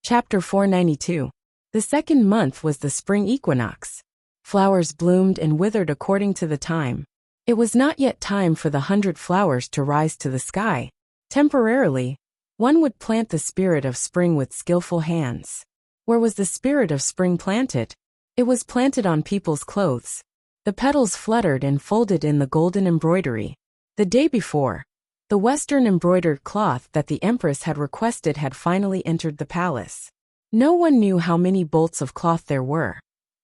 Chapter 492. The second month was the spring equinox. Flowers bloomed and withered according to the time. It was not yet time for the 100 flowers to rise to the sky. Temporarily, one would plant the spirit of spring with skillful hands. Where was the spirit of spring planted? It was planted on people's clothes. The petals fluttered and folded in the golden embroidery. The day before, the Western embroidered cloth that the Empress had requested had finally entered the palace. No one knew how many bolts of cloth there were,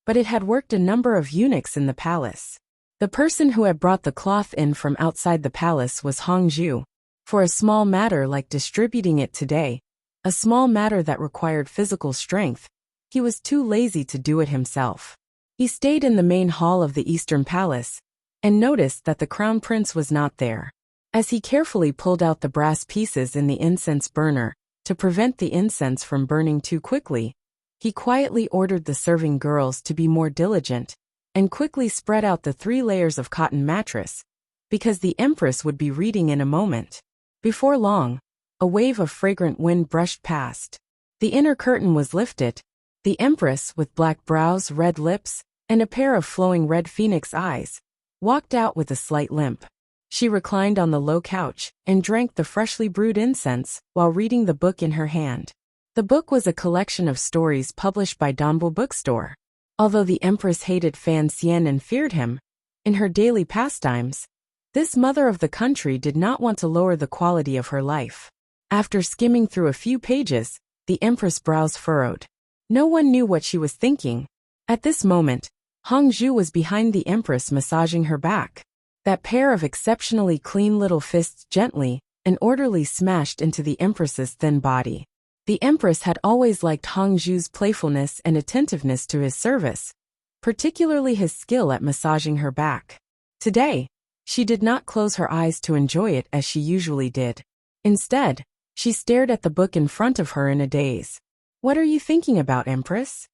but it had worked a number of eunuchs in the palace. The person who had brought the cloth in from outside the palace was Hongzhu. For a small matter like distributing it today, a small matter that required physical strength, he was too lazy to do it himself. He stayed in the main hall of the Eastern Palace and noticed that the crown prince was not there. As he carefully pulled out the brass pieces in the incense burner to prevent the incense from burning too quickly, he quietly ordered the serving girls to be more diligent and quickly spread out the 3 layers of cotton mattress, because the Empress would be reading in a moment. Before long, a wave of fragrant wind brushed past. The inner curtain was lifted. The Empress, with black brows, red lips, and a pair of flowing red phoenix eyes, walked out with a slight limp. She reclined on the low couch and drank the freshly brewed incense while reading the book in her hand. The book was a collection of stories published by Donbo Bookstore. Although the Empress hated Fan Xian and feared him, in her daily pastimes, this mother of the country did not want to lower the quality of her life. After skimming through a few pages, the Empress' brows furrowed. No one knew what she was thinking. At this moment, Hongzhu was behind the Empress massaging her back. That pair of exceptionally clean little fists gently and orderly smashed into the Empress's thin body. The Empress had always liked Hongzhu's playfulness and attentiveness to his service, particularly his skill at massaging her back. Today, she did not close her eyes to enjoy it as she usually did. Instead, she stared at the book in front of her in a daze. "What are you thinking about, Empress?"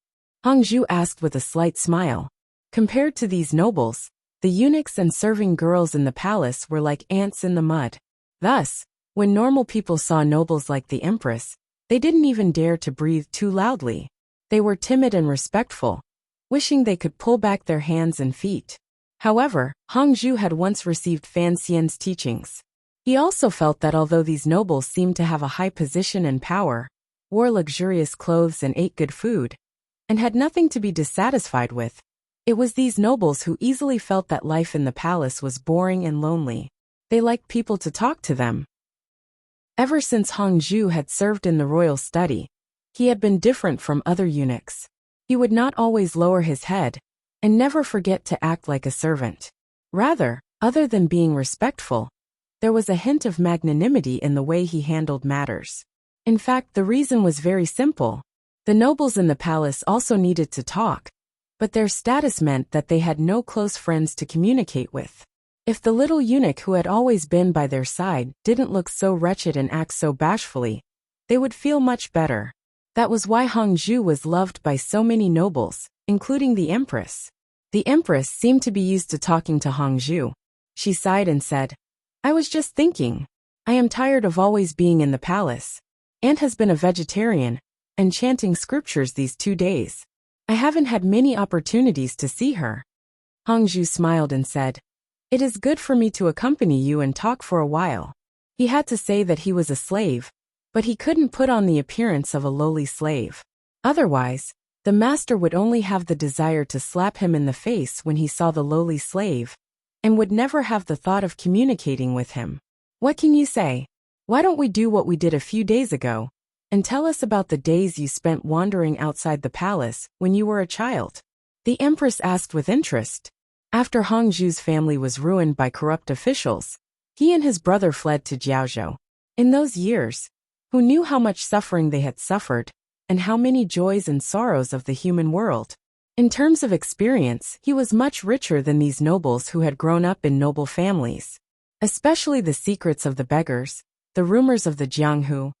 Hongzhu asked with a slight smile. Compared to these nobles, the eunuchs and serving girls in the palace were like ants in the mud. Thus, when normal people saw nobles like the Empress, they didn't even dare to breathe too loudly. They were timid and respectful, wishing they could pull back their hands and feet. However, Hongzhu had once received Fan Xian's teachings. He also felt that although these nobles seemed to have a high position and power, wore luxurious clothes and ate good food, and had nothing to be dissatisfied with, it was these nobles who easily felt that life in the palace was boring and lonely. They liked people to talk to them. Ever since Hongzhu had served in the royal study, he had been different from other eunuchs. He would not always lower his head, and never forget to act like a servant. Rather, other than being respectful, there was a hint of magnanimity in the way he handled matters. In fact, the reason was very simple. The nobles in the palace also needed to talk, but their status meant that they had no close friends to communicate with. If the little eunuch who had always been by their side didn't look so wretched and act so bashfully, they would feel much better. That was why Hongzhu was loved by so many nobles, including the Empress. The Empress seemed to be used to talking to Hongzhu. She sighed and said, "I was just thinking. I am tired of always being in the palace. Aunt has been a vegetarian and chanting scriptures these 2 days. I haven't had many opportunities to see her." Hongzhu smiled and said, "It is good for me to accompany you and talk for a while." He had to say that he was a slave, but he couldn't put on the appearance of a lowly slave. Otherwise, the master would only have the desire to slap him in the face when he saw the lowly slave, and would never have the thought of communicating with him. "What can you say? Why don't we do what we did a few days ago, and tell us about the days you spent wandering outside the palace when you were a child?" The Empress asked with interest. After Hongzhu's family was ruined by corrupt officials, he and his brother fled to Jiaozhou. In those years, who knew how much suffering they had suffered, and how many joys and sorrows of the human world? In terms of experience, he was much richer than these nobles who had grown up in noble families. Especially the secrets of the beggars, the rumors of the Jianghu,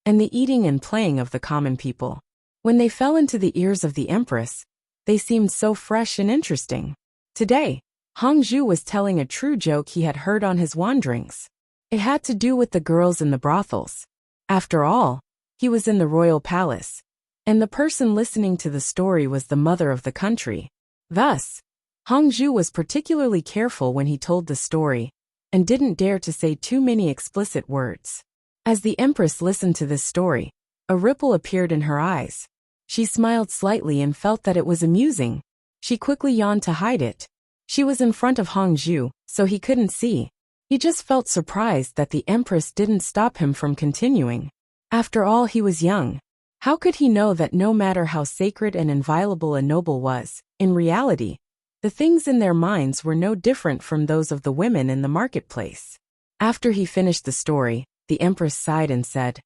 and the eating and playing of the common people. When they fell into the ears of the Empress, they seemed so fresh and interesting. Today, Hongzhu was telling a true joke he had heard on his wanderings. It had to do with the girls in the brothels. After all, he was in the royal palace, and the person listening to the story was the mother of the country. Thus, Hongzhu was particularly careful when he told the story, and didn't dare to say too many explicit words. As the Empress listened to this story, a ripple appeared in her eyes. She smiled slightly and felt that it was amusing. She quickly yawned to hide it. She was in front of Hongzhu, so he couldn't see. He just felt surprised that the Empress didn't stop him from continuing. After all, he was young. How could he know that no matter how sacred and inviolable a noble was, in reality, the things in their minds were no different from those of the women in the marketplace? After he finished the story, the Empress sighed and said,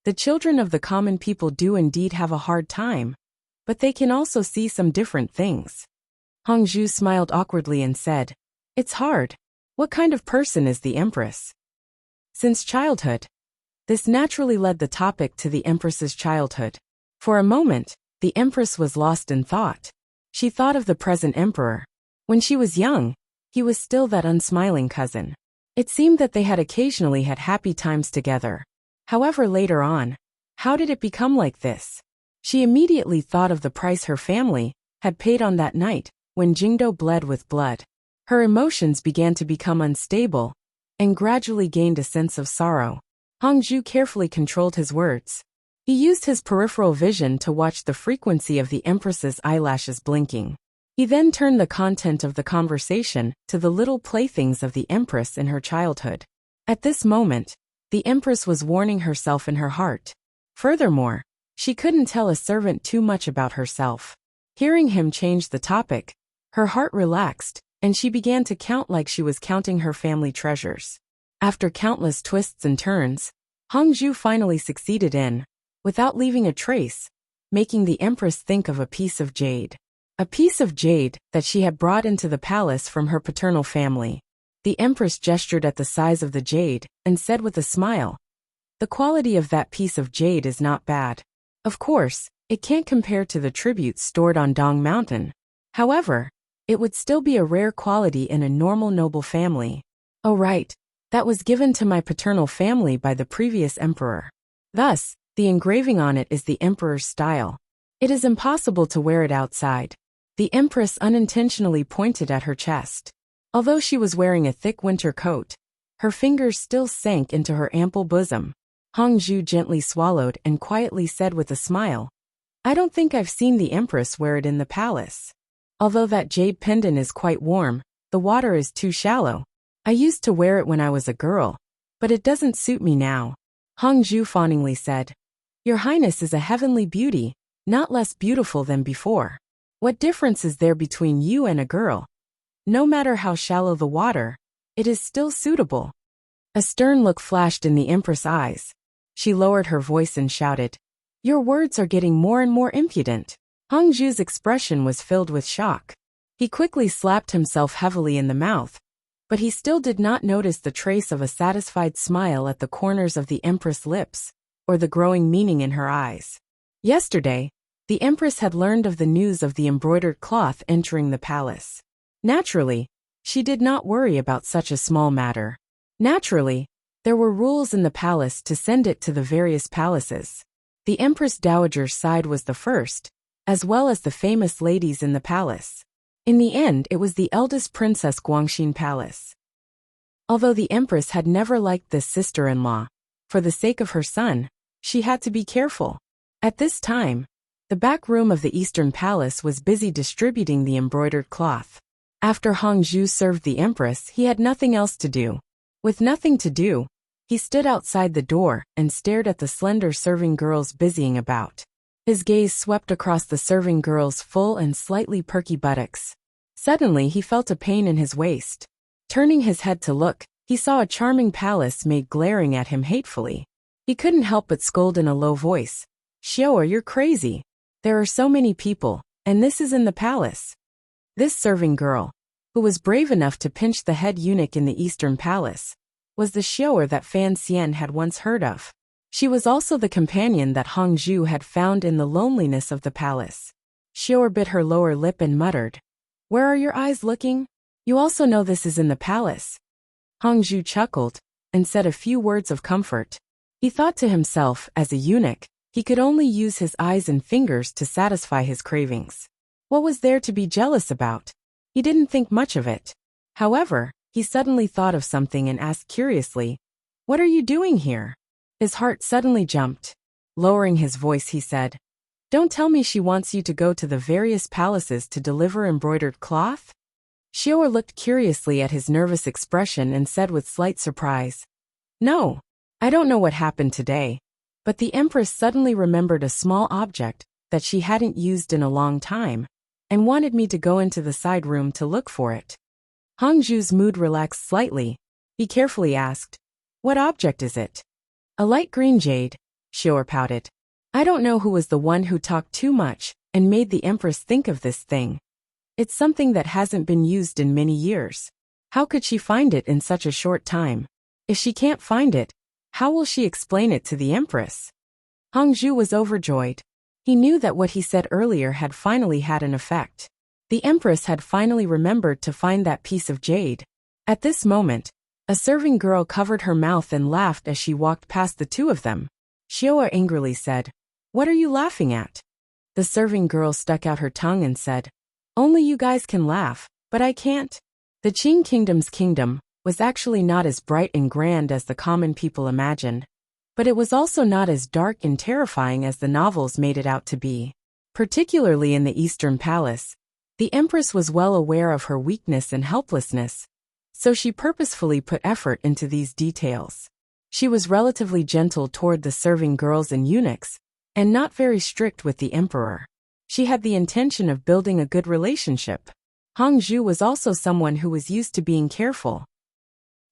"The children of the common people do indeed have a hard time, but they can also see some different things." Hongzhu smiled awkwardly and said, "It's hard. What kind of person is the Empress?" Since childhood. This naturally led the topic to the Empress's childhood. For a moment, the Empress was lost in thought. She thought of the present emperor. When she was young, he was still that unsmiling cousin. It seemed that they had occasionally had happy times together. However, later on, how did it become like this? She immediately thought of the price her family had paid on that night when Jingdo bled with blood. Her emotions began to become unstable and gradually gained a sense of sorrow. Hongzhu carefully controlled his words. He used his peripheral vision to watch the frequency of the Empress's eyelashes blinking. He then turned the content of the conversation to the little playthings of the Empress in her childhood. At this moment, the Empress was warning herself in her heart. Furthermore, she couldn't tell a servant too much about herself. Hearing him change the topic, her heart relaxed, and she began to count like she was counting her family treasures. After countless twists and turns, Hongzhu finally succeeded in, without leaving a trace, making the Empress think of a piece of jade. A piece of jade that she had brought into the palace from her paternal family. The Empress gestured at the size of the jade and said with a smile, "The quality of that piece of jade is not bad. Of course, it can't compare to the tributes stored on Dong Mountain. However, it would still be a rare quality in a normal noble family." "Oh right. That was given to my paternal family by the previous emperor. Thus, the engraving on it is the emperor's style. It is impossible to wear it outside." The Empress unintentionally pointed at her chest. Although she was wearing a thick winter coat, her fingers still sank into her ample bosom. Hongzhu gently swallowed and quietly said with a smile, "I don't think I've seen the Empress wear it in the palace. Although that jade pendant is quite warm, the water is too shallow. I used to wear it when I was a girl, but it doesn't suit me now." Hongzhu fawningly said, "Your Highness is a heavenly beauty, not less beautiful than before. What difference is there between you and a girl? No matter how shallow the water, it is still suitable." A stern look flashed in the Empress' eyes. She lowered her voice and shouted, "Your words are getting more and more impudent." Hongzhu's expression was filled with shock. He quickly slapped himself heavily in the mouth, but he still did not notice the trace of a satisfied smile at the corners of the Empress' lips, or the growing meaning in her eyes. Yesterday, the Empress had learned of the news of the embroidered cloth entering the palace. Naturally, she did not worry about such a small matter. Naturally, there were rules in the palace to send it to the various palaces. The Empress Dowager's side was the first, as well as the famous ladies in the palace. In the end, it was the eldest Princess Guangxin Palace. Although the Empress had never liked this sister-in-law, for the sake of her son, she had to be careful. At this time, the back room of the Eastern Palace was busy distributing the embroidered cloth. After Hongzhu served the Empress, he had nothing else to do. With nothing to do, he stood outside the door and stared at the slender serving girls busying about. His gaze swept across the serving girls' full and slightly perky buttocks. Suddenly he felt a pain in his waist. Turning his head to look, he saw a charming palace maid glaring at him hatefully. He couldn't help but scold in a low voice, "Xiao, you're crazy. There are so many people, and this is in the palace." This serving girl, who was brave enough to pinch the head eunuch in the Eastern Palace, was the Xiao that Fan Xian had once heard of. She was also the companion that Hongzhu had found in the loneliness of the palace. Xiao bit her lower lip and muttered, "Where are your eyes looking? You also know this is in the palace." Hongzhu chuckled and said a few words of comfort. He thought to himself, as a eunuch, He could only use his eyes and fingers to satisfy his cravings. What was there to be jealous about? He didn't think much of it. However, he suddenly thought of something and asked curiously, "What are you doing here?" His heart suddenly jumped. Lowering his voice, he said, "Don't tell me she wants you to go to the various palaces to deliver embroidered cloth?" Xiao looked curiously at his nervous expression and said with slight surprise, "No, I don't know what happened today." But the Empress suddenly remembered a small object that she hadn't used in a long time, and wanted me to go into the side room to look for it. Hangzhu's mood relaxed slightly. He carefully asked, "What object is it?" "A light green jade," Xiao pouted. "I don't know who was the one who talked too much and made the Empress think of this thing. It's something that hasn't been used in many years. How could she find it in such a short time? If she can't find it, how will she explain it to the Empress?" Hangzhu was overjoyed. He knew that what he said earlier had finally had an effect. The Empress had finally remembered to find that piece of jade. At this moment, a serving girl covered her mouth and laughed as she walked past the two of them. Xiao angrily said, "What are you laughing at?" The serving girl stuck out her tongue and said, "Only you guys can laugh, but I can't." The Qing Kingdom's kingdom was actually not as bright and grand as the common people imagined, but it was also not as dark and terrifying as the novels made it out to be. Particularly in the Eastern Palace, the Empress was well aware of her weakness and helplessness, so she purposefully put effort into these details. She was relatively gentle toward the serving girls and eunuchs, and not very strict with the emperor. She had the intention of building a good relationship. Hangzhu was also someone who was used to being careful.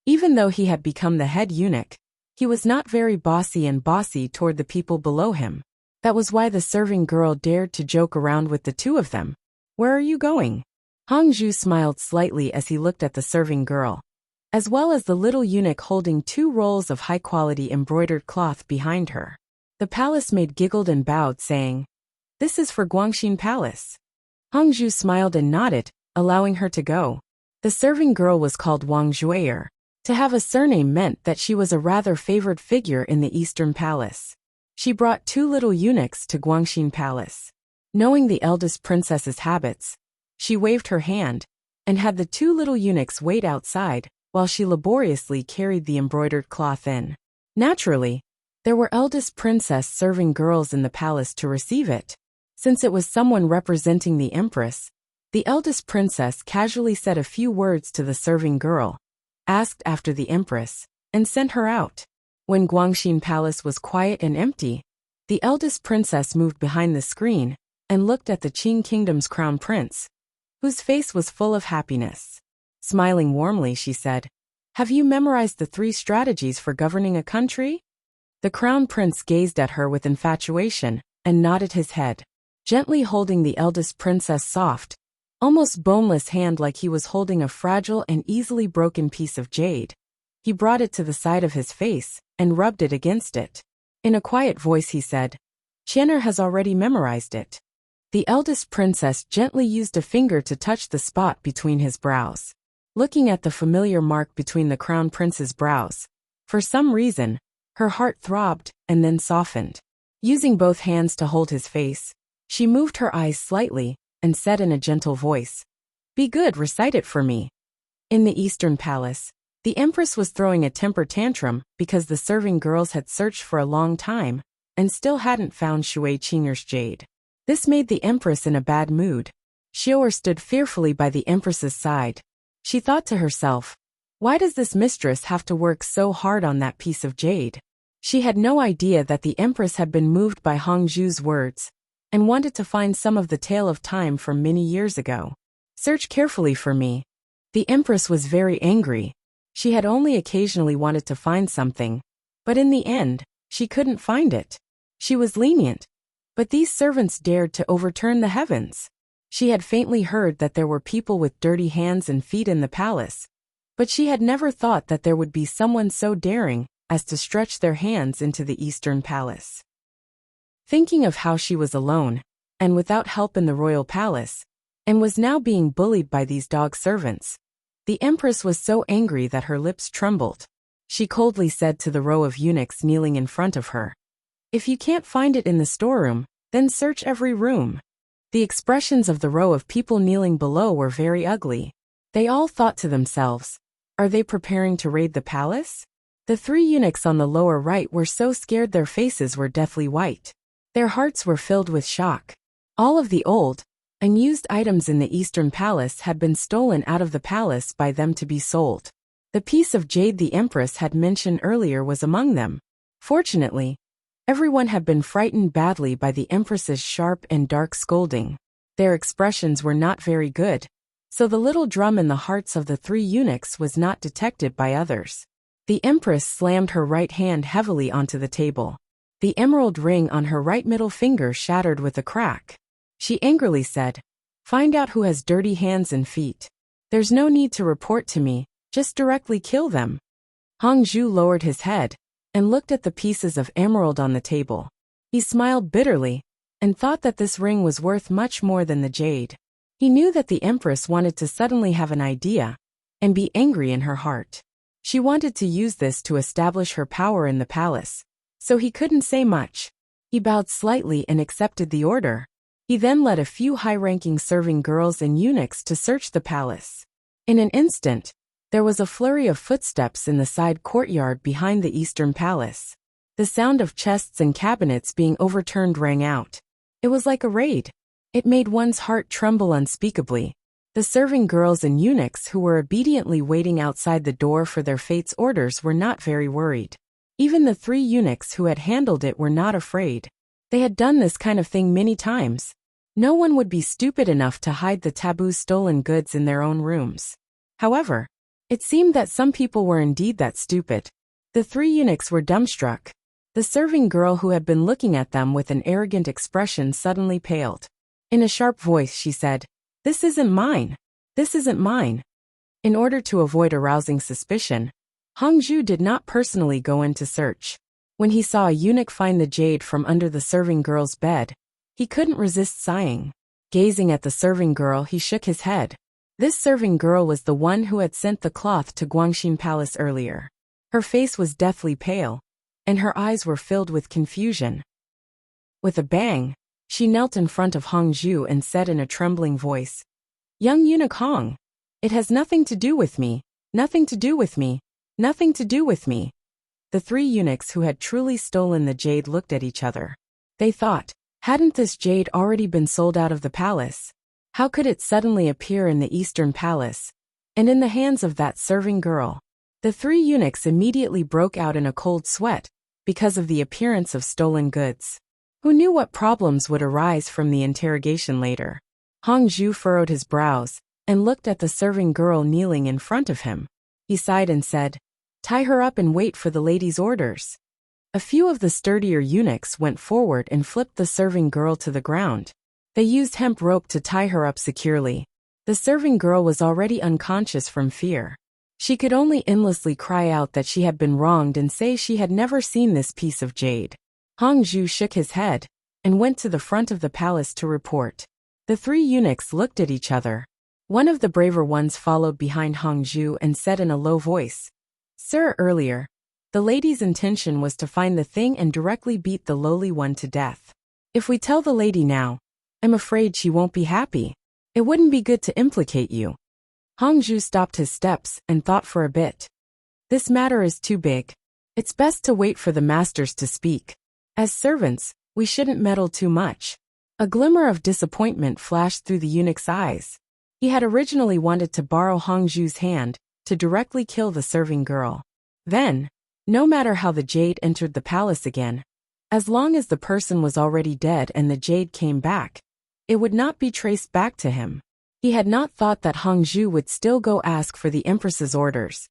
Even though he had become the head eunuch, he was not very bossy toward the people below him. That was why the serving girl dared to joke around with the two of them. "Where are you going?" Hangzhu smiled slightly as he looked at the serving girl, as well as the little eunuch holding 2 rolls of high-quality embroidered cloth behind her. The palace maid giggled and bowed, saying, "This is for Guangxin Palace." Hangzhu smiled and nodded, allowing her to go. The serving girl was called Wang Zhui'er. To have a surname meant that she was a rather favored figure in the Eastern Palace. She brought 2 little eunuchs to Guangxin Palace. Knowing the eldest princess's habits, she waved her hand and had the 2 little eunuchs wait outside while she laboriously carried the embroidered cloth in. Naturally, there were eldest princess serving girls in the palace to receive it. Since it was someone representing the Empress, the eldest princess casually said a few words to the serving girl, asked after the Empress, and sent her out. When Guangxin Palace was quiet and empty, the eldest princess moved behind the screen and looked at the Qing Kingdom's crown prince, whose face was full of happiness. Smiling warmly, she said, "Have you memorized the 3 strategies for governing a country?" The crown prince gazed at her with infatuation and nodded his head, gently holding the eldest princess' soft, almost boneless hand like he was holding a fragile and easily broken piece of jade. He brought it to the side of his face and rubbed it against it. In a quiet voice he said, "Qian'er has already memorized it." The eldest princess gently used a finger to touch the spot between his brows. Looking at the familiar mark between the crown prince's brows, for some reason, her heart throbbed and then softened. Using both hands to hold his face, she moved her eyes slightly and said in a gentle voice, "Be good, recite it for me." In the Eastern Palace, the Empress was throwing a temper tantrum because the serving girls had searched for a long time and still hadn't found Shui Qing'er's jade. This made the Empress in a bad mood. Xiao stood fearfully by the Empress's side. She thought to herself, why does this mistress have to work so hard on that piece of jade? She had no idea that the Empress had been moved by Hangzhu's words and wanted to find some of the tale of time from many years ago. "Search carefully for me." The Empress was very angry. She had only occasionally wanted to find something, but in the end, she couldn't find it. She was lenient, but these servants dared to overturn the heavens. She had faintly heard that there were people with dirty hands and feet in the palace, but she had never thought that there would be someone so daring as to stretch their hands into the Eastern Palace. Thinking of how she was alone, and without help in the royal palace, and was now being bullied by these dog servants, the Empress was so angry that her lips trembled. She coldly said to the row of eunuchs kneeling in front of her, If you can't find it in the storeroom, then search every room. The expressions of the row of people kneeling below were very ugly. They all thought to themselves, are they preparing to raid the palace? The 3 eunuchs on the lower right were so scared their faces were deathly white. Their hearts were filled with shock. All of the old, unused items in the Eastern Palace had been stolen out of the palace by them to be sold. The piece of jade the Empress had mentioned earlier was among them. Fortunately, everyone had been frightened badly by the Empress's sharp and dark scolding. Their expressions were not very good, so the little drum in the hearts of the 3 eunuchs was not detected by others. The Empress slammed her right hand heavily onto the table. The emerald ring on her right middle finger shattered with a crack. She angrily said, "Find out who has dirty hands and feet. There's no need to report to me, just directly kill them." Hongzhu lowered his head and looked at the pieces of emerald on the table. He smiled bitterly and thought that this ring was worth much more than the jade. He knew that the Empress wanted to suddenly have an idea and be angry in her heart. She wanted to use this to establish her power in the palace, so he couldn't say much. He bowed slightly and accepted the order. He then led a few high-ranking serving girls and eunuchs to search the palace. In an instant, there was a flurry of footsteps in the side courtyard behind the Eastern Palace. The sound of chests and cabinets being overturned rang out. It was like a raid. It made one's heart tremble unspeakably. The serving girls and eunuchs who were obediently waiting outside the door for their fate's orders were not very worried. Even the 3 eunuchs who had handled it were not afraid. They had done this kind of thing many times. No one would be stupid enough to hide the taboo stolen goods in their own rooms. However, it seemed that some people were indeed that stupid. The 3 eunuchs were dumbstruck. The serving girl who had been looking at them with an arrogant expression suddenly paled. In a sharp voice she said, "This isn't mine. This isn't mine." In order to avoid arousing suspicion, Hongzhu did not personally go in to search. When he saw a eunuch find the jade from under the serving girl's bed, he couldn't resist sighing. Gazing at the serving girl, he shook his head. This serving girl was the one who had sent the cloth to Guangxin Palace earlier. Her face was deathly pale, and her eyes were filled with confusion. With a bang, she knelt in front of Hongzhu and said in a trembling voice, "Young eunuch Hong, it has nothing to do with me, nothing to do with me, nothing to do with me." The 3 eunuchs who had truly stolen the jade looked at each other. They thought, hadn't this jade already been sold out of the palace? How could it suddenly appear in the Eastern Palace, and in the hands of that serving girl? The 3 eunuchs immediately broke out in a cold sweat because of the appearance of stolen goods. Who knew what problems would arise from the interrogation later? Hongzhu furrowed his brows and looked at the serving girl kneeling in front of him. He sighed and said, "Tie her up and wait for the lady's orders." A few of the sturdier eunuchs went forward and flipped the serving girl to the ground. They used hemp rope to tie her up securely. The serving girl was already unconscious from fear. She could only endlessly cry out that she had been wronged and say she had never seen this piece of jade. Hongzhu shook his head and went to the front of the palace to report. The 3 eunuchs looked at each other. One of the braver ones followed behind Hongzhu and said in a low voice, "Sir, earlier, the lady's intention was to find the thing and directly beat the lowly one to death. If we tell the lady now, I'm afraid she won't be happy. It wouldn't be good to implicate you." Hongzhu stopped his steps and thought for a bit. This matter is too big. It's best to wait for the masters to speak. As servants, we shouldn't meddle too much. A glimmer of disappointment flashed through the eunuch's eyes. He had originally wanted to borrow Hongzhu's hand to directly kill the serving girl. Then, no matter how the jade entered the palace again, as long as the person was already dead and the jade came back, it would not be traced back to him. He had not thought that Hongzhu would still go ask for the Empress's orders.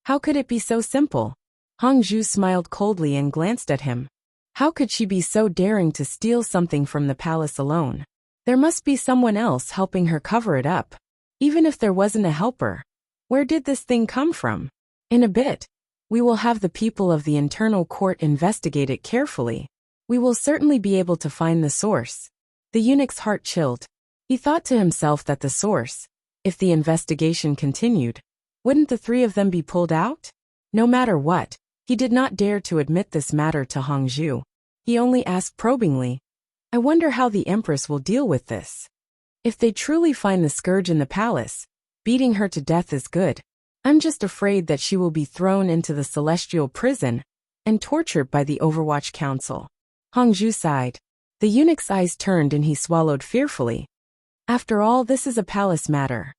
How could it be so simple? Hongzhu smiled coldly and glanced at him. How could she be so daring to steal something from the palace alone? There must be someone else helping her cover it up. Even if there wasn't a helper, where did this thing come from? In a bit, we will have the people of the internal court investigate it carefully. We will certainly be able to find the source. The eunuch's heart chilled. He thought to himself that the source, if the investigation continued, wouldn't the 3 of them be pulled out? No matter what, he did not dare to admit this matter to Hongzhu. He only asked probingly, I wonder how the Empress will deal with this. If they truly find the scourge in the palace, beating her to death is good. I'm just afraid that she will be thrown into the celestial prison and tortured by the Overwatch Council. Hongzhu sighed. The eunuch's eyes turned and he swallowed fearfully. After all, this is a palace matter.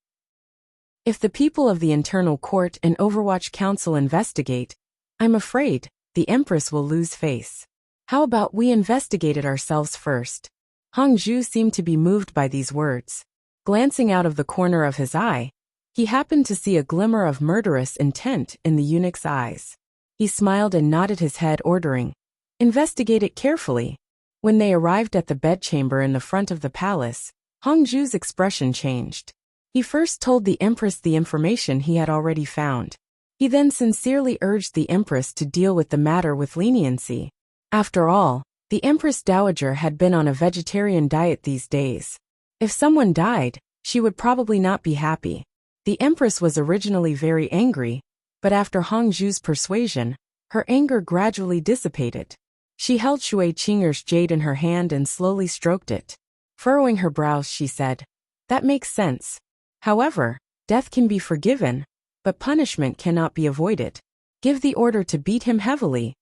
If the people of the Internal Court and Overwatch Council investigate, I'm afraid the Empress will lose face. How about we investigate it ourselves first? Hongzhu seemed to be moved by these words. Glancing out of the corner of his eye, he happened to see a glimmer of murderous intent in the eunuch's eyes. He smiled and nodded his head, ordering, investigate it carefully. When they arrived at the bedchamber in the front of the palace, Hongzhu's expression changed. He first told the Empress the information he had already found. He then sincerely urged the Empress to deal with the matter with leniency. After all, the Empress Dowager had been on a vegetarian diet these days. If someone died, she would probably not be happy. The Empress was originally very angry, but after Hongzhu's persuasion, her anger gradually dissipated. She held Shui Qing'er's jade in her hand and slowly stroked it. Furrowing her brows, she said, that makes sense. However, death can be forgiven, but punishment cannot be avoided. Give the order to beat him heavily.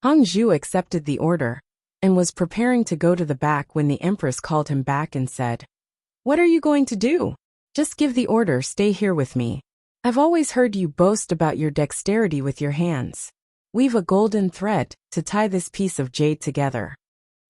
Hongzhu accepted the order and was preparing to go to the back when the Empress called him back and said, what are you going to do? Just give the order, stay here with me. I've always heard you boast about your dexterity with your hands. Weave a golden thread to tie this piece of jade together.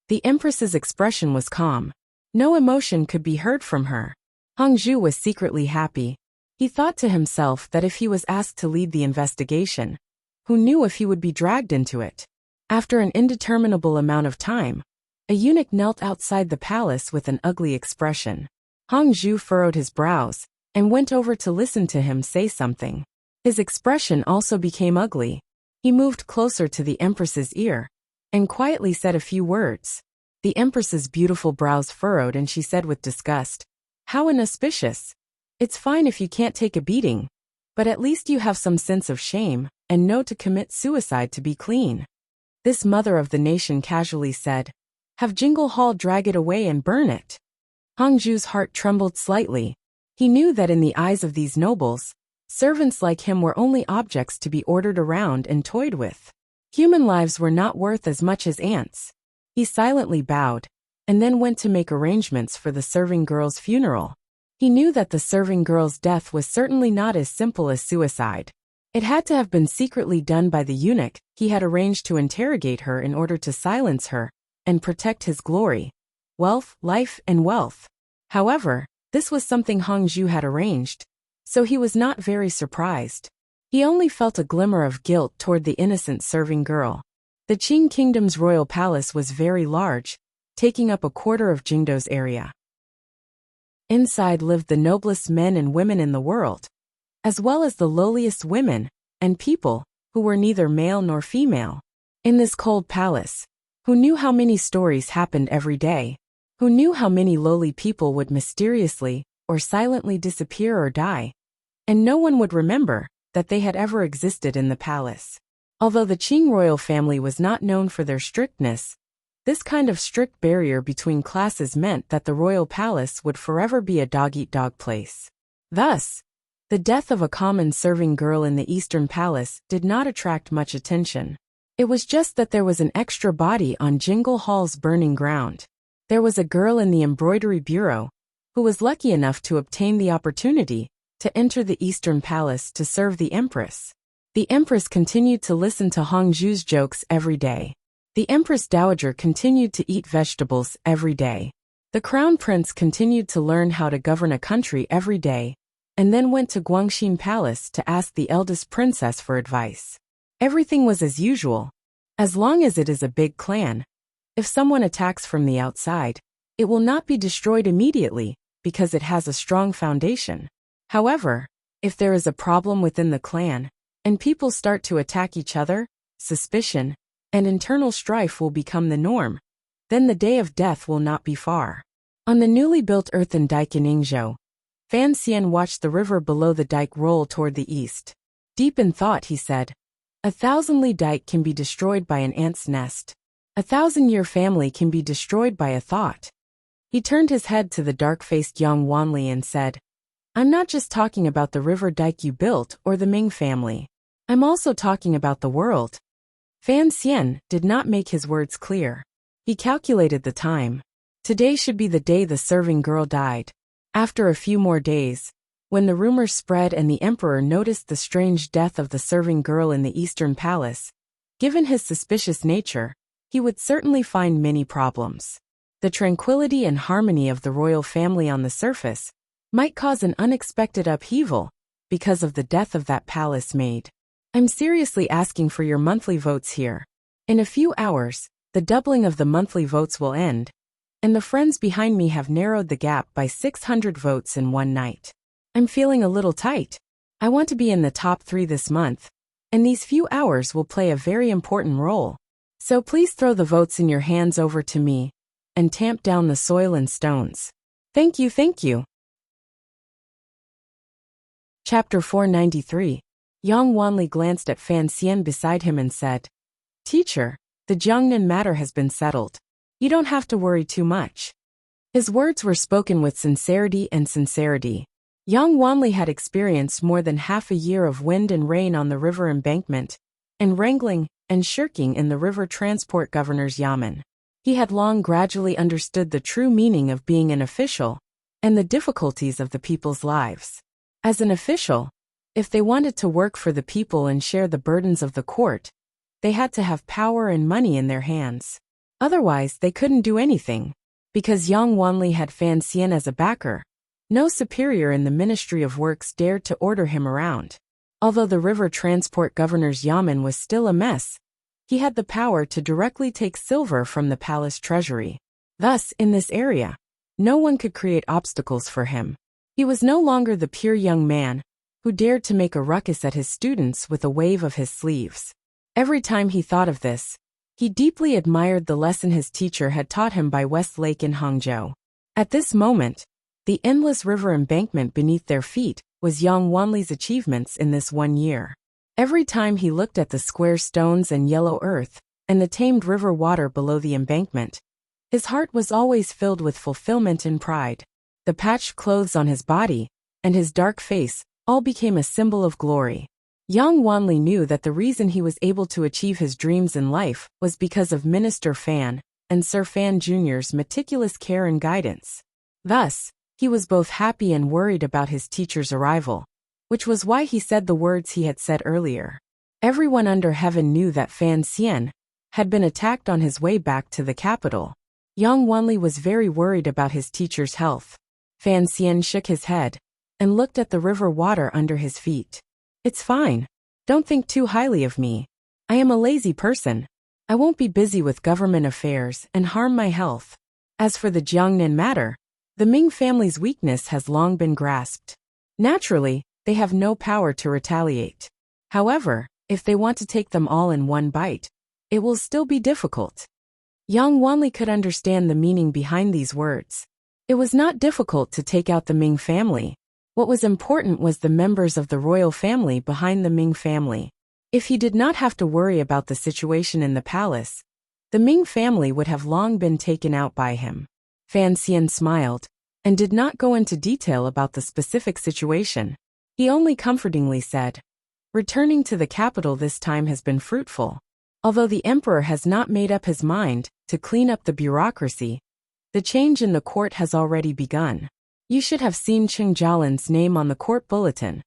The Empress's expression was calm. No emotion could be heard from her. Hongzhu was secretly happy. He thought to himself that if he was asked to lead the investigation, who knew if he would be dragged into it? After an indeterminable amount of time, a eunuch knelt outside the palace with an ugly expression. Hongzhu furrowed his brows and went over to listen to him say something. His expression also became ugly. He moved closer to the Empress's ear and quietly said a few words. The Empress's beautiful brows furrowed and she said with disgust, how inauspicious. It's fine if you can't take a beating, but at least you have some sense of shame and know to commit suicide to be clean. This mother of the nation casually said, have Jingle Hall drag it away and burn it. Hongzhu's heart trembled slightly. He knew that in the eyes of these nobles, servants like him were only objects to be ordered around and toyed with. Human lives were not worth as much as ants. He silently bowed, and then went to make arrangements for the serving girl's funeral. He knew that the serving girl's death was certainly not as simple as suicide. It had to have been secretly done by the eunuch. He had arranged to interrogate her in order to silence her and protect his glory, wealth, life, and wealth. However, this was something Hongzhu had arranged, so he was not very surprised. He only felt a glimmer of guilt toward the innocent serving girl. The Qing Kingdom's royal palace was very large, taking up a quarter of Jingdo's area. Inside lived the noblest men and women in the world, as well as the lowliest women and people who were neither male nor female. In this cold palace, who knew how many stories happened every day? Who knew how many lowly people would mysteriously or silently disappear or die? And no one would remember that they had ever existed in the palace. Although the Qing royal family was not known for their strictness, this kind of strict barrier between classes meant that the royal palace would forever be a dog-eat-dog place. Thus, the death of a common serving girl in the Eastern Palace did not attract much attention. It was just that there was an extra body on Jingle Hall's burning ground. There was a girl in the embroidery bureau who was lucky enough to obtain the opportunity to enter the Eastern Palace to serve the Empress. The Empress continued to listen to Hongzhu's jokes every day. The Empress Dowager continued to eat vegetables every day. The Crown Prince continued to learn how to govern a country every day, and then went to Guangxin Palace to ask the eldest princess for advice. Everything was as usual. As long as it is a big clan, if someone attacks from the outside, it will not be destroyed immediately because it has a strong foundation. However, if there is a problem within the clan, and people start to attack each other, suspicion and internal strife will become the norm. Then the day of death will not be far. On the newly built earthen dike in Yingzhou, Fan Xian watched the river below the dike roll toward the east. Deep in thought, he said, 1,000 li dike can be destroyed by an ant's nest. 1,000-year family can be destroyed by a thought. He turned his head to the dark-faced young Wanli and said, I'm not just talking about the river dike you built or the Ming family. I'm also talking about the world. Fan Xian did not make his words clear. He calculated the time. Today should be the day the serving girl died. After a few more days, when the rumors spread and the emperor noticed the strange death of the serving girl in the Eastern Palace, given his suspicious nature, he would certainly find many problems. The tranquility and harmony of the royal family on the surface might cause an unexpected upheaval because of the death of that palace maid. I'm seriously asking for your monthly votes here. In a few hours, the doubling of the monthly votes will end, and the friends behind me have narrowed the gap by 600 votes in one night. I'm feeling a little tight. I want to be in the top 3 this month, and these few hours will play a very important role. So please throw the votes in your hands over to me, and tamp down the soil and stones. Thank you, thank you. Chapter 493. Yang Wanli glanced at Fan Xian beside him and said, Teacher, the Jiangnan matter has been settled. You don't have to worry too much. His words were spoken with sincerity and sincerity. Yang Wanli had experienced more than half a year of wind and rain on the river embankment, and wrangling and shirking in the river transport governor's yamen. He had long gradually understood the true meaning of being an official, and the difficulties of the people's lives. As an official, if they wanted to work for the people and share the burdens of the court, they had to have power and money in their hands. Otherwise, they couldn't do anything. Because Yang Wanli had Fan Xian as a backer, no superior in the Ministry of Works dared to order him around. Although the river transport governor's yamen was still a mess, he had the power to directly take silver from the palace treasury. Thus, in this area, no one could create obstacles for him. He was no longer the pure young man who dared to make a ruckus at his students with a wave of his sleeves. Every time he thought of this, he deeply admired the lesson his teacher had taught him by West Lake in Hangzhou. At this moment, the endless river embankment beneath their feet was Yang Wanli's achievements in this 1 year. Every time he looked at the square stones and yellow earth, and the tamed river water below the embankment, his heart was always filled with fulfillment and pride. The patched clothes on his body, and his dark face, all became a symbol of glory. Yang Wanli knew that the reason he was able to achieve his dreams in life was because of Minister Fan and Sir Fan Jr.'s meticulous care and guidance. Thus, he was both happy and worried about his teacher's arrival, which was why he said the words he had said earlier. Everyone under heaven knew that Fan Xian had been attacked on his way back to the capital. Yang Wanli was very worried about his teacher's health. Fan Xian shook his head and looked at the river water under his feet. It's fine. Don't think too highly of me. I am a lazy person. I won't be busy with government affairs and harm my health. As for the Jiangnan matter, the Ming family's weakness has long been grasped. Naturally, they have no power to retaliate. However, if they want to take them all in one bite, it will still be difficult. Yang Wanli could understand the meaning behind these words. It was not difficult to take out the Ming family. What was important was the members of the royal family behind the Ming family. If he did not have to worry about the situation in the palace, the Ming family would have long been taken out by him. Fan Xian smiled, and did not go into detail about the specific situation. He only comfortingly said, returning to the capital this time has been fruitful. Although the emperor has not made up his mind to clean up the bureaucracy, the change in the court has already begun. You should have seen Cheng Jialin's name on the court bulletin.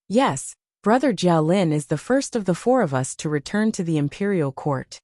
Yes, Brother Jialin is the first of the 4 of us to return to the imperial court.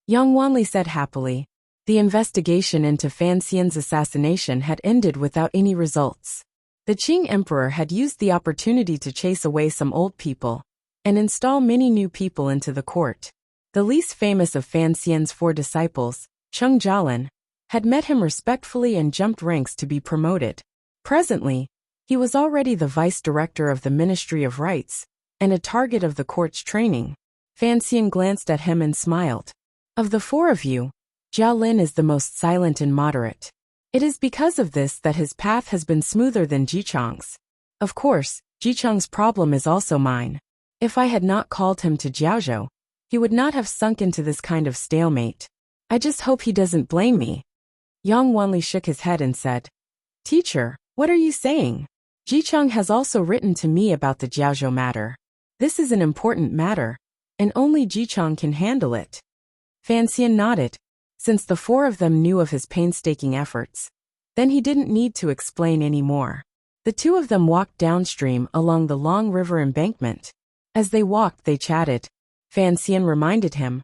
Yang Wanli said happily. The investigation into Fan Xian's assassination had ended without any results. The Qing emperor had used the opportunity to chase away some old people and install many new people into the court. The least famous of Fan Xian's 4 disciples, Cheng Jialin, had met him respectfully and jumped ranks to be promoted. Presently, he was already the vice director of the Ministry of Rights and a target of the court's training. Fan Xian glanced at him and smiled. Of the 4 of you, Jialin is the most silent and moderate. It is because of this that his path has been smoother than Jichang's. Of course, Jichang's problem is also mine. If I had not called him to Jiaozhou, he would not have sunk into this kind of stalemate. I just hope he doesn't blame me. Yang Wanli shook his head and said, Teacher, what are you saying? Jicheng has also written to me about the Jiaozhou matter. This is an important matter, and only Jicheng can handle it. Fan Xian nodded. Since the four of them knew of his painstaking efforts, then he didn't need to explain any more. The two of them walked downstream along the long river embankment. As they walked, they chatted. Fan Xian reminded him,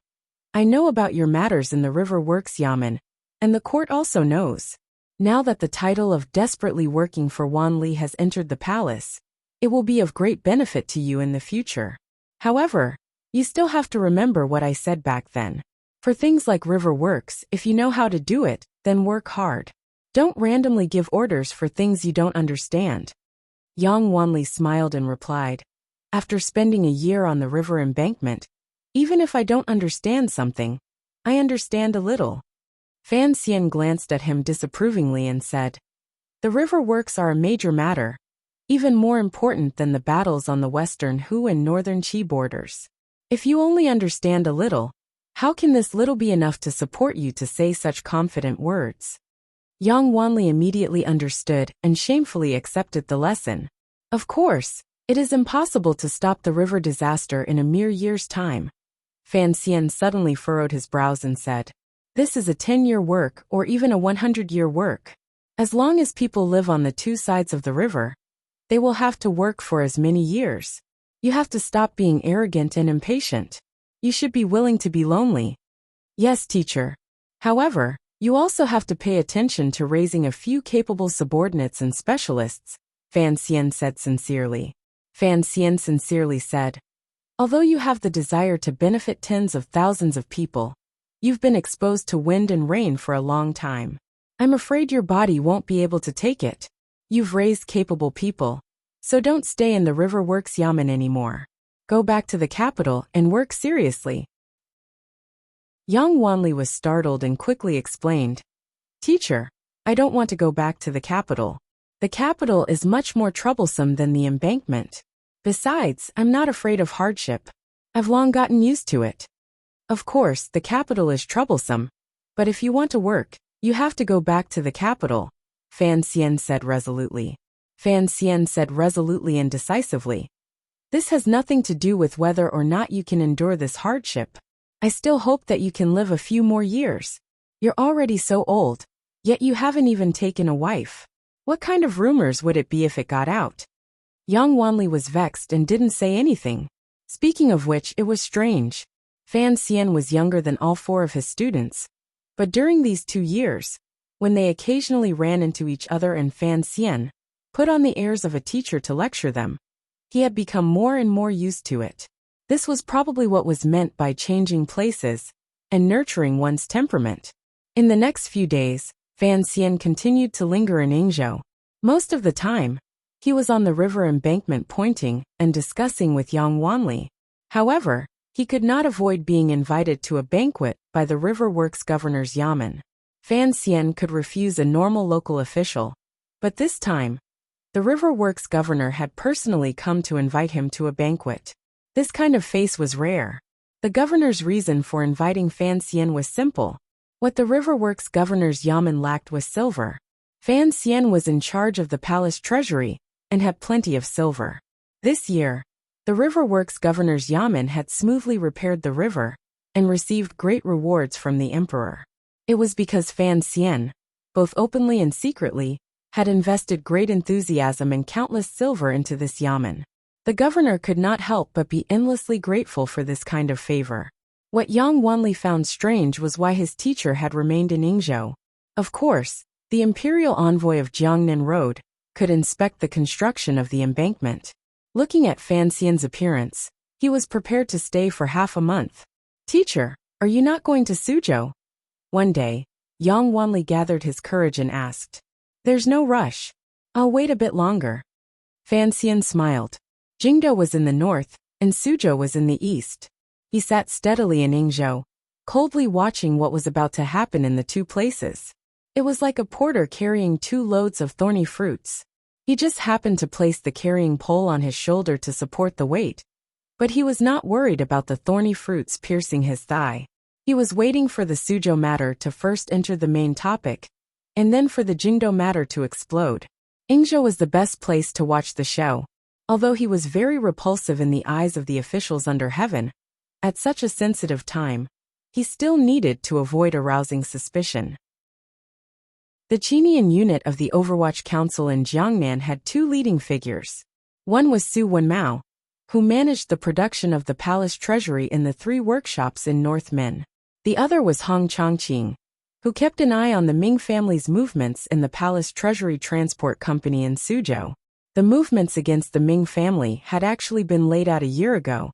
I know about your matters in the River Works Yamen, and the court also knows. Now that the title of desperately working for Wan Li has entered the palace, it will be of great benefit to you in the future. However, you still have to remember what I said back then. For things like river works, if you know how to do it, then work hard. Don't randomly give orders for things you don't understand. Yang Wanli smiled and replied, After spending a year on the river embankment, even if I don't understand something, I understand a little. Fan Xian glanced at him disapprovingly and said, The river works are a major matter, even more important than the battles on the western Hu and northern Qi borders. If you only understand a little, how can this little be enough to support you to say such confident words? Yang Wanli immediately understood and shamefully accepted the lesson. Of course, it is impossible to stop the river disaster in a mere year's time. Fan Xian suddenly furrowed his brows and said, This is a 10-year work or even a 100-year work. As long as people live on the two sides of the river, they will have to work for as many years. You have to stop being arrogant and impatient. You should be willing to be lonely. Yes, teacher. However, you also have to pay attention to raising a few capable subordinates and specialists, Fan Xian said sincerely. Fan Xian sincerely said, Although you have the desire to benefit tens of thousands of people, you've been exposed to wind and rain for a long time. I'm afraid your body won't be able to take it. You've raised capable people, so don't stay in the River Works Yamen anymore. Go back to the capital and work seriously. Yang Wanli was startled and quickly explained, Teacher, I don't want to go back to the capital. The capital is much more troublesome than the embankment. Besides, I'm not afraid of hardship. I've long gotten used to it. Of course, the capital is troublesome, but if you want to work, you have to go back to the capital, Fan Xian said resolutely. Fan Xian said resolutely and decisively. This has nothing to do with whether or not you can endure this hardship. I still hope that you can live a few more years. You're already so old, yet you haven't even taken a wife. What kind of rumors would it be if it got out? Yang Wanli was vexed and didn't say anything. Speaking of which, it was strange. Fan Xian was younger than all four of his students. But during these 2 years, when they occasionally ran into each other and Fan Xian put on the airs of a teacher to lecture them, he had become more and more used to it. This was probably what was meant by changing places and nurturing one's temperament. In the next few days, Fan Xian continued to linger in Yingzhou. Most of the time, he was on the river embankment pointing and discussing with Yang Wanli. However, he could not avoid being invited to a banquet by the River Works Governor's Yamen. Fan Xian could refuse a normal local official, but this time, the River Works Governor had personally come to invite him to a banquet. This kind of face was rare. The governor's reason for inviting Fan Xian was simple. What the River Works Governor's Yamen lacked was silver. Fan Xian was in charge of the palace treasury and had plenty of silver. This year, the River Works Governor's Yamen had smoothly repaired the river and received great rewards from the emperor. It was because Fan Xian, both openly and secretly, had invested great enthusiasm and countless silver into this yamen. The governor could not help but be endlessly grateful for this kind of favor. What Yang Wanli found strange was why his teacher had remained in Yingzhou. Of course, the imperial envoy of Jiangnan Road could inspect the construction of the embankment. Looking at Fan Xian's appearance, he was prepared to stay for half a month. Teacher, are you not going to Suzhou? One day, Yang Wanli gathered his courage and asked. There's no rush. I'll wait a bit longer. Fan Xian smiled. Jingdou was in the north, and Suzhou was in the east. He sat steadily in Yingzhou, coldly watching what was about to happen in the two places. It was like a porter carrying 2 loads of thorny fruits. He just happened to place the carrying pole on his shoulder to support the weight, But he was not worried about the thorny fruits piercing his thigh. He was waiting for the Suzhou matter to first enter the main topic, and then for the Jingdou matter to explode. Yingzhou was the best place to watch the show. Although he was very repulsive in the eyes of the officials under heaven, at such a sensitive time, he still needed to avoid arousing suspicion. The Qinian unit of the Overwatch Council in Jiangnan had two leading figures. One was Su Wenmao, who managed the production of the palace treasury in the 3 workshops in North Min. The other was Hong Chongqing, who kept an eye on the Ming family's movements in the palace treasury transport company in Suzhou. The movements against the Ming family had actually been laid out a year ago,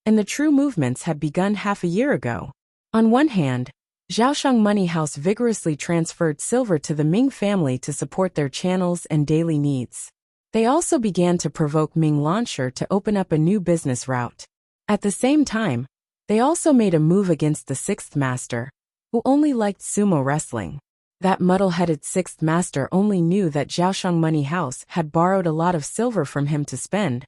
and the true movements had begun half a year ago. On one hand, Zhaoshang Money House vigorously transferred silver to the Ming family to support their channels and daily needs. They also began to provoke Ming Launcher to open up a new business route. At the same time, they also made a move against the 6th master, who only liked sumo wrestling. That muddle-headed 6th master only knew that Zhaoshang Money House had borrowed a lot of silver from him to spend,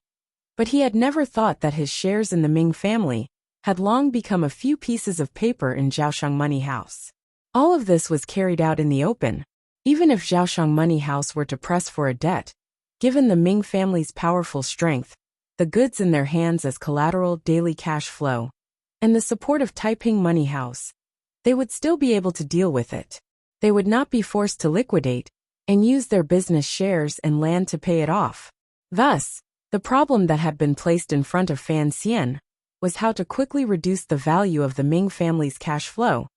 but he had never thought that his shares in the Ming family had long become a few pieces of paper in Zhaoshang Money House. All of this was carried out in the open. Even if Zhaoshang Money House were to press for a debt, given the Ming family's powerful strength, the goods in their hands as collateral daily cash flow, and the support of Taiping Money House, they would still be able to deal with it. They would not be forced to liquidate and use their business shares and land to pay it off. Thus, the problem that had been placed in front of Fan Xian was how to quickly reduce the value of the Ming family's cash flow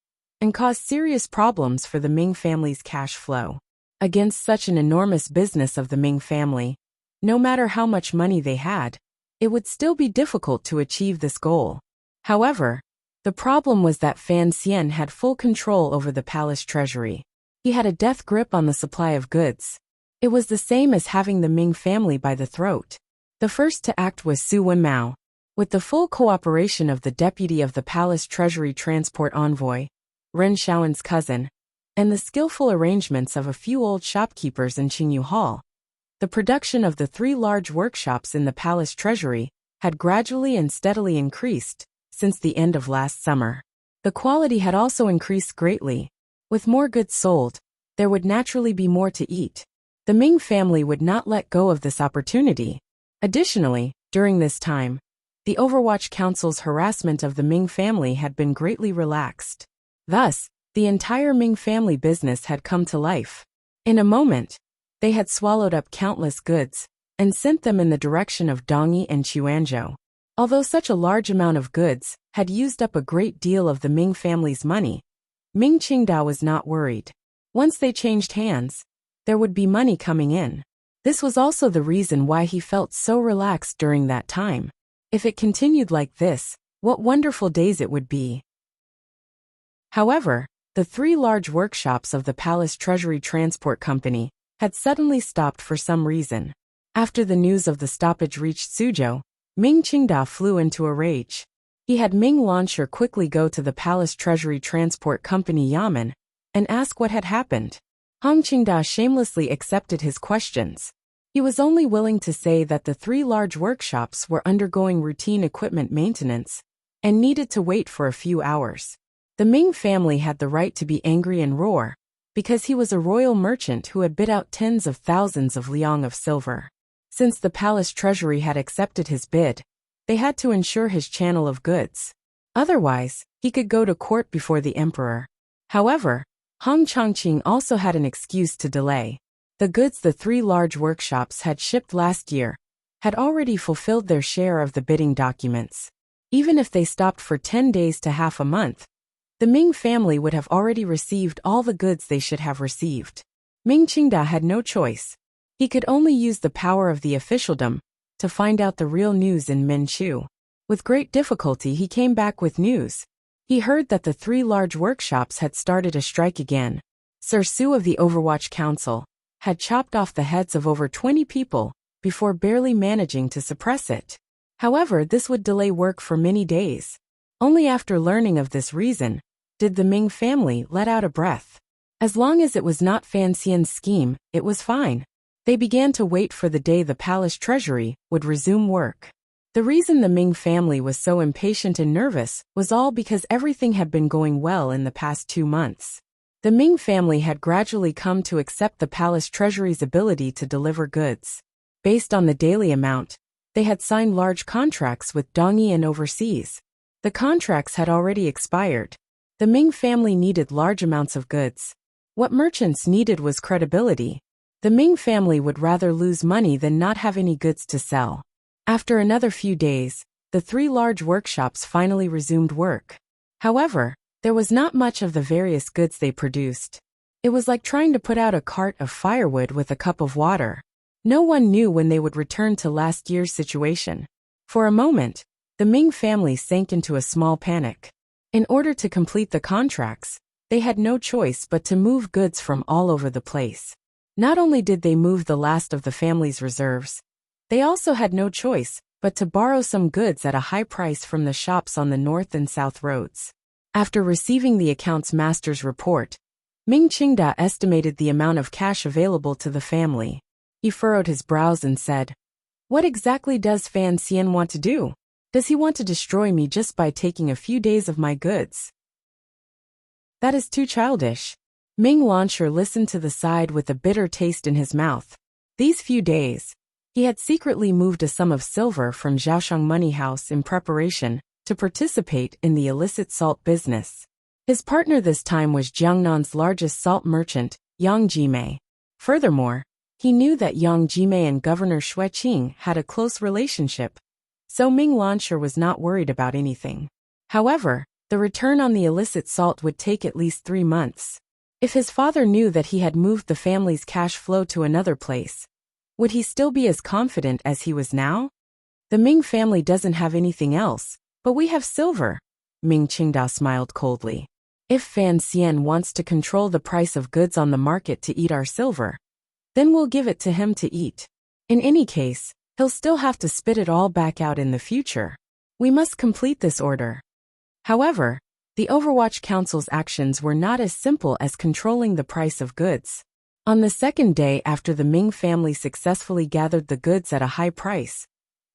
and cause serious problems for the Ming family's cash flow. Against such an enormous business of the Ming family, no matter how much money they had, it would still be difficult to achieve this goal. However, the problem was that Fan Xian had full control over the palace treasury. He had a death grip on the supply of goods. It was the same as having the Ming family by the throat. The first to act was Su Wenmao. With the full cooperation of the deputy of the palace treasury transport envoy, Ren Shaoan's cousin, and the skillful arrangements of a few old shopkeepers in Qingyu Hall, the production of the 3 large workshops in the palace treasury had gradually and steadily increased since the end of last summer. The quality had also increased greatly. With more goods sold, there would naturally be more to eat. The Ming family would not let go of this opportunity. Additionally, during this time, the Overwatch Council's harassment of the Ming family had been greatly relaxed. Thus, the entire Ming family business had come to life. In a moment, they had swallowed up countless goods and sent them in the direction of Dongyi and Quanzhou. Although such a large amount of goods had used up a great deal of the Ming family's money, Ming Qingdao was not worried. Once they changed hands, there would be money coming in. This was also the reason why he felt so relaxed during that time. If it continued like this, what wonderful days it would be. However, the 3 large workshops of the Palace Treasury Transport Company had suddenly stopped for some reason. After the news of the stoppage reached Suzhou, Ming Qingdao flew into a rage. He had Ming Launcher quickly go to the Palace Treasury Transport Company Yamen and ask what had happened. Hong Qingdao shamelessly accepted his questions. He was only willing to say that the 3 large workshops were undergoing routine equipment maintenance and needed to wait for a few hours. The Ming family had the right to be angry and roar, because he was a royal merchant who had bid out tens of thousands of liang of silver. Since the palace treasury had accepted his bid, they had to ensure his channel of goods. Otherwise, he could go to court before the emperor. However, Hong Chongqing also had an excuse to delay. The goods the 3 large workshops had shipped last year had already fulfilled their share of the bidding documents. Even if they stopped for 10 days to half a month, the Ming family would have already received all the goods they should have received. Ming Qingdao had no choice. He could only use the power of the officialdom to find out the real news in Minchu. With great difficulty he came back with news. He heard that the 3 large workshops had started a strike again. Sir Su of the Overwatch Council had chopped off the heads of over 20 people before barely managing to suppress it. However, this would delay work for many days. Only after learning of this reason did the Ming family let out a breath. As long as it was not Fan Xian's scheme, it was fine. They began to wait for the day the palace treasury would resume work. The reason the Ming family was so impatient and nervous was all because everything had been going well in the past 2 months. The Ming family had gradually come to accept the palace treasury's ability to deliver goods. Based on the daily amount, they had signed large contracts with Dongyi and overseas. The contracts had already expired. The Ming family needed large amounts of goods. What merchants needed was credibility. The Ming family would rather lose money than not have any goods to sell. After another few days, the 3 large workshops finally resumed work. However, there was not much of the various goods they produced. It was like trying to put out a cart of firewood with a cup of water. No one knew when they would return to last year's situation. For a moment, the Ming family sank into a small panic. In order to complete the contracts, they had no choice but to move goods from all over the place. Not only did they move the last of the family's reserves, they also had no choice but to borrow some goods at a high price from the shops on the north and south roads. After receiving the accounts master's report, Ming Qingda estimated the amount of cash available to the family. He furrowed his brows and said, "What exactly does Fan Xian want to do? Does he want to destroy me just by taking a few days of my goods? That is too childish." Ming Lansher listened to the side with a bitter taste in his mouth. These few days, he had secretly moved a sum of silver from Zhaoshang Money House in preparation to participate in the illicit salt business. His partner this time was Jiangnan's largest salt merchant, Yang Jimei. Furthermore, he knew that Yang Jimei and Governor Xueqing had a close relationship, so Ming Lansher was not worried about anything. However, the return on the illicit salt would take at least 3 months. If his father knew that he had moved the family's cash flow to another place, would he still be as confident as he was now? The Ming family doesn't have anything else, but we have silver. Ming Qingda smiled coldly. If Fan Xian wants to control the price of goods on the market to eat our silver, then we'll give it to him to eat. In any case, he'll still have to spit it all back out in the future. We must complete this order. However, the Overwatch Council's actions were not as simple as controlling the price of goods. On the second day after the Ming family successfully gathered the goods at a high price,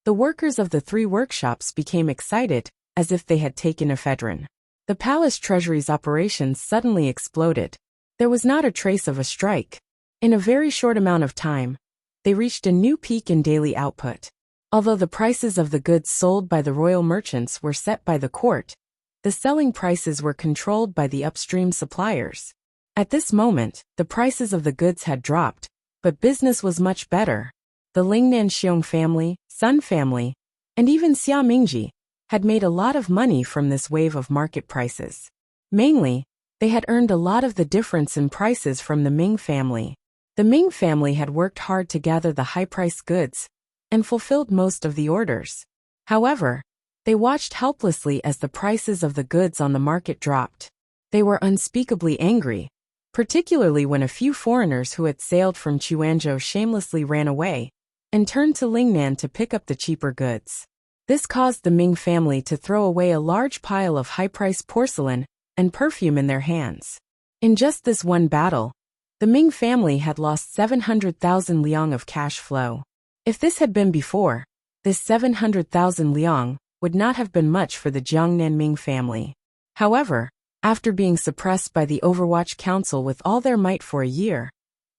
the workers of the 3 workshops became excited, as if they had taken ephedrine. The palace treasury's operations suddenly exploded. There was not a trace of a strike. In a very short amount of time, they reached a new peak in daily output. Although the prices of the goods sold by the royal merchants were set by the court, the selling prices were controlled by the upstream suppliers. At this moment, the prices of the goods had dropped, but business was much better. The Lingnan Xiong family, Sun family, and even Xia Mingji had made a lot of money from this wave of market prices. Mainly, they had earned a lot of the difference in prices from the Ming family. The Ming family had worked hard to gather the high-priced goods and fulfilled most of the orders. However, they watched helplessly as the prices of the goods on the market dropped. They were unspeakably angry, particularly when a few foreigners who had sailed from Quanzhou shamelessly ran away and turned to Lingnan to pick up the cheaper goods. This caused the Ming family to throw away a large pile of high-priced porcelain and perfume in their hands. In just this one battle, the Ming family had lost 700,000 liang of cash flow. If this had been before, this 700,000 liang would not have been much for the Jiangnan Ming family. However, after being suppressed by the Overwatch Council with all their might for a year,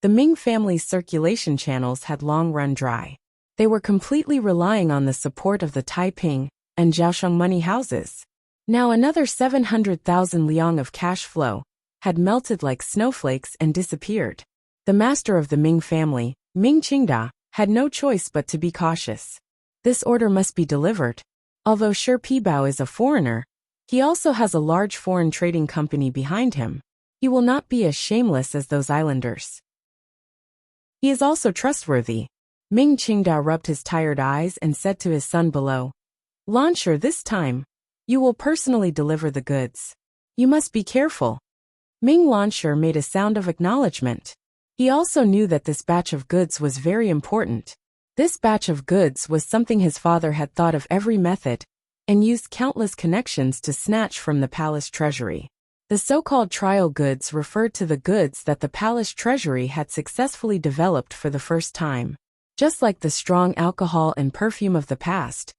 the Ming family's circulation channels had long run dry. They were completely relying on the support of the Taiping and Zhaoshang money houses. Now another 700,000 liang of cash flow had melted like snowflakes and disappeared. The master of the Ming family, Ming Qingda, had no choice but to be cautious. This order must be delivered. Although Shi Pibao is a foreigner, he also has a large foreign trading company behind him. He will not be as shameless as those islanders. He is also trustworthy. Ming Qingda rubbed his tired eyes and said to his son below, "Lansher, this time, you will personally deliver the goods. You must be careful." Ming Lansher made a sound of acknowledgement. He also knew that this batch of goods was very important. This batch of goods was something his father had thought of every method and used countless connections to snatch from the palace treasury. The so-called trial goods referred to the goods that the palace treasury had successfully developed for the first time. Just like the strong alcohol and perfume of the past,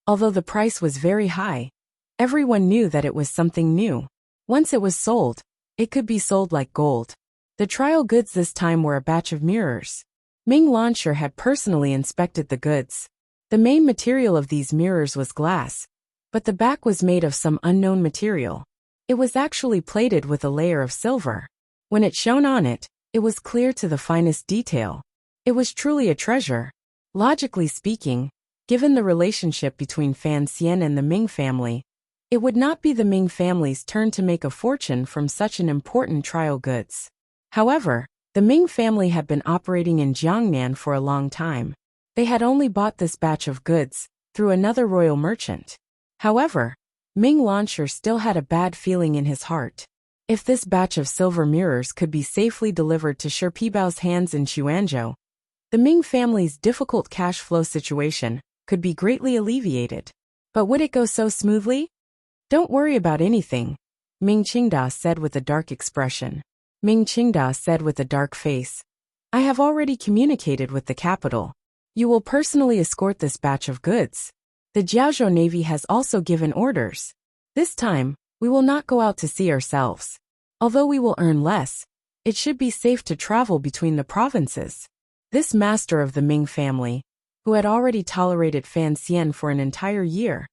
Although the price was very high, everyone knew that it was something new. Once it was sold, it could be sold like gold. The trial goods this time were a batch of mirrors. Ming Launcher had personally inspected the goods. The main material of these mirrors was glass, but the back was made of some unknown material. It was actually plated with a layer of silver. When it shone on it, it was clear to the finest detail. It was truly a treasure. Logically speaking, given the relationship between Fan Xian and the Ming family, it would not be the Ming family's turn to make a fortune from such an important trial goods. However, the Ming family had been operating in Jiangnan for a long time. They had only bought this batch of goods through another royal merchant. However, Ming Launcher still had a bad feeling in his heart. If this batch of silver mirrors could be safely delivered to Shi Pibao's hands in Xuanzhou, the Ming family's difficult cash flow situation could be greatly alleviated. But would it go so smoothly? Don't worry about anything, Ming Qingda said with a dark expression. Ming Qingda said with a dark face. I have already communicated with the capital. You will personally escort this batch of goods. The Jiaozhou Navy has also given orders. This time, we will not go out to sea ourselves. Although we will earn less, it should be safe to travel between the provinces. This master of the Ming family, who had already tolerated Fan Xian for an entire year,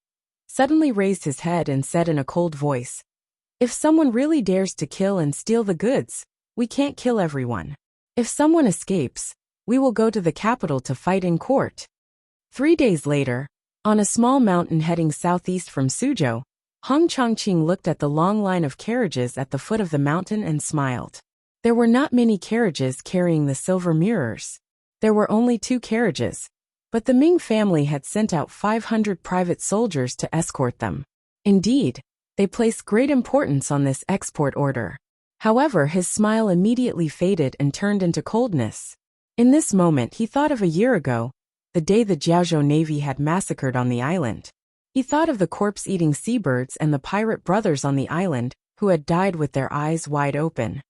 suddenly raised his head and said in a cold voice, if someone really dares to kill and steal the goods, we can't kill everyone. If someone escapes, we will go to the capital to fight in court. 3 days later, on a small mountain heading southeast from Suzhou, Hong Chongqing looked at the long line of carriages at the foot of the mountain and smiled. There were not many carriages carrying the silver mirrors. There were only 2 carriages, but the Ming family had sent out 500 private soldiers to escort them. Indeed, they placed great importance on this export order. However, his smile immediately faded and turned into coldness. In this moment he thought of a year ago, the day the Jiaozhou Navy had massacred on the island. He thought of the corpse-eating seabirds and the pirate brothers on the island, who had died with their eyes wide open.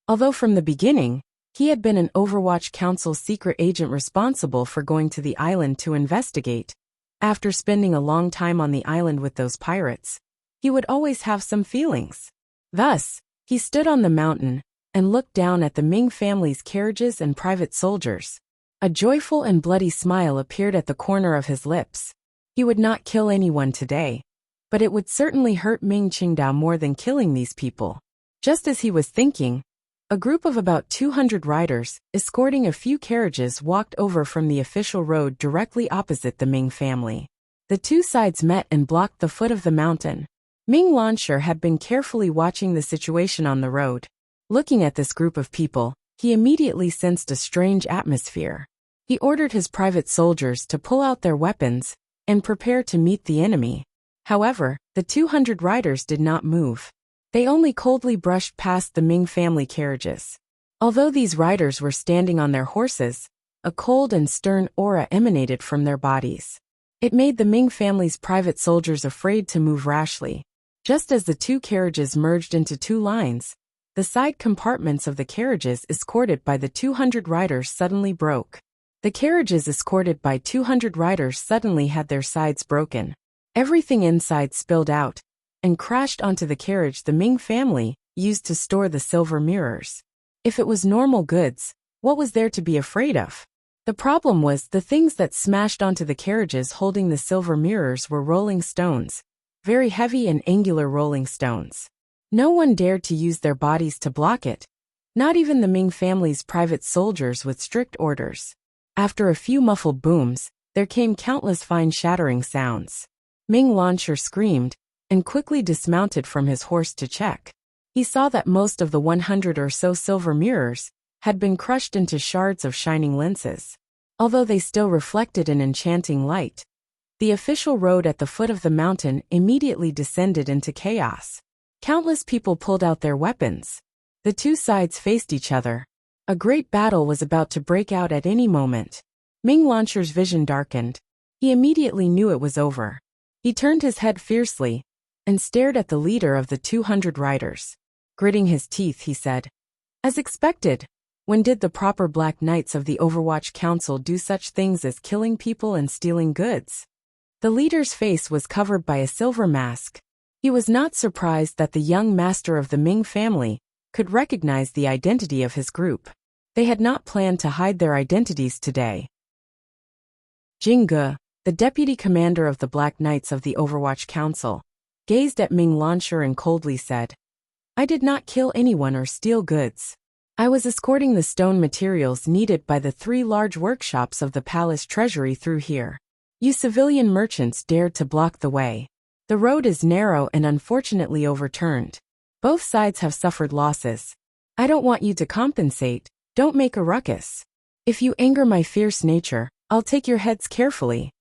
Although from the beginning, he had been an Overwatch Council secret agent responsible for going to the island to investigate, after spending a long time on the island with those pirates, he would always have some feelings. Thus, he stood on the mountain and looked down at the Ming family's carriages and private soldiers. A joyful and bloody smile appeared at the corner of his lips. He would not kill anyone today, but it would certainly hurt Ming Qingda more than killing these people. Just as he was thinking, a group of about 200 riders, escorting a few carriages, walked over from the official road directly opposite the Ming family. The 2 sides met and blocked the foot of the mountain. Ming Launcher had been carefully watching the situation on the road. Looking at this group of people, he immediately sensed a strange atmosphere. He ordered his private soldiers to pull out their weapons and prepare to meet the enemy. However, the 200 riders did not move. They only coldly brushed past the Ming family carriages. Although these riders were standing on their horses, a cold and stern aura emanated from their bodies. It made the Ming family's private soldiers afraid to move rashly. Just as the 2 carriages merged into 2 lines, the side compartments of the carriages escorted by the 200 riders suddenly broke. The carriages escorted by 200 riders suddenly had their sides broken. Everything inside spilled out and crashed onto the carriage the Ming family used to store the silver mirrors. If it was normal goods, what was there to be afraid of? The problem was the things that smashed onto the carriages holding the silver mirrors were rolling stones, very heavy and angular rolling stones. No one dared to use their bodies to block it, not even the Ming family's private soldiers with strict orders. After a few muffled booms, there came countless fine shattering sounds. Ming Launcher screamed and quickly dismounted from his horse to check. He saw that most of the 100 or so silver mirrors had been crushed into shards of shining lenses. Although they still reflected an enchanting light, the official road at the foot of the mountain immediately descended into chaos. Countless people pulled out their weapons. The 2 sides faced each other. A great battle was about to break out at any moment. Ming Launcher's vision darkened. He immediately knew it was over. He turned his head fiercely and stared at the leader of the 200 riders. Gritting his teeth, he said, "As expected, when did the proper Black Knights of the Overwatch Council do such things as killing people and stealing goods? The leader's face was covered by a silver mask. He was not surprised that the young master of the Ming family could recognize the identity of his group. They had not planned to hide their identities today. Jing Ge, the deputy commander of the Black Knights of the Overwatch Council, gazed at Ming Launcher and coldly said, "I did not kill anyone or steal goods. I was escorting the stone materials needed by the 3 large workshops of the palace treasury through here. You civilian merchants dared to block the way. The road is narrow and unfortunately overturned. Both sides have suffered losses. I don't want you to compensate. Don't make a ruckus. If you anger my fierce nature, I'll take your heads carefully."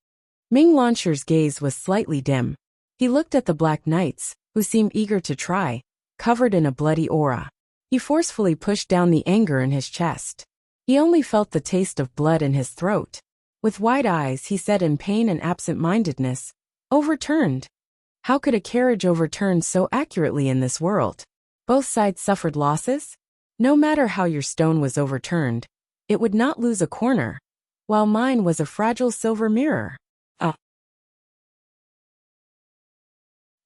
Ming Launcher's gaze was slightly dim. He looked at the Black Knights, who seemed eager to try, covered in a bloody aura. He forcefully pushed down the anger in his chest. He only felt the taste of blood in his throat. With wide eyes, he said in pain and absent-mindedness, "Overturned? How could a carriage overturn so accurately in this world? Both sides suffered losses? No matter how your stone was overturned, it would not lose a corner, while mine was a fragile silver mirror."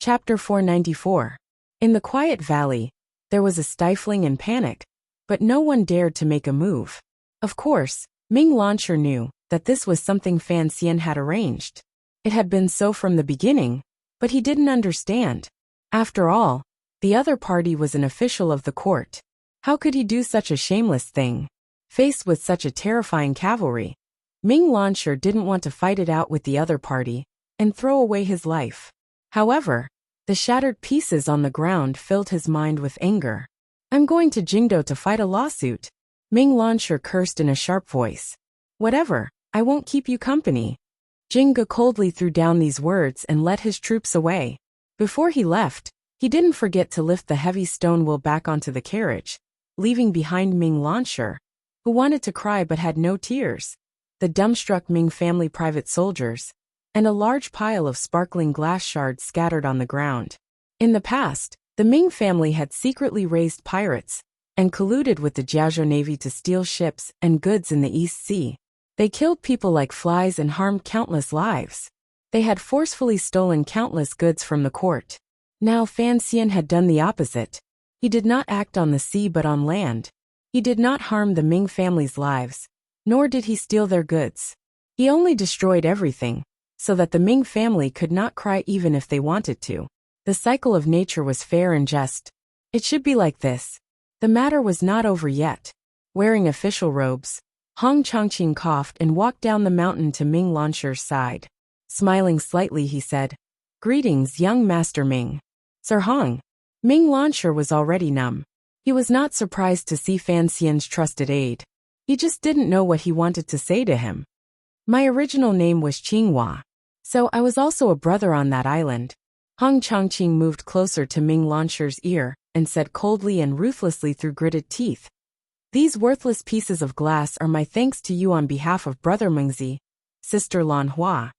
Chapter 494. In the quiet valley, there was a stifling and panic, but no one dared to make a move. Of course, Ming Launcher knew that this was something Fan Xian had arranged. It had been so from the beginning, but he didn't understand. After all, the other party was an official of the court. How could he do such a shameless thing? Faced with such a terrifying cavalry, Ming Launcher didn't want to fight it out with the other party and throw away his life. However, the shattered pieces on the ground filled his mind with anger. "I'm going to Jingdo to fight a lawsuit," Ming Launcher cursed in a sharp voice. "Whatever, I won't keep you company." Jingge coldly threw down these words and led his troops away. Before he left, he didn't forget to lift the heavy stone wheel back onto the carriage, leaving behind Ming Launcher, who wanted to cry but had no tears, the dumbstruck Ming family private soldiers, and a large pile of sparkling glass shards scattered on the ground. In the past, the Ming family had secretly raised pirates and colluded with the Jiazhou Navy to steal ships and goods in the East Sea. They killed people like flies and harmed countless lives. They had forcefully stolen countless goods from the court. Now Fan Xian had done the opposite. He did not act on the sea but on land. He did not harm the Ming family's lives, nor did he steal their goods. He only destroyed everything, so that the Ming family could not cry even if they wanted to. The cycle of nature was fair and just. It should be like this. The matter was not over yet. Wearing official robes, Hong Chongqing coughed and walked down the mountain to Ming Launcher's side. Smiling slightly, he said, "Greetings, young Master Ming." "Sir Hong." Ming Launcher was already numb. He was not surprised to see Fan Xian's trusted aide. He just didn't know what he wanted to say to him. "My original name was Qinghua. So I was also a brother on that island." Hong Chongqing moved closer to Ming Launcher's ear and said coldly and ruthlessly through gritted teeth, "These worthless pieces of glass are my thanks to you on behalf of Brother Mengzi, Sister Lan Hua,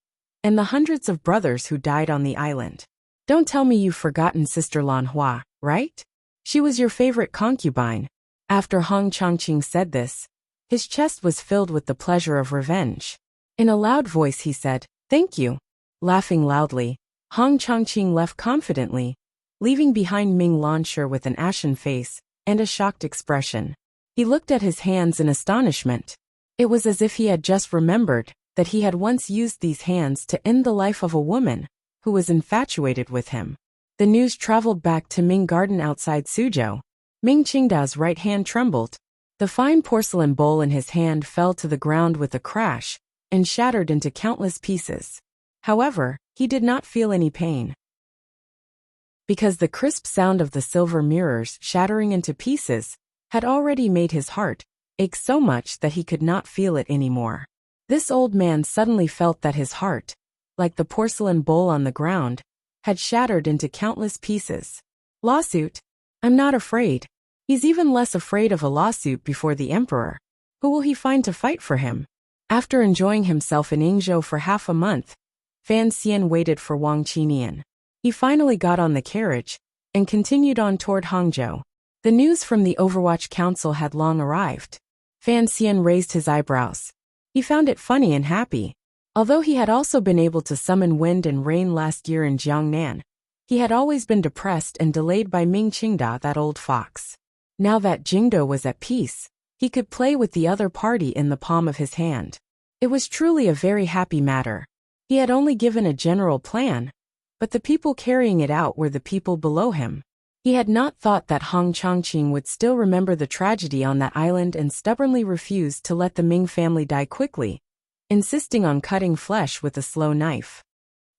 and the hundreds of brothers who died on the island. Don't tell me you've forgotten Sister Lan Hua, right? She was your favorite concubine." After Hong Chongqing said this, his chest was filled with the pleasure of revenge. In a loud voice he said, "Thank you." Laughing loudly, Hong Chongqing left confidently, leaving behind Ming Launcher with an ashen face and a shocked expression. He looked at his hands in astonishment. It was as if he had just remembered that he had once used these hands to end the life of a woman who was infatuated with him. The news traveled back to Ming Garden outside Suzhou. Ming Qingdao's right hand trembled. The fine porcelain bowl in his hand fell to the ground with a crash and shattered into countless pieces. However, he did not feel any pain, because the crisp sound of the silver mirrors shattering into pieces had already made his heart ache so much that he could not feel it anymore. This old man suddenly felt that his heart, like the porcelain bowl on the ground, had shattered into countless pieces. "Lawsuit? I'm not afraid." He's even less afraid of a lawsuit before the emperor. Who will he find to fight for him? After enjoying himself in Yingzhou for half a month, Fan Xian waited for Wang Qinian. He finally got on the carriage and continued on toward Hangzhou. The news from the Overwatch Council had long arrived. Fan Xian raised his eyebrows. He found it funny and happy. Although he had also been able to summon wind and rain last year in Jiangnan, he had always been depressed and delayed by Ming Qingda, that old fox. Now that Jingdo was at peace, he could play with the other party in the palm of his hand. It was truly a very happy matter. He had only given a general plan, but the people carrying it out were the people below him. He had not thought that Hong Chongqing would still remember the tragedy on that island and stubbornly refused to let the Ming family die quickly, insisting on cutting flesh with a slow knife.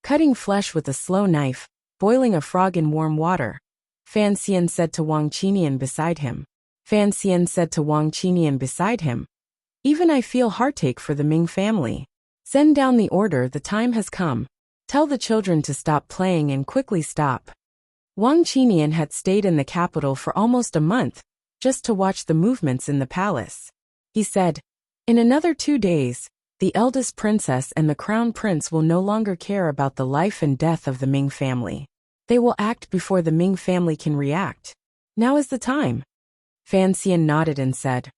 Cutting flesh with a slow knife, boiling a frog in warm water, Fan Xian said to Wang Qinian beside him. Fan Xian said to Wang Qinian beside him, "Even I feel heartache for the Ming family. Send down the order, the time has come. Tell the children to stop playing and quickly stop." Wang Qinian had stayed in the capital for almost a month, just to watch the movements in the palace. He said, "In another 2 days, the eldest princess and the crown prince will no longer care about the life and death of the Ming family. They will act before the Ming family can react. Now is the time." Fan Xian nodded and said,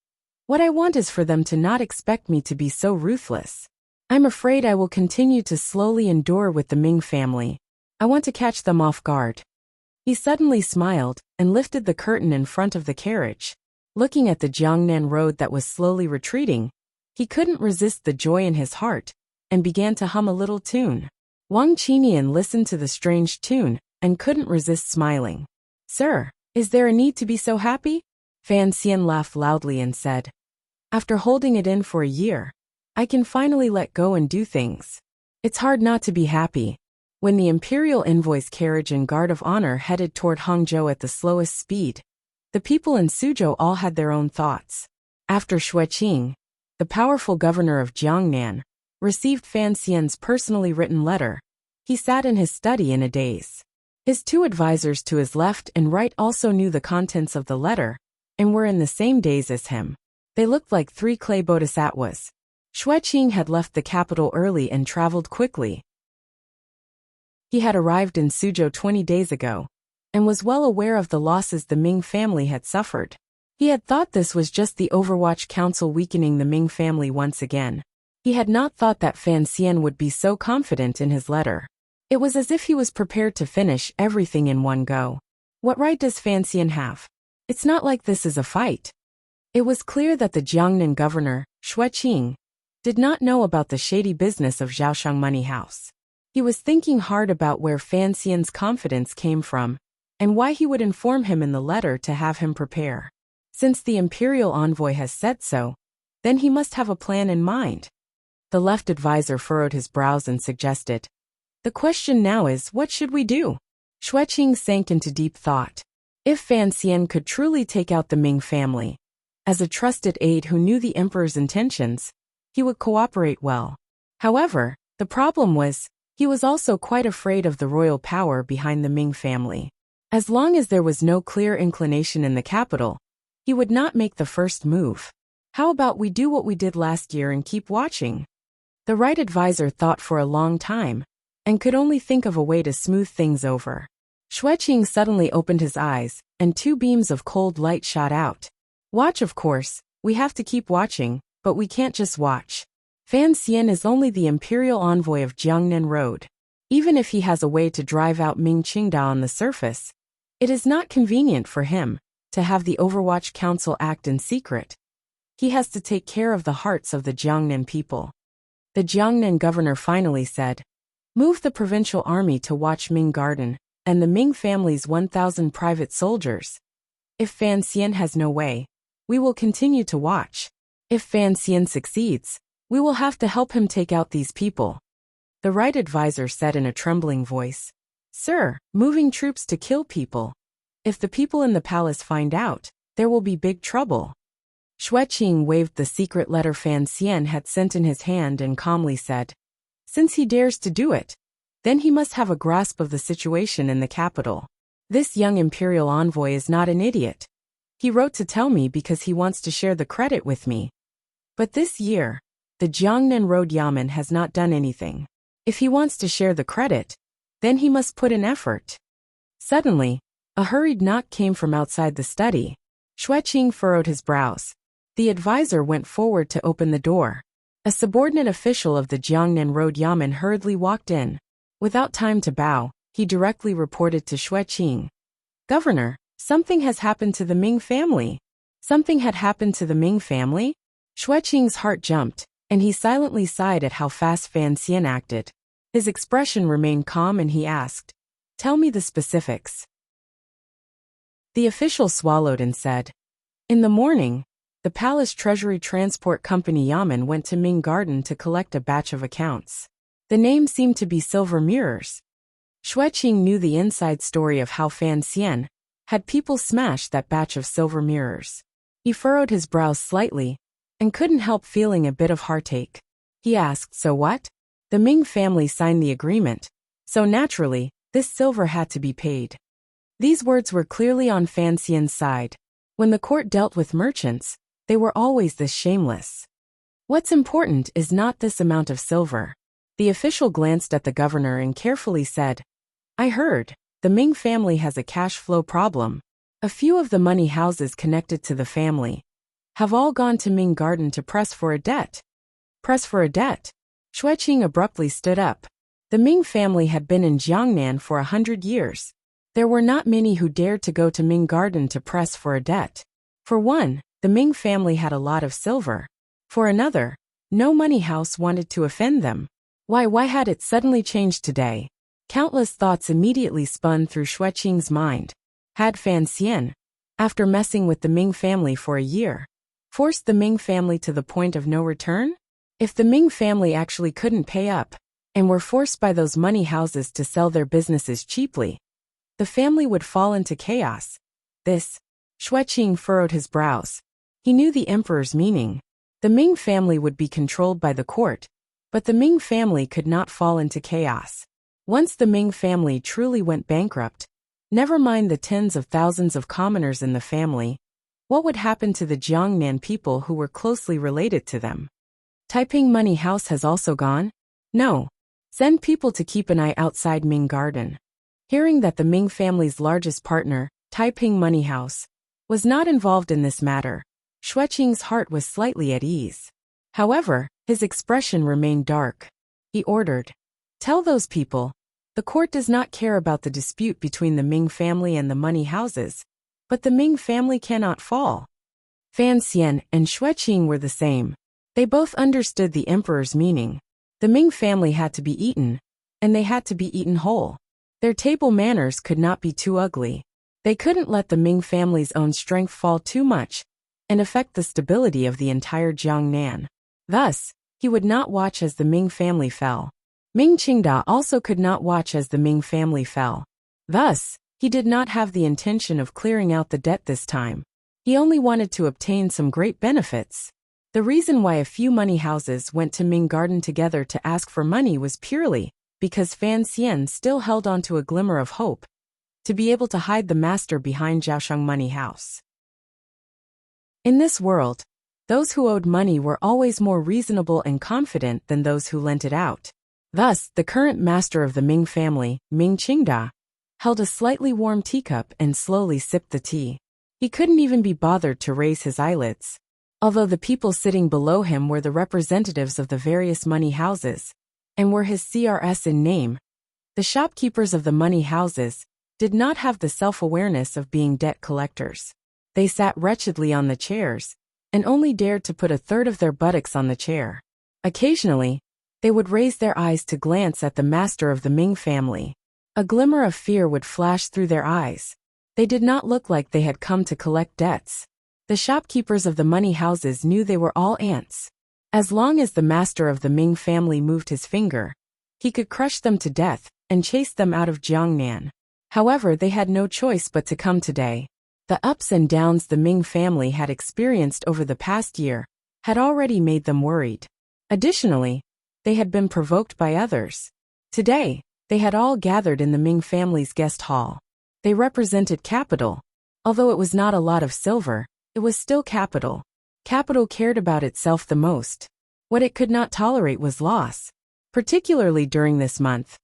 "What I want is for them to not expect me to be so ruthless. I'm afraid I will continue to slowly endure with the Ming family. I want to catch them off guard." He suddenly smiled and lifted the curtain in front of the carriage. Looking at the Jiangnan road that was slowly retreating, he couldn't resist the joy in his heart and began to hum a little tune. Wang Qinian listened to the strange tune and couldn't resist smiling. "Sir, is there a need to be so happy?" Fan Xian laughed loudly and said, "After holding it in for a year, I can finally let go and do things. It's hard not to be happy." When the imperial envoy's carriage and guard of honor headed toward Hangzhou at the slowest speed, the people in Suzhou all had their own thoughts. After Xueqing, the powerful governor of Jiangnan, received Fan Xian's personally written letter, he sat in his study in a daze. His 2 advisors to his left and right also knew the contents of the letter and were in the same daze as him. They looked like 3 clay bodhisattvas. Xueqing had left the capital early and traveled quickly. He had arrived in Suzhou 20 days ago, and was well aware of the losses the Ming family had suffered. He had thought this was just the Overwatch Council weakening the Ming family once again. He had not thought that Fan Xian would be so confident in his letter. It was as if he was prepared to finish everything in one go. What right does Fan Xian have? It's not like this is a fight. It was clear that the Jiangnan governor, Xueqing, did not know about the shady business of Zhaoshang Money House. He was thinking hard about where Fan Xian's confidence came from, and why he would inform him in the letter to have him prepare. Since the imperial envoy has said so, then he must have a plan in mind. The left advisor furrowed his brows and suggested, "The question now is, what should we do?" Xueqing sank into deep thought. If Fan Xian could truly take out the Ming family, as a trusted aide who knew the emperor's intentions, he would cooperate well. However, the problem was, he was also quite afraid of the royal power behind the Ming family. As long as there was no clear inclination in the capital, he would not make the first move. How about we do what we did last year and keep watching? The right advisor thought for a long time, and could only think of a way to smooth things over. Xueqing suddenly opened his eyes, and 2 beams of cold light shot out. "Watch, of course, we have to keep watching, but we can't just watch. Fan Xian is only the imperial envoy of Jiangnan Road. Even if he has a way to drive out Ming Qingda on the surface, it is not convenient for him to have the Overwatch Council act in secret. He has to take care of the hearts of the Jiangnan people." The Jiangnan governor finally said, "Move the provincial army to watch Ming Garden, and the Ming family's 1,000 private soldiers. If Fan Xian has no way, we will continue to watch. If Fan Xian succeeds, we will have to help him take out these people." The right advisor said in a trembling voice, "Sir, moving troops to kill people. If the people in the palace find out, there will be big trouble." Xueqing waved the secret letter Fan Xian had sent in his hand and calmly said, "Since he dares to do it, then he must have a grasp of the situation in the capital. This young imperial envoy is not an idiot. He wrote to tell me because he wants to share the credit with me. But this year, the Jiangnan Road Yamen has not done anything. If he wants to share the credit, then he must put in effort." Suddenly, a hurried knock came from outside the study. Xueqing furrowed his brows. The advisor went forward to open the door. A subordinate official of the Jiangnan Road Yamen hurriedly walked in. Without time to bow, he directly reported to Xueqing. Governor, something has happened to the Ming family. Something had happened to the Ming family? Xueqing's heart jumped, and he silently sighed at how fast Fan Xian acted. His expression remained calm and he asked, "Tell me the specifics." The official swallowed and said, "In the morning, the Palace Treasury Transport Company Yamen went to Ming Garden to collect a batch of accounts. The name seemed to be Silver Mirrors." Xueqing knew the inside story of how Fan Xian had people smash that batch of silver mirrors. He furrowed his brows slightly and couldn't help feeling a bit of heartache. He asked, "So what?" The Ming family signed the agreement, so naturally, this silver had to be paid. These words were clearly on Fan Xian's side. When the court dealt with merchants, they were always this shameless. What's important is not this amount of silver. The official glanced at the governor and carefully said, "I heard, the Ming family has a cash flow problem. A few of the money houses connected to the family have all gone to Ming Garden to press for a debt." Press for a debt? Xueqing abruptly stood up. The Ming family had been in Jiangnan for 100 years. There were not many who dared to go to Ming Garden to press for a debt. For one, the Ming family had a lot of silver. For another, no money house wanted to offend them. Why had it suddenly changed today? Countless thoughts immediately spun through Xueqing's mind. Had Fan Xian, after messing with the Ming family for a year, forced the Ming family to the point of no return? If the Ming family actually couldn't pay up, and were forced by those money houses to sell their businesses cheaply, the family would fall into chaos. Xueqing furrowed his brows. He knew the emperor's meaning. The Ming family would be controlled by the court, but the Ming family could not fall into chaos. Once the Ming family truly went bankrupt, never mind the tens of thousands of commoners in the family, what would happen to the Jiangnan people who were closely related to them? Taiping Money House has also gone? No. Send people to keep an eye outside Ming Garden. Hearing that the Ming family's largest partner, Taiping Money House, was not involved in this matter, Xueqing's heart was slightly at ease. However, his expression remained dark. He ordered, "Tell those people, the court does not care about the dispute between the Ming family and the money houses, but the Ming family cannot fall." Fan Xian and Xueqing were the same. They both understood the emperor's meaning. The Ming family had to be eaten, and they had to be eaten whole. Their table manners could not be too ugly. They couldn't let the Ming family's own strength fall too much and affect the stability of the entire Jiangnan. Thus, he would not watch as the Ming family fell. Ming Qingda also could not watch as the Ming family fell. Thus, he did not have the intention of clearing out the debt this time. He only wanted to obtain some great benefits. The reason why a few money houses went to Ming Garden together to ask for money was purely because Fan Xian still held on to a glimmer of hope to be able to hide the master behind Zhaosheng Money House. In this world, those who owed money were always more reasonable and confident than those who lent it out. Thus, the current master of the Ming family, Ming Qingda, held a slightly warm teacup and slowly sipped the tea. He couldn't even be bothered to raise his eyelids. Although the people sitting below him were the representatives of the various money houses, and were his CRS in name, the shopkeepers of the money houses did not have the self-awareness of being debt collectors. They sat wretchedly on the chairs, and only dared to put a third of their buttocks on the chair. Occasionally, they would raise their eyes to glance at the master of the Ming family. A glimmer of fear would flash through their eyes. They did not look like they had come to collect debts. The shopkeepers of the money houses knew they were all ants. As long as the master of the Ming family moved his finger, he could crush them to death and chase them out of Jiangnan. However, they had no choice but to come today. The ups and downs the Ming family had experienced over the past year had already made them worried. Additionally, they had been provoked by others. Today, they had all gathered in the Ming family's guest hall. They represented capital. Although it was not a lot of silver, it was still capital. Capital cared about itself the most. What it could not tolerate was loss. Particularly during this month,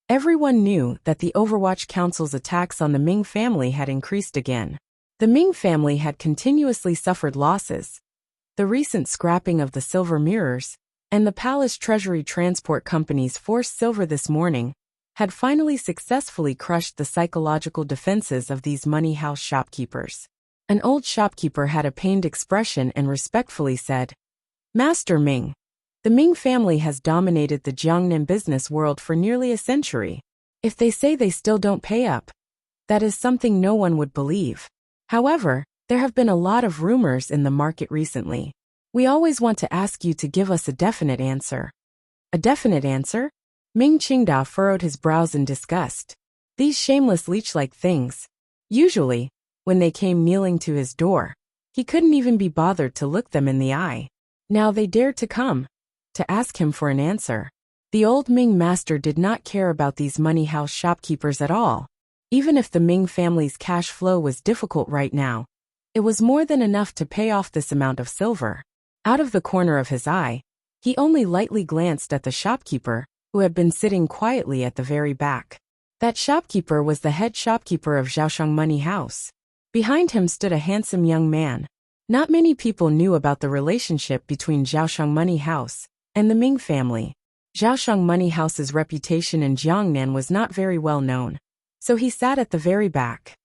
everyone knew that the Overwatch Council's attacks on the Ming family had increased again. The Ming family had continuously suffered losses. The recent scrapping of the silver mirrors and the palace treasury transport company's forced silver this morning had finally successfully crushed the psychological defenses of these money house shopkeepers. An old shopkeeper had a pained expression and respectfully said, "Master Ming, the Ming family has dominated the Jiangnan business world for nearly a century. If they say they still don't pay up, that is something no one would believe. However, there have been a lot of rumors in the market recently. We always want to ask you to give us a definite answer." "A definite answer?" Ming Qingda furrowed his brows in disgust. These shameless leech-like things. Usually, when they came kneeling to his door, he couldn't even be bothered to look them in the eye. Now they dared to come, to ask him for an answer. The old Ming master did not care about these money house shopkeepers at all. Even if the Ming family's cash flow was difficult right now, it was more than enough to pay off this amount of silver. Out of the corner of his eye, he only lightly glanced at the shopkeeper, who had been sitting quietly at the very back. That shopkeeper was the head shopkeeper of Zhaoshang Money House. Behind him stood a handsome young man. Not many people knew about the relationship between Zhaoshang Money House and the Ming family. Zhaoshang Money House's reputation in Jiangnan was not very well known, so he sat at the very back.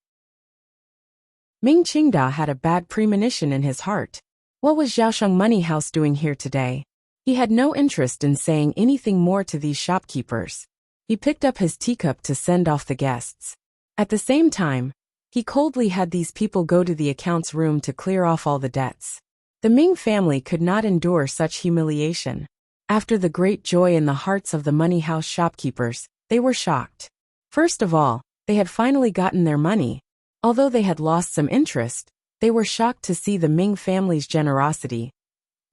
Ming Qingda had a bad premonition in his heart. What was Zhaoshang Money House doing here today? He had no interest in saying anything more to these shopkeepers. He picked up his teacup to send off the guests. At the same time, he coldly had these people go to the accounts room to clear off all the debts. The Ming family could not endure such humiliation. After the great joy in the hearts of the money house shopkeepers, they were shocked. First of all, they had finally gotten their money. Although they had lost some interest, they were shocked to see the Ming family's generosity.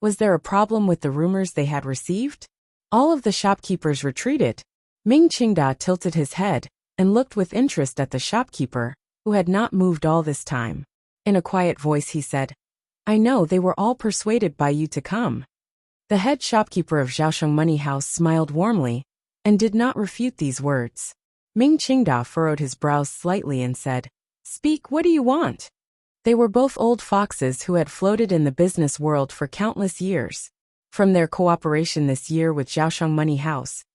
Was there a problem with the rumors they had received? All of the shopkeepers retreated. Ming Qingda tilted his head and looked with interest at the shopkeeper, who had not moved all this time. In a quiet voice he said, "I know they were all persuaded by you to come." The head shopkeeper of Zhaoshang Money House smiled warmly and did not refute these words. Ming Qingda furrowed his brows slightly and said, "Speak, what do you want?" They were both old foxes who had floated in the business world for countless years. From their cooperation this year with Zhaoshang Money House,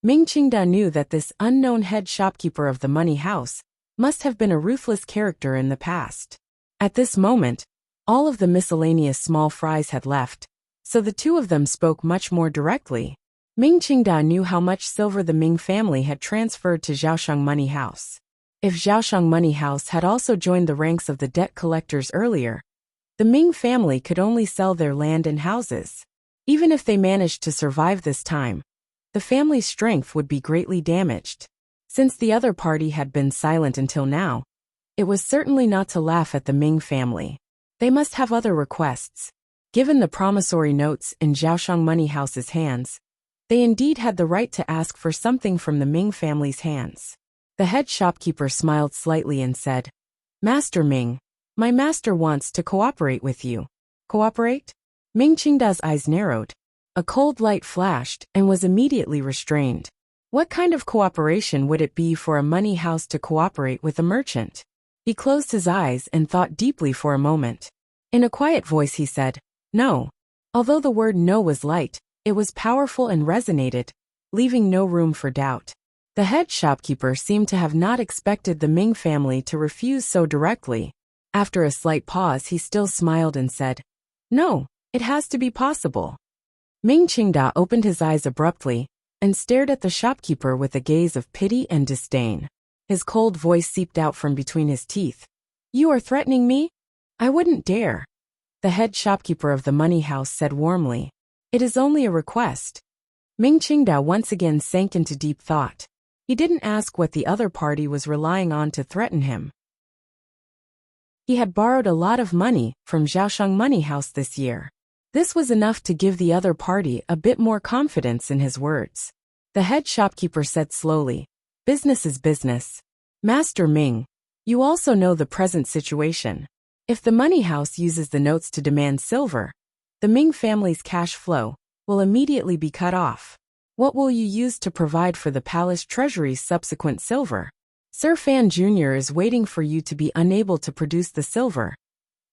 Ming Qingda knew that this unknown head shopkeeper of the money house must have been a ruthless character in the past. At this moment, all of the miscellaneous small fries had left, so the two of them spoke much more directly. Ming Qingda knew how much silver the Ming family had transferred to Zhaoshang Money House. If Zhaoshang Money House had also joined the ranks of the debt collectors earlier, the Ming family could only sell their land and houses. Even if they managed to survive this time, the family's strength would be greatly damaged. Since the other party had been silent until now, it was certainly not to laugh at the Ming family. They must have other requests. Given the promissory notes in Zhaoshang Money House's hands, they indeed had the right to ask for something from the Ming family's hands. The head shopkeeper smiled slightly and said, "Master Ming, my master wants to cooperate with you." "Cooperate?" Ming Qingda's eyes narrowed. A cold light flashed and was immediately restrained. What kind of cooperation would it be for a money house to cooperate with a merchant? He closed his eyes and thought deeply for a moment. In a quiet voice he said, "No." Although the word no was light, it was powerful and resonated, leaving no room for doubt. The head shopkeeper seemed to have not expected the Ming family to refuse so directly. After a slight pause he still smiled and said, "No, it has to be possible." Ming Qingda opened his eyes abruptly and stared at the shopkeeper with a gaze of pity and disdain. His cold voice seeped out from between his teeth. "You are threatening me? I wouldn't dare." The head shopkeeper of the money house said warmly, "It is only a request." Ming Qingda once again sank into deep thought. He didn't ask what the other party was relying on to threaten him. He had borrowed a lot of money from Zhaoshang Money House this year. This was enough to give the other party a bit more confidence in his words. The head shopkeeper said slowly, "Business is business. Master Ming, you also know the present situation. If the money house uses the notes to demand silver, the Ming family's cash flow will immediately be cut off. What will you use to provide for the palace treasury's subsequent silver? Sir Fan Jr. is waiting for you to be unable to produce the silver.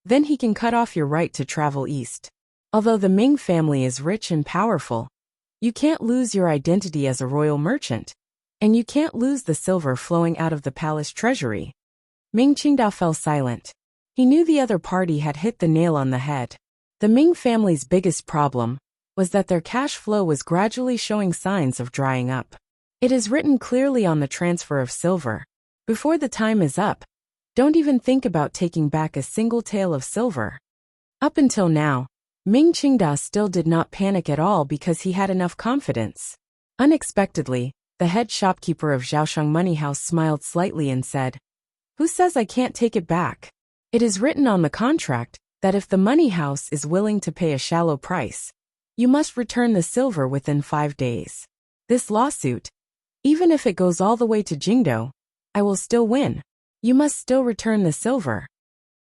Then he can cut off your right to travel east. Although the Ming family is rich and powerful, You can't lose your identity as a royal merchant. And you can't lose the silver flowing out of the palace treasury. Ming Qingdao fell silent. He knew the other party had hit the nail on the head. The Ming family's biggest problem was that their cash flow was gradually showing signs of drying up. It is written clearly on the transfer of silver. Before the time is up, don't even think about taking back a single tael of silver. Up until now, Ming Qingdao still did not panic at all because he had enough confidence. Unexpectedly, the head shopkeeper of Zhaoshang Money House smiled slightly and said, "Who says I can't take it back? It is written on the contract that if the money house is willing to pay a shallow price, you must return the silver within 5 days. This lawsuit, even if it goes all the way to Jingdo, I will still win. You must still return the silver."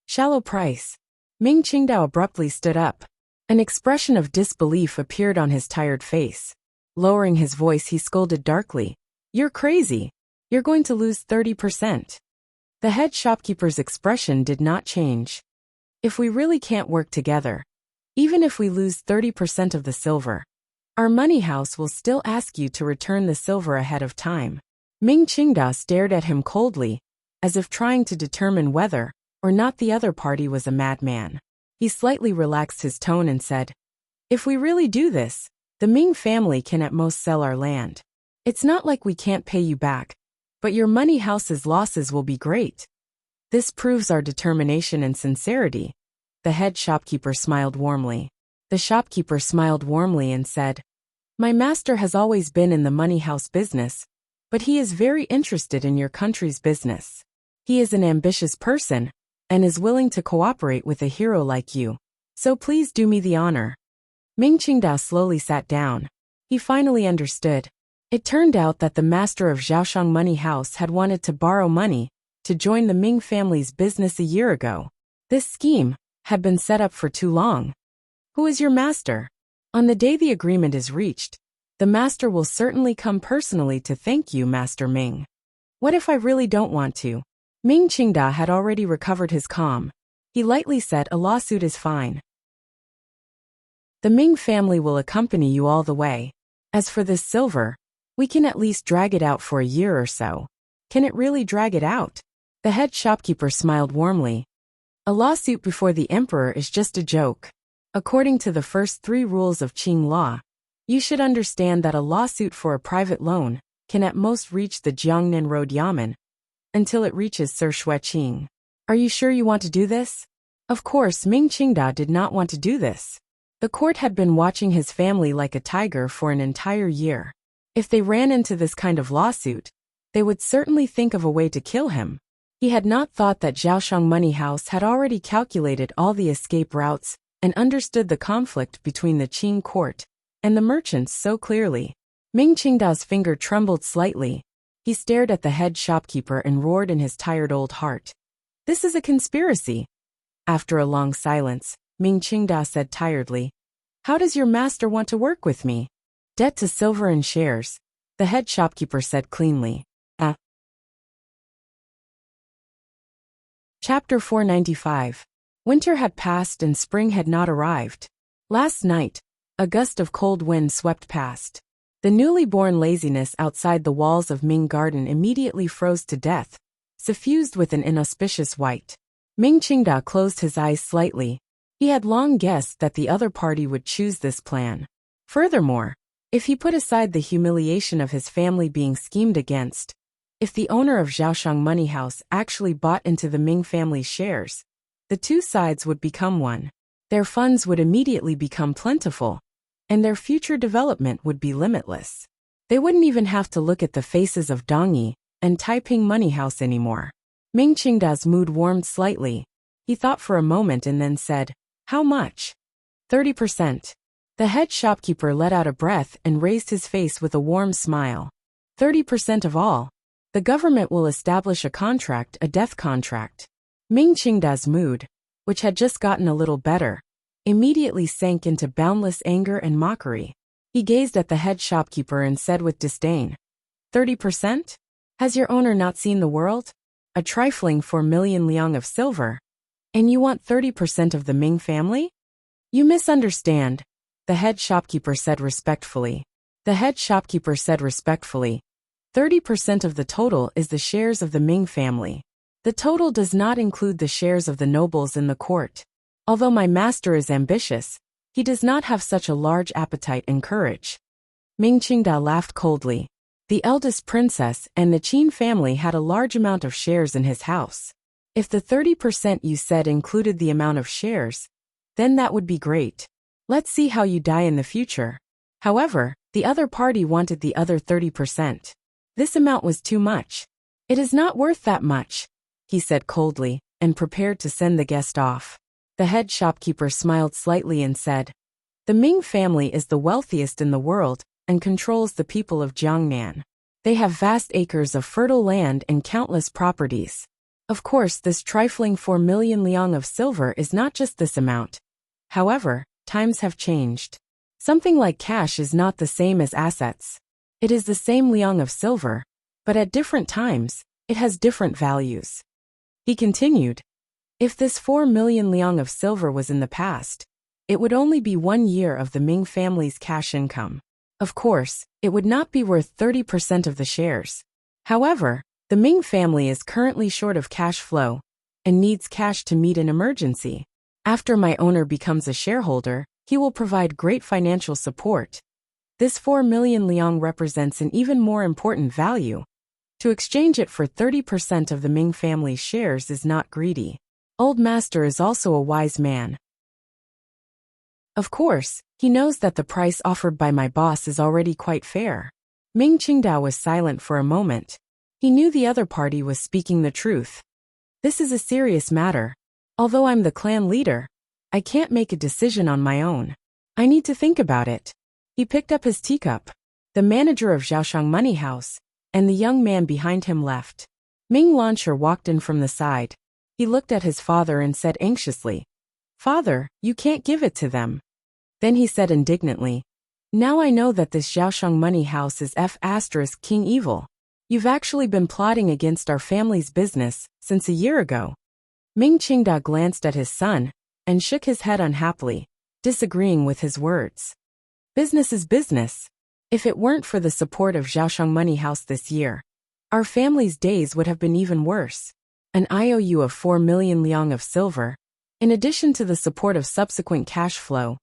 Shallow price. Ming Qingdao abruptly stood up. An expression of disbelief appeared on his tired face. Lowering his voice, he scolded darkly, "You're crazy. You're going to lose 30%. The head shopkeeper's expression did not change. "If we really can't work together, even if we lose 30% of the silver, our money house will still ask you to return the silver ahead of time." Ming Qingdao stared at him coldly, as if trying to determine whether or not the other party was a madman. He slightly relaxed his tone and said, "If we really do this, the Ming family can at most sell our land. It's not like we can't pay you back, but your money house's losses will be great. This proves our determination and sincerity." The head shopkeeper smiled warmly. The shopkeeper smiled warmly and said, "My master has always been in the money house business, but he is very interested in your country's business. He is an ambitious person and is willing to cooperate with a hero like you. So please do me the honor." Ming Qingdao slowly sat down. He finally understood. It turned out that the master of Zhaoshang Money House had wanted to borrow money to join the Ming family's business a year ago. This scheme had been set up for too long. "Who is your master? On the day the agreement is reached, the master will certainly come personally to thank you, Master Ming." "What if I really don't want to?" Ming Qingdao had already recovered his calm. He lightly said, "A lawsuit is fine. The Ming family will accompany you all the way. As for this silver, we can at least drag it out for a year or so." "Can it really drag it out?" The head shopkeeper smiled warmly. "A lawsuit before the emperor is just a joke. According to the first 3 rules of Qing law, you should understand that a lawsuit for a private loan can at most reach the Jiangnan Road Yamen until it reaches Sir Xueqing. Are you sure you want to do this?" Of course, Ming Qingdao did not want to do this. The court had been watching his family like a tiger for an entire year. If they ran into this kind of lawsuit, they would certainly think of a way to kill him. He had not thought that Zhaoshang Money House had already calculated all the escape routes and understood the conflict between the Qing court and the merchants so clearly. Ming Qingdao's finger trembled slightly. He stared at the head shopkeeper and roared in his tired old heart, "This is a conspiracy." After a long silence, Ming Qingdao said tiredly, "How does your master want to work with me?" "Debt to silver and shares," the head shopkeeper said cleanly. Chapter 495. Winter had passed and spring had not arrived. Last night, a gust of cold wind swept past. The newly born laziness outside the walls of Ming Garden immediately froze to death, suffused with an inauspicious white. Ming Qingdao closed his eyes slightly. He had long guessed that the other party would choose this plan. Furthermore, if he put aside the humiliation of his family being schemed against, if the owner of Zhaoshang Money House actually bought into the Ming family's shares, the two sides would become one. Their funds would immediately become plentiful, and their future development would be limitless. They wouldn't even have to look at the faces of Dongyi and Taiping Money House anymore. Ming Qingdao's mood warmed slightly. He thought for a moment and then said, "How much?" 30%. The head shopkeeper let out a breath and raised his face with a warm smile. 30% of all. The government will establish a contract, a death contract. Ming Qingdao's mood, which had just gotten a little better, immediately sank into boundless anger and mockery. He gazed at the head shopkeeper and said with disdain, 30%? Has your owner not seen the world? A trifling 4 million liang of silver. And you want 30% of the Ming family? You misunderstand, the head shopkeeper said respectfully. The head shopkeeper said respectfully. 30% of the total is the shares of the Ming family. The total does not include the shares of the nobles in the court. Although my master is ambitious, he does not have such a large appetite and courage. Ming Qingda laughed coldly. The eldest princess and the Qin family had a large amount of shares in his house. If the 30% you said included the amount of shares, then that would be great. Let's see how you die in the future. However, the other party wanted the other 30%. This amount was too much. It is not worth that much, he said coldly, and prepared to send the guest off. The head shopkeeper smiled slightly and said, "The Ming family is the wealthiest in the world and controls the people of Jiangnan. They have vast acres of fertile land and countless properties. Of course, this trifling 4 million liang of silver is not just this amount. However, times have changed. Something like cash is not the same as assets. It is the same liang of silver, but at different times, it has different values." He continued, "If this 4 million liang of silver was in the past, it would only be 1 year of the Ming family's cash income. Of course, it would not be worth 30% of the shares. However, the Ming family is currently short of cash flow and needs cash to meet an emergency. After my owner becomes a shareholder, he will provide great financial support. This 4 million liang represents an even more important value. To exchange it for 30% of the Ming family's shares is not greedy. Old master is also a wise man. Of course, he knows that the price offered by my boss is already quite fair." Ming Qingda was silent for a moment. He knew the other party was speaking the truth. This is a serious matter. Although I'm the clan leader, I can't make a decision on my own. I need to think about it. He picked up his teacup. The manager of Zhaoshang Money House and the young man behind him left. Ming Lansher walked in from the side. He looked at his father and said anxiously, "Father, you can't give it to them." Then he said indignantly, "Now I know that this Zhaoshang Money House is King evil. You've actually been plotting against our family's business since a year ago." Ming Qingda glanced at his son and shook his head unhappily, disagreeing with his words. Business is business. If it weren't for the support of Zhaoshang Money House this year, our family's days would have been even worse. An IOU of 4 million liang of silver, in addition to the support of subsequent cash flow,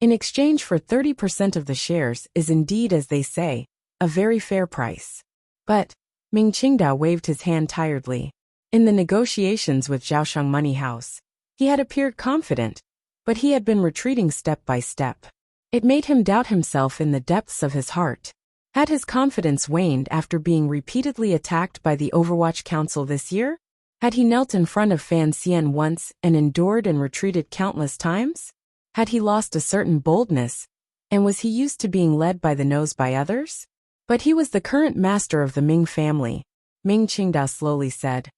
in exchange for 30% of the shares is indeed, as they say, a very fair price. But, Ming Qingda waved his hand tiredly. In the negotiations with Zhaoshang Money House, he had appeared confident, but he had been retreating step by step. It made him doubt himself in the depths of his heart. Had his confidence waned after being repeatedly attacked by the Overwatch Council this year? Had he knelt in front of Fan Xian once and endured and retreated countless times? Had he lost a certain boldness, and was he used to being led by the nose by others? But he was the current master of the Ming family. Ming Qingda slowly said,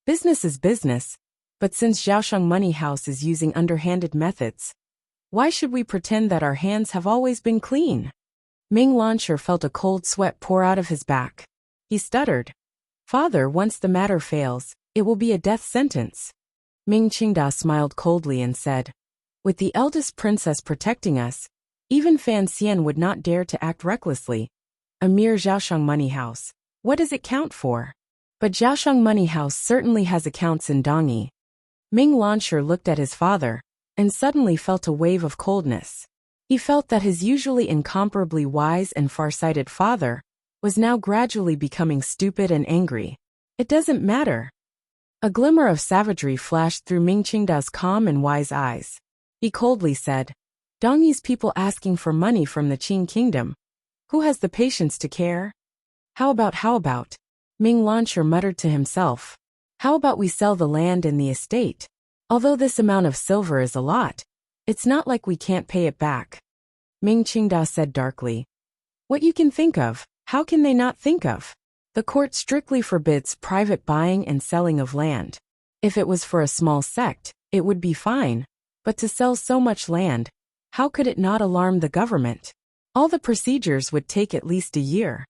"Business is business, but since Zhaoshang Money House is using underhanded methods, why should we pretend that our hands have always been clean?" Ming Lansher felt a cold sweat pour out of his back. He stuttered, "Father, once the matter fails, it will be a death sentence." Ming Qingda smiled coldly and said, "With the eldest princess protecting us, even Fan Xian would not dare to act recklessly. A mere Zhaoshang Money House. What does it count for? But Zhaoshang Money House certainly has accounts in Dongyi." Ming Lansher looked at his father, and suddenly felt a wave of coldness. He felt that his usually incomparably wise and far-sighted father was now gradually becoming stupid and angry. "It doesn't matter." A glimmer of savagery flashed through Ming Qingda's calm and wise eyes. He coldly said, "Dongyi's people asking for money from the Qin kingdom. Who has the patience to care? How about? Ming Lansher muttered to himself. "How about we sell the land and the estate? Although this amount of silver is a lot, it's not like we can't pay it back." Ming Qingda said darkly, "What you can think of, how can they not think of? The court strictly forbids private buying and selling of land. If it was for a small sect, it would be fine, but to sell so much land, how could it not alarm the government? All the procedures would take at least a year."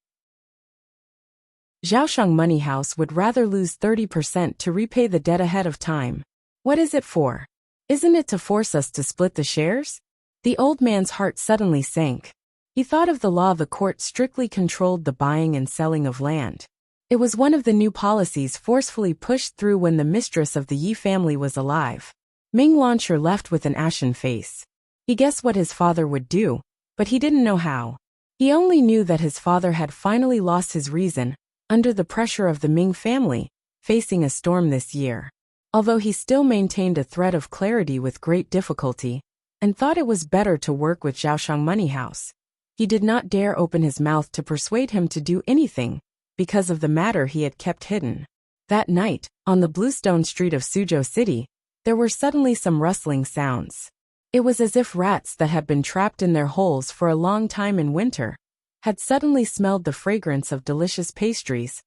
Zhaoshang Money House would rather lose 30% to repay the debt ahead of time. What is it for? Isn't it to force us to split the shares? The old man's heart suddenly sank. He thought of the law the court strictly controlled the buying and selling of land. It was one of the new policies forcefully pushed through when the mistress of the Yi family was alive. Ming Launcher left with an ashen face. He guessed what his father would do, but he didn't know how. He only knew that his father had finally lost his reason, under the pressure of the Ming family, facing a storm this year. Although he still maintained a thread of clarity with great difficulty, and thought it was better to work with Zhaoshang Money House, he did not dare open his mouth to persuade him to do anything, because of the matter he had kept hidden. That night, on the bluestone street of Suzhou City, there were suddenly some rustling sounds. It was as if rats that had been trapped in their holes for a long time in winter had suddenly smelled the fragrance of delicious pastries,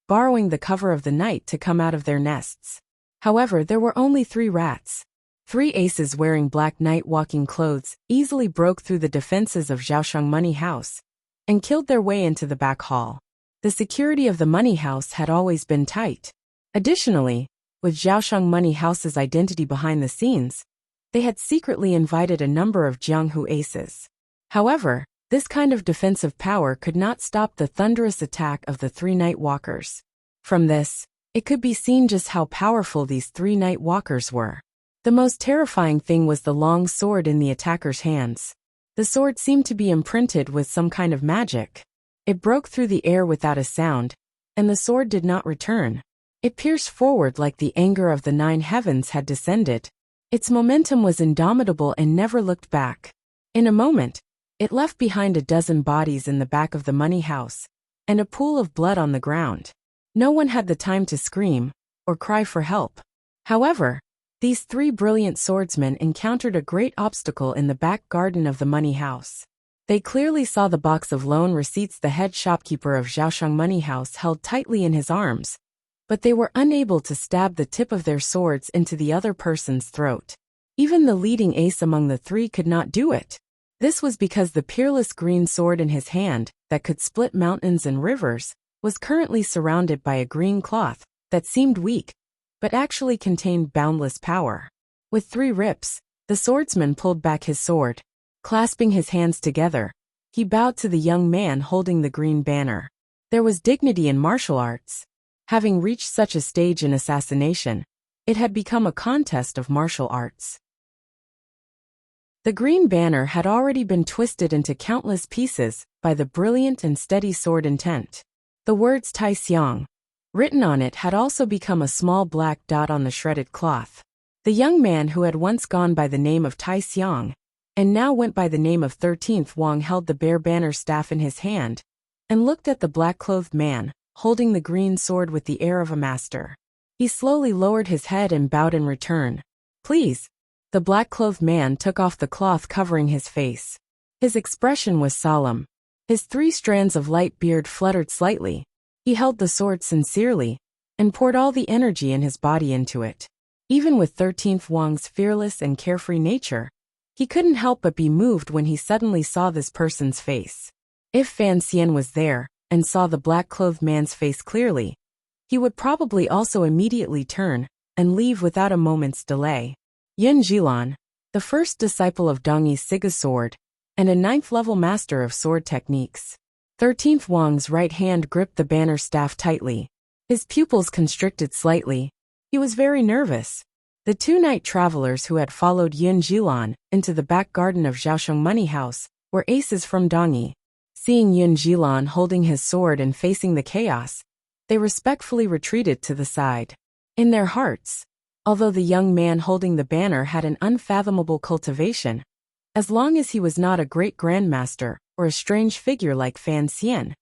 borrowing the cover of the night to come out of their nests. However, there were only 3 rats. 3 aces wearing black night-walking clothes easily broke through the defenses of Zhaoshang Money House and killed their way into the back hall. The security of the money house had always been tight. Additionally, with Zhaoshang Money House's identity behind the scenes, they had secretly invited a number of Jianghu aces. However, this kind of defensive power could not stop the thunderous attack of the 3 night walkers. From this, it could be seen just how powerful these 3 night walkers were. The most terrifying thing was the long sword in the attacker's hands. The sword seemed to be imprinted with some kind of magic. It broke through the air without a sound, and the sword did not return. It pierced forward like the anger of the 9 heavens had descended. Its momentum was indomitable and never looked back. In a moment, it left behind a dozen bodies in the back of the money house, and a pool of blood on the ground. No one had the time to scream or cry for help. However, these 3 brilliant swordsmen encountered a great obstacle in the back garden of the money house. They clearly saw the box of loan receipts the head shopkeeper of Zhaoshang Money House held tightly in his arms, but they were unable to stab the tip of their swords into the other person's throat. Even the leading ace among the 3 could not do it. This was because the peerless green sword in his hand, that could split mountains and rivers, was currently surrounded by a green cloth that seemed weak, but actually contained boundless power. With 3 rips, the swordsman pulled back his sword. Clasping his hands together, he bowed to the young man holding the green banner. There was dignity in martial arts. Having reached such a stage in assassination, it had become a contest of martial arts. The green banner had already been twisted into countless pieces by the brilliant and steady sword intent. The words Tai Xiang, written on it, had also become a small black dot on the shredded cloth. The young man who had once gone by the name of Tai Xiang, and now went by the name of 13th Wang, held the bare banner staff in his hand, and looked at the black-clothed man, holding the green sword with the air of a master. He slowly lowered his head and bowed in return. "Please." The black-clothed man took off the cloth covering his face. His expression was solemn. His 3 strands of light beard fluttered slightly. He held the sword sincerely, and poured all the energy in his body into it. Even with 13th Wang's fearless and carefree nature, he couldn't help but be moved when he suddenly saw this person's face. If Fan Xian was there, and saw the black-clothed man's face clearly, he would probably also immediately turn and leave without a moment's delay. Yin Jilan, the first disciple of Dongyi's Siga sword, and a 9th-level master of sword techniques. 13th Wang's right hand gripped the banner staff tightly. His pupils constricted slightly. He was very nervous. The 2 night travelers who had followed Yin Jilan into the back garden of Zhaoshang Money House were aces from Dongyi. Seeing Yin Jilan holding his sword and facing the chaos, they respectfully retreated to the side. In their hearts, although the young man holding the banner had an unfathomable cultivation, as long as he was not a great grandmaster or a strange figure like Fan Xian,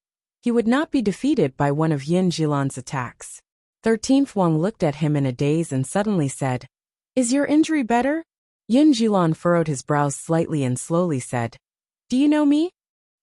he would not be defeated by one of Yin Jilan's attacks. 13th Wang looked at him in a daze and suddenly said, "Is your injury better?" Yin Jilan furrowed his brows slightly and slowly said, "Do you know me?"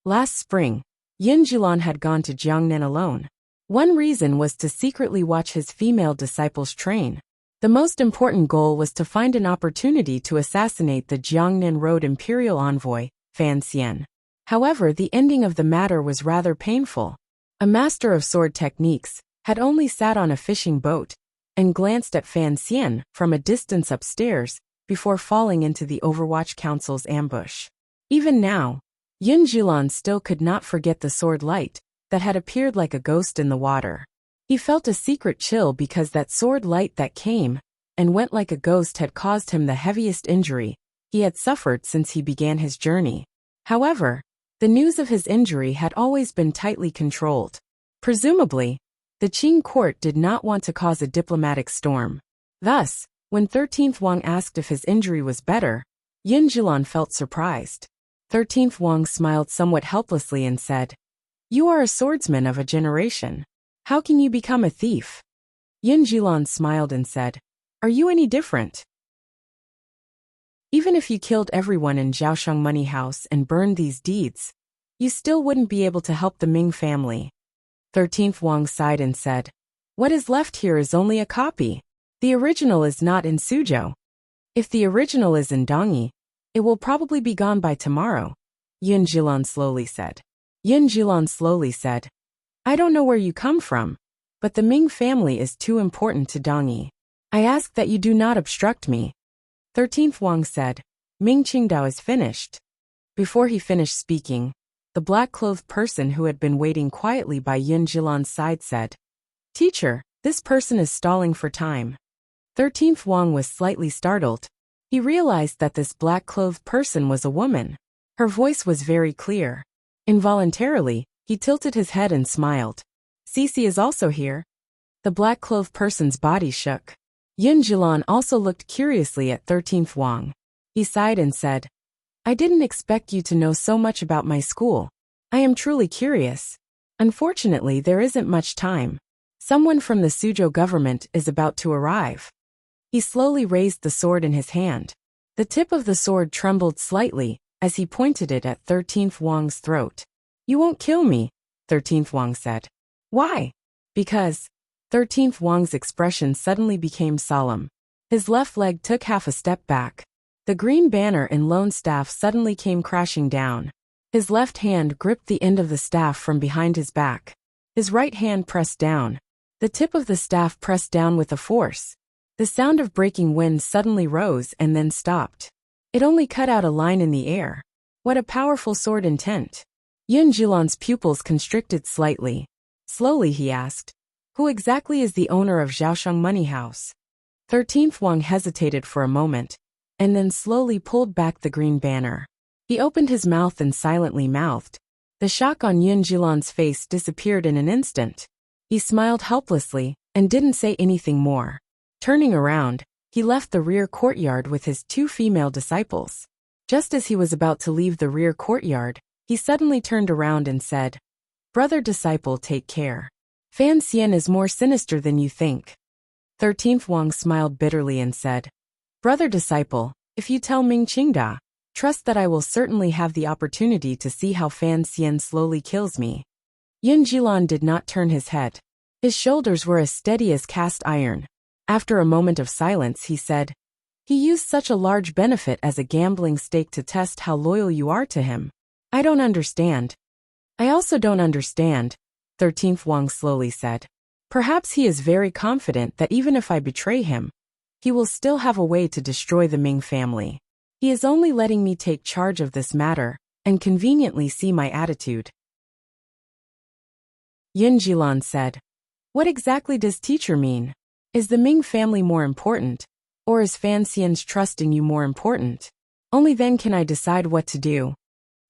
Last spring, Yin Jilan had gone to Jiangnan alone. One reason was to secretly watch his female disciples train. The most important goal was to find an opportunity to assassinate the Jiangnan Road imperial envoy, Fan Xian. However, the ending of the matter was rather painful. A master of sword techniques had only sat on a fishing boat and glanced at Fan Xian from a distance upstairs before falling into the Overwatch Council's ambush. Even now, Yin Jilan still could not forget the sword light that had appeared like a ghost in the water. He felt a secret chill because that sword light that came and went like a ghost had caused him the heaviest injury he had suffered since he began his journey. However, the news of his injury had always been tightly controlled. Presumably, the Qing court did not want to cause a diplomatic storm. Thus, when 13th Wang asked if his injury was better, Yin Jilan felt surprised. 13th Wang smiled somewhat helplessly and said, "You are a swordsman of a generation. How can you become a thief?" Yin Jilan smiled and said, "Are you any different? Even if you killed everyone in Zhaoshang Money House and burned these deeds, you still wouldn't be able to help the Ming family." 13th Wang sighed and said, "What is left here is only a copy. The original is not in Suzhou. If the original is in Dongyi, it will probably be gone by tomorrow," Yin Jilan slowly said. Yin Jilan slowly said, "I don't know where you come from, but the Ming family is too important to Dongyi. I ask that you do not obstruct me." 13th Wang said, "Ming Qingdao is finished." Before he finished speaking, the black-clothed person who had been waiting quietly by Yin Jilan's side said, "Teacher, this person is stalling for time." 13th Wang was slightly startled. He realized that this black-clothed person was a woman. Her voice was very clear. Involuntarily, he tilted his head and smiled. "Cici is also here." The black-clothed person's body shook. Yin Jilan also looked curiously at 13th Wang. He sighed and said, "I didn't expect you to know so much about my school. I am truly curious. Unfortunately, there isn't much time. Someone from the Suzhou government is about to arrive." He slowly raised the sword in his hand. The tip of the sword trembled slightly as he pointed it at 13th Wang's throat. "You won't kill me," 13th Wang said. "Why?" "Because." 13th Wang's expression suddenly became solemn. His left leg took half a step back. The green banner and lone staff suddenly came crashing down. His left hand gripped the end of the staff from behind his back. His right hand pressed down. The tip of the staff pressed down with a force. The sound of breaking wind suddenly rose and then stopped. It only cut out a line in the air. What a powerful sword intent. Yin Jilan's pupils constricted slightly. Slowly he asked, "Who exactly is the owner of Zhaoshang Money House?" 13th Wang hesitated for a moment, and then slowly pulled back the green banner. He opened his mouth and silently mouthed. The shock on Yin Jilan's face disappeared in an instant. He smiled helplessly and didn't say anything more. Turning around, he left the rear courtyard with his two female disciples. Just as he was about to leave the rear courtyard, he suddenly turned around and said, "Brother disciple, take care. Fan Xian is more sinister than you think." 13th Wang smiled bitterly and said, "Brother disciple, if you tell Ming Qingda, trust that I will certainly have the opportunity to see how Fan Xian slowly kills me." Yin Jilan did not turn his head. His shoulders were as steady as cast iron. After a moment of silence, he said, "He used such a large benefit as a gambling stake to test how loyal you are to him. I don't understand." "I also don't understand," 13th Wang slowly said. "Perhaps he is very confident that even if I betray him, he will still have a way to destroy the Ming family. He is only letting me take charge of this matter and conveniently see my attitude." Yin Jilan said, "What exactly does teacher mean? Is the Ming family more important, or is Fan Xian's trust in you more important? Only then can I decide what to do."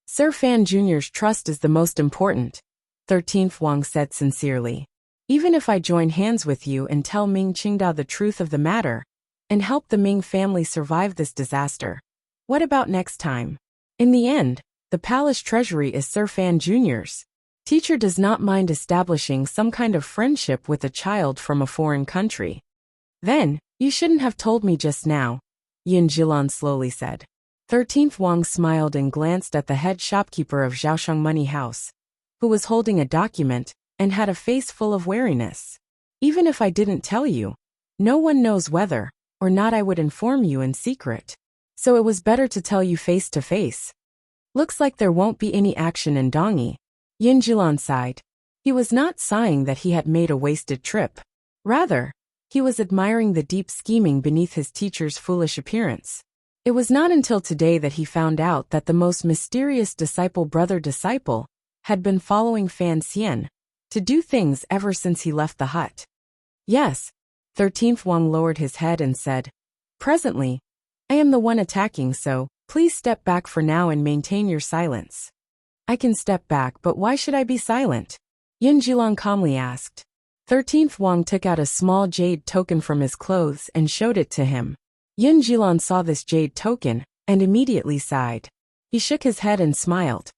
"Sir Fan Jr.'s trust is the most important," 13th Wang said sincerely. "Even if I join hands with you and tell Ming Qingdao the truth of the matter, and help the Ming family survive this disaster, what about next time? In the end, the palace treasury is Sir Fan Jr.'s. Teacher does not mind establishing some kind of friendship with a child from a foreign country." "Then, you shouldn't have told me just now," Yin Jilan slowly said. 13th Wang smiled and glanced at the head shopkeeper of Zhaoshang Money House, who was holding a document and had a face full of wariness. "Even if I didn't tell you, no one knows whether or not I would inform you in secret. So it was better to tell you face to face. Looks like there won't be any action in Dongyi." Yin Jilan sighed. He was not sighing that he had made a wasted trip. Rather, he was admiring the deep scheming beneath his teacher's foolish appearance. It was not until today that he found out that the most mysterious disciple had been following Fan Xian to do things ever since he left the hut. Yes, 13th Wang lowered his head and said, "Presently, I am the one attacking, so please step back for now and maintain your silence." "I can step back, but why should I be silent?" Yin Jilong calmly asked. 13th Wang took out a small jade token from his clothes and showed it to him. Yin Jilong saw this jade token and immediately sighed. He shook his head and smiled.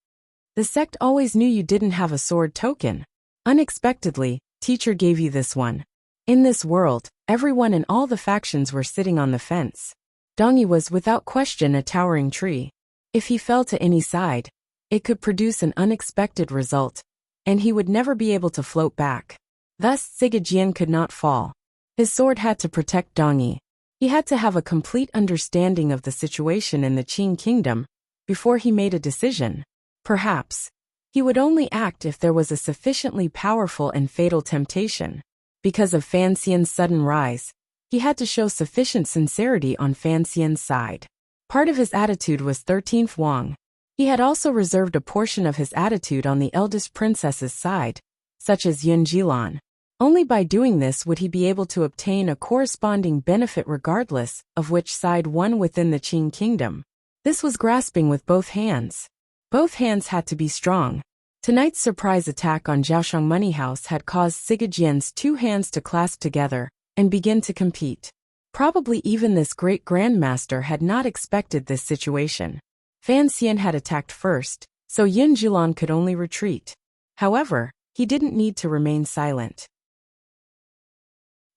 "The sect always knew you didn't have a sword token. Unexpectedly, teacher gave you this one." In this world, everyone in all the factions were sitting on the fence. Dongyi was without question a towering tree. If he fell to any side, it could produce an unexpected result, and he would never be able to float back. Thus, Zigejian could not fall. His sword had to protect Dongyi. He had to have a complete understanding of the situation in the Qing kingdom before he made a decision. Perhaps, he would only act if there was a sufficiently powerful and fatal temptation. Because of Fan Xian's sudden rise, he had to show sufficient sincerity on Fan Xian's side. Part of his attitude was 13th Wang. He had also reserved a portion of his attitude on the eldest princess's side, such as Yin Jilan. Only by doing this would he be able to obtain a corresponding benefit regardless of which side won within the Qing kingdom. This was grasping with both hands. Both hands had to be strong. Tonight's surprise attack on Jiaoshang Money House had caused Zigejian's two hands to clasp together and begin to compete. Probably even this great grandmaster had not expected this situation. Fan Xian had attacked first, so Yin Jilan could only retreat. However, he didn't need to remain silent.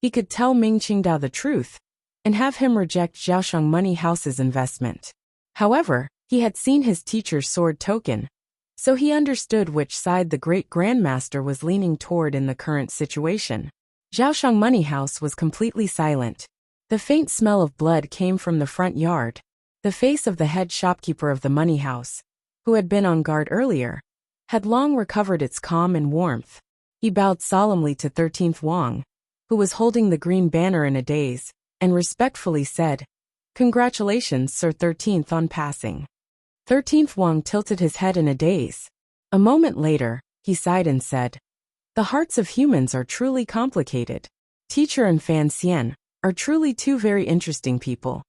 He could tell Ming Qingdao the truth and have him reject Jiaoshang Money House's investment. However, he had seen his teacher's sword token, so he understood which side the great grandmaster was leaning toward in the current situation. Jiaoshang Money House was completely silent. The faint smell of blood came from the front yard. The face of the head shopkeeper of the money house, who had been on guard earlier, had long recovered its calm and warmth. He bowed solemnly to 13th Wang, who was holding the green banner in a daze, and respectfully said, "Congratulations, Sir 13th, on passing." 13th Wang tilted his head in a daze. A moment later, he sighed and said, "The hearts of humans are truly complicated. Teacher and Fan Xian are truly two very interesting people."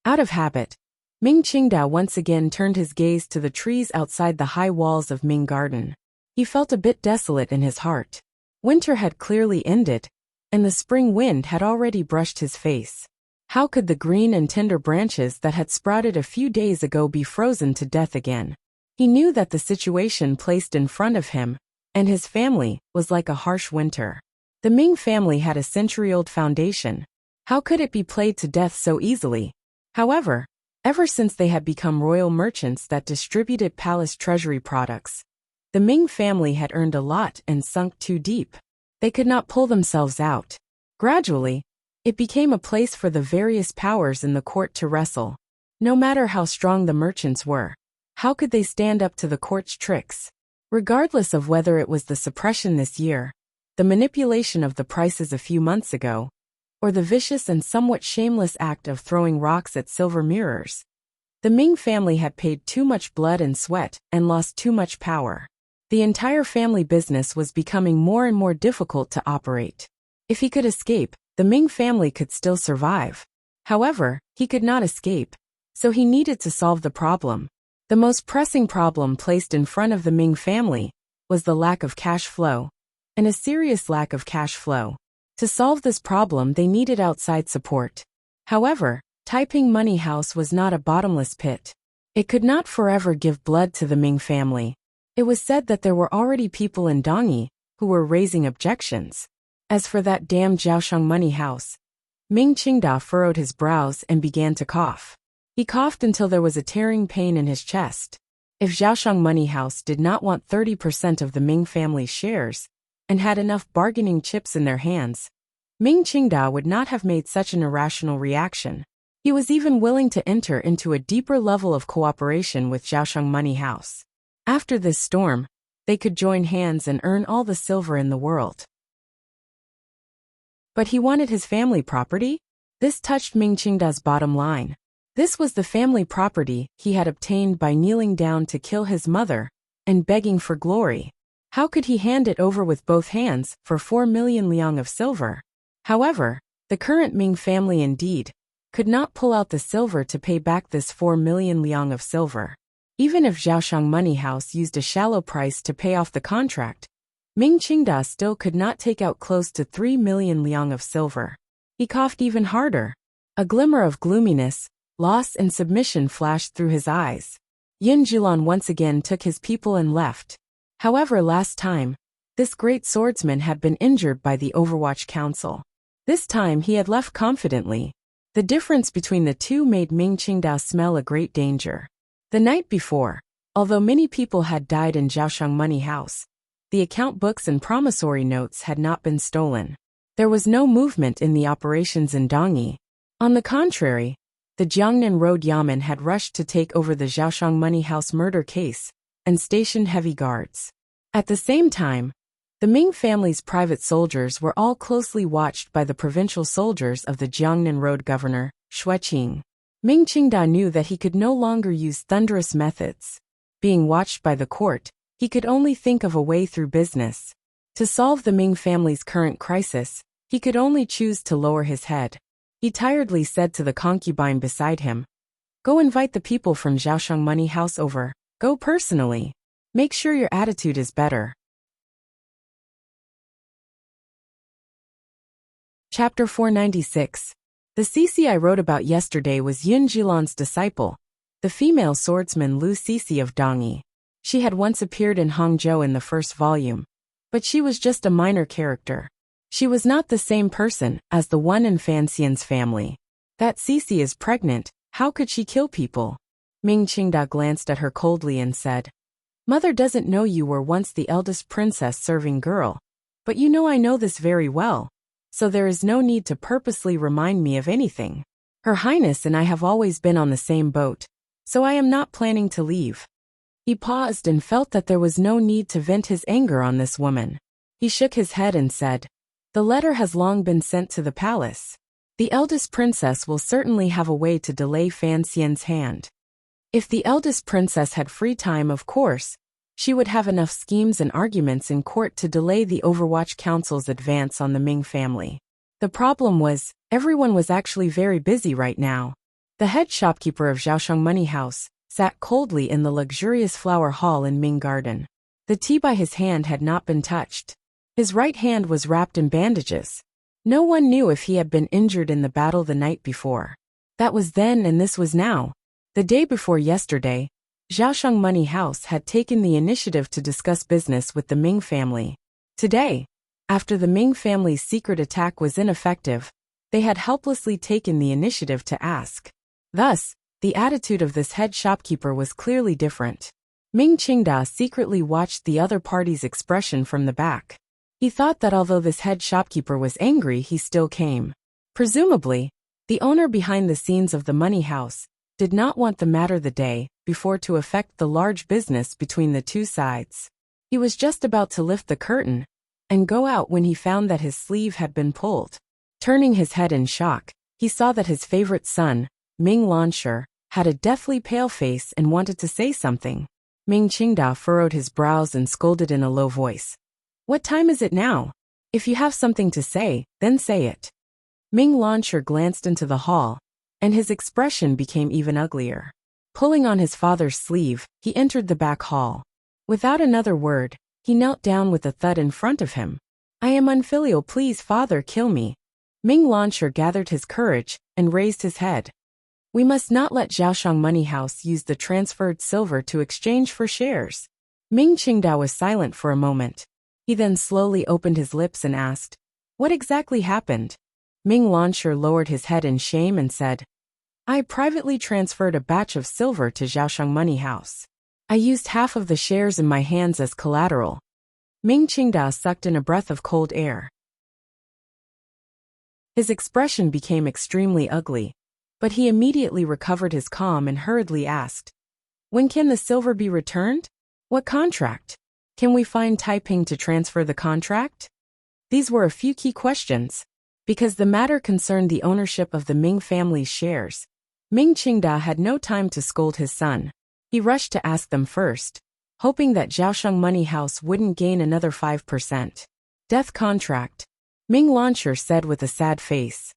Out of habit, Ming Qingdao once again turned his gaze to the trees outside the high walls of Ming Garden. He felt a bit desolate in his heart. Winter had clearly ended, and the spring wind had already brushed his face. How could the green and tender branches that had sprouted a few days ago be frozen to death again? He knew that the situation placed in front of him and his family was like a harsh winter. The Ming family had a century-old foundation. How could it be played to death so easily? However, ever since they had become royal merchants that distributed palace treasury products, the Ming family had earned a lot and sunk too deep. They could not pull themselves out. Gradually, it became a place for the various powers in the court to wrestle. No matter how strong the merchants were, how could they stand up to the court's tricks? Regardless of whether it was the suppression this year, the manipulation of the prices a few months ago, or the vicious and somewhat shameless act of throwing rocks at silver mirrors, the Ming family had paid too much blood and sweat and lost too much power. The entire family business was becoming more and more difficult to operate. If he could escape, the Ming family could still survive. However, he could not escape, so he needed to solve the problem. The most pressing problem placed in front of the Ming family was the lack of cash flow, and a serious lack of cash flow. To solve this problem, they needed outside support. However, Taiping Money House was not a bottomless pit. It could not forever give blood to the Ming family. It was said that there were already people in Dongyi who were raising objections. As for that damned Jiaoshang Money House, Ming Qingdao furrowed his brows and began to cough. He coughed until there was a tearing pain in his chest. If Jiaoshang Money House did not want 30% of the Ming family's shares and had enough bargaining chips in their hands, Ming Qingdao would not have made such an irrational reaction. He was even willing to enter into a deeper level of cooperation with Jiaoshang Money House. After this storm, they could join hands and earn all the silver in the world. But he wanted his family property? This touched Ming Qingdao's bottom line. This was the family property he had obtained by kneeling down to kill his mother and begging for glory. How could he hand it over with both hands for 4 million liang of silver? However, the current Ming family indeed could not pull out the silver to pay back this 4 million liang of silver. Even if Zhaoshang Money House used a shallow price to pay off the contract, Ming Qingda still could not take out close to 3 million liang of silver. He coughed even harder. A glimmer of gloominess, loss and submission flashed through his eyes. Yin Zhilan once again took his people and left. However, last time, this great swordsman had been injured by the Overwatch Council. This time he had left confidently. The difference between the two made Ming Qingda smell a great danger. The night before, although many people had died in Zhaoshang Money House, the account books and promissory notes had not been stolen. There was no movement in the operations in Dongyi. On the contrary, the Jiangnan Road Yamen had rushed to take over the Zhaoshang Money House murder case and stationed heavy guards. At the same time, the Ming family's private soldiers were all closely watched by the provincial soldiers of the Jiangnan Road governor, Xueqing. Ming Qingda knew that he could no longer use thunderous methods. Being watched by the court, he could only think of a way through business. To solve the Ming family's current crisis, he could only choose to lower his head. He tiredly said to the concubine beside him, "Go invite the people from Zhaoshang Money House over. Go personally. Make sure your attitude is better." Chapter 496. The Cece I wrote about yesterday was Yin Zhilan's disciple, the female swordsman Lu Cece of Dongyi. She had once appeared in Hangzhou in the first volume, but she was just a minor character. She was not the same person as the one in Fan Xian's family. That Cece is pregnant, how could she kill people? Ming Qingda glanced at her coldly and said, "Mother doesn't know you were once the eldest princess serving girl, but you know I know this very well. So there is no need to purposely remind me of anything. Her Highness and I have always been on the same boat, so I am not planning to leave." He paused and felt that there was no need to vent his anger on this woman. He shook his head and said, "The letter has long been sent to the palace. The eldest princess will certainly have a way to delay Fan Xian's hand. If the eldest princess had free time, of course, she would have enough schemes and arguments in court to delay the Overwatch Council's advance on the Ming family. The problem was, everyone was actually very busy right now. The head shopkeeper of Zhaoshang Money House sat coldly in the luxurious flower hall in Ming Garden. The tea by his hand had not been touched. His right hand was wrapped in bandages. No one knew if he had been injured in the battle the night before. That was then and this was now. The day before yesterday, Zhaoshang Money House had taken the initiative to discuss business with the Ming family. Today, after the Ming family's secret attack was ineffective, they had helplessly taken the initiative to ask. Thus, the attitude of this head shopkeeper was clearly different. Ming Qingda secretly watched the other party's expression from the back. He thought that although this head shopkeeper was angry, he still came. Presumably, the owner behind the scenes of the money house did not want the matter the day before to affect the large business between the two sides. He was just about to lift the curtain and go out when he found that his sleeve had been pulled. Turning his head in shock, he saw that his favorite son, Ming Lansher, had a deathly pale face and wanted to say something. Ming Qingda furrowed his brows and scolded in a low voice. "What time is it now? If you have something to say, then say it." Ming Lansher glanced into the hall, and his expression became even uglier. Pulling on his father's sleeve, he entered the back hall. Without another word, he knelt down with a thud in front of him. "I am unfilial, please father, kill me." Ming Lansher gathered his courage and raised his head. "We must not let Zhaoshang Money House use the transferred silver to exchange for shares." Ming Qingda was silent for a moment. He then slowly opened his lips and asked, "What exactly happened?" Ming Lansher lowered his head in shame and said, "I privately transferred a batch of silver to Zhaoshang Money House. I used half of the shares in my hands as collateral." Ming Qingda sucked in a breath of cold air. His expression became extremely ugly, but he immediately recovered his calm and hurriedly asked, "When can the silver be returned? What contract? Can we find Taiping to transfer the contract?" These were a few key questions. Because the matter concerned the ownership of the Ming family's shares, Ming Qingda had no time to scold his son. He rushed to ask them first, hoping that Zhaosheng Money House wouldn't gain another 5%. Death contract, Ming Launcher said with a sad face.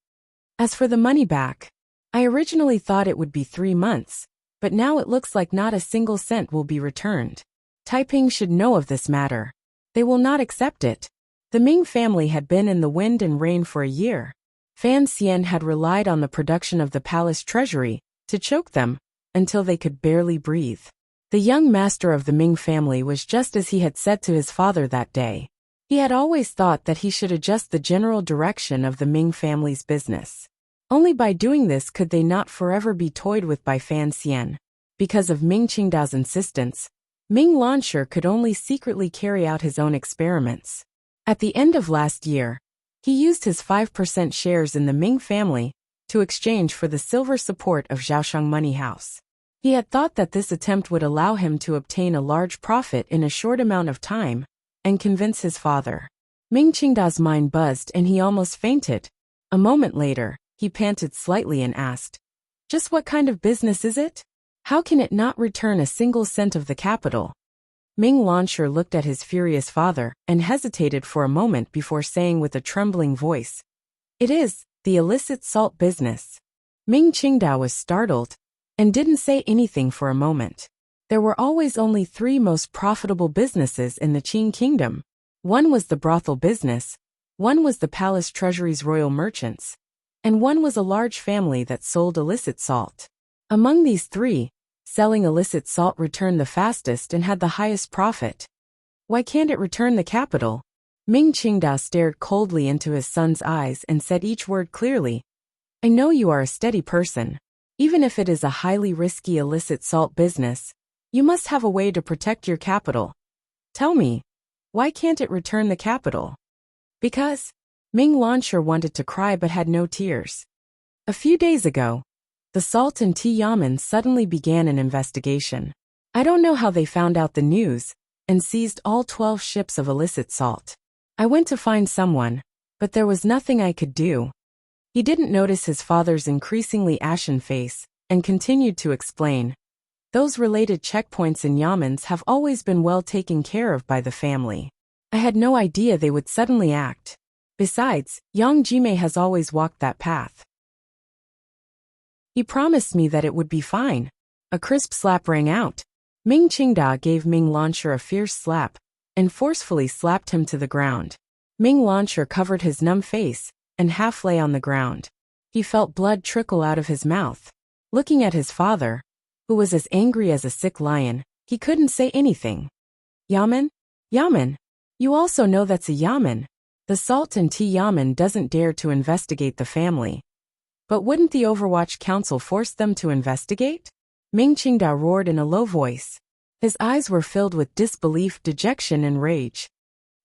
As for the money back, I originally thought it would be 3 months, but now it looks like not a single cent will be returned. Taiping should know of this matter. They will not accept it. The Ming family had been in the wind and rain for a year. Fan Xian had relied on the production of the palace treasury to choke them until they could barely breathe. The young master of the Ming family was just as he had said to his father that day. He had always thought that he should adjust the general direction of the Ming family's business. Only by doing this could they not forever be toyed with by Fan Xian. Because of Ming Qingda's insistence, Ming Launcher could only secretly carry out his own experiments. At the end of last year, he used his 5% shares in the Ming family to exchange for the silver support of Zhaosheng Money House. He had thought that this attempt would allow him to obtain a large profit in a short amount of time and convince his father. Ming Qingda's mind buzzed and he almost fainted. A moment later, he panted slightly and asked, "Just what kind of business is it? How can it not return a single cent of the capital?" Ming Launcher looked at his furious father and hesitated for a moment before saying with a trembling voice, "It is the illicit salt business." Ming Qingda was startled and didn't say anything for a moment. There were always only 3 most profitable businesses in the Qing kingdom. One was the brothel business, one was the palace treasury's royal merchants, and one was a large family that sold illicit salt. Among these 3, selling illicit salt returned the fastest and had the highest profit. Why can't it return the capital? Ming Qingda stared coldly into his son's eyes and said each word clearly. "I know you are a steady person. Even if it is a highly risky illicit salt business, you must have a way to protect your capital. Tell me, why can't it return the capital?" Because Ming Launcher wanted to cry but had no tears. A few days ago, the Salt and Tea Yamen suddenly began an investigation. I don't know how they found out the news and seized all 12 ships of illicit salt. I went to find someone, but there was nothing I could do. He didn't notice his father's increasingly ashen face and continued to explain. Those related checkpoints and yamens have always been well taken care of by the family. I had no idea they would suddenly act. Besides, Yang Jimei has always walked that path. He promised me that it would be fine. A crisp slap rang out. Ming Qingda gave Ming Launcher a fierce slap and forcefully slapped him to the ground. Ming Launcher covered his numb face and half lay on the ground. He felt blood trickle out of his mouth. Looking at his father, who was as angry as a sick lion, he couldn't say anything. "Yamen? Yamen. You also know that's a yamen. The Salt and Tea Yamen doesn't dare to investigate the family. But wouldn't the Overwatch Council force them to investigate?" Ming Qingda roared in a low voice. His eyes were filled with disbelief, dejection, and rage.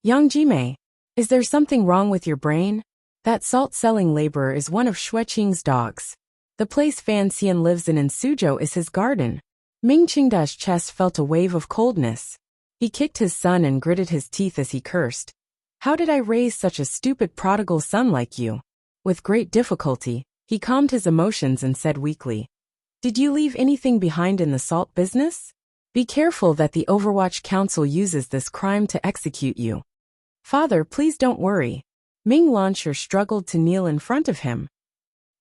"Yang Jimei, is there something wrong with your brain? That salt-selling laborer is one of Xueqing's dogs. The place Fan Xian lives in Suzhou is his garden." Ming Qingda's chest felt a wave of coldness. He kicked his son and gritted his teeth as he cursed. "How did I raise such a stupid prodigal son like you?" With great difficulty, he calmed his emotions and said weakly, "Did you leave anything behind in the salt business? Be careful that the Overwatch Council uses this crime to execute you." "Father, please don't worry." Ming Launcher struggled to kneel in front of him.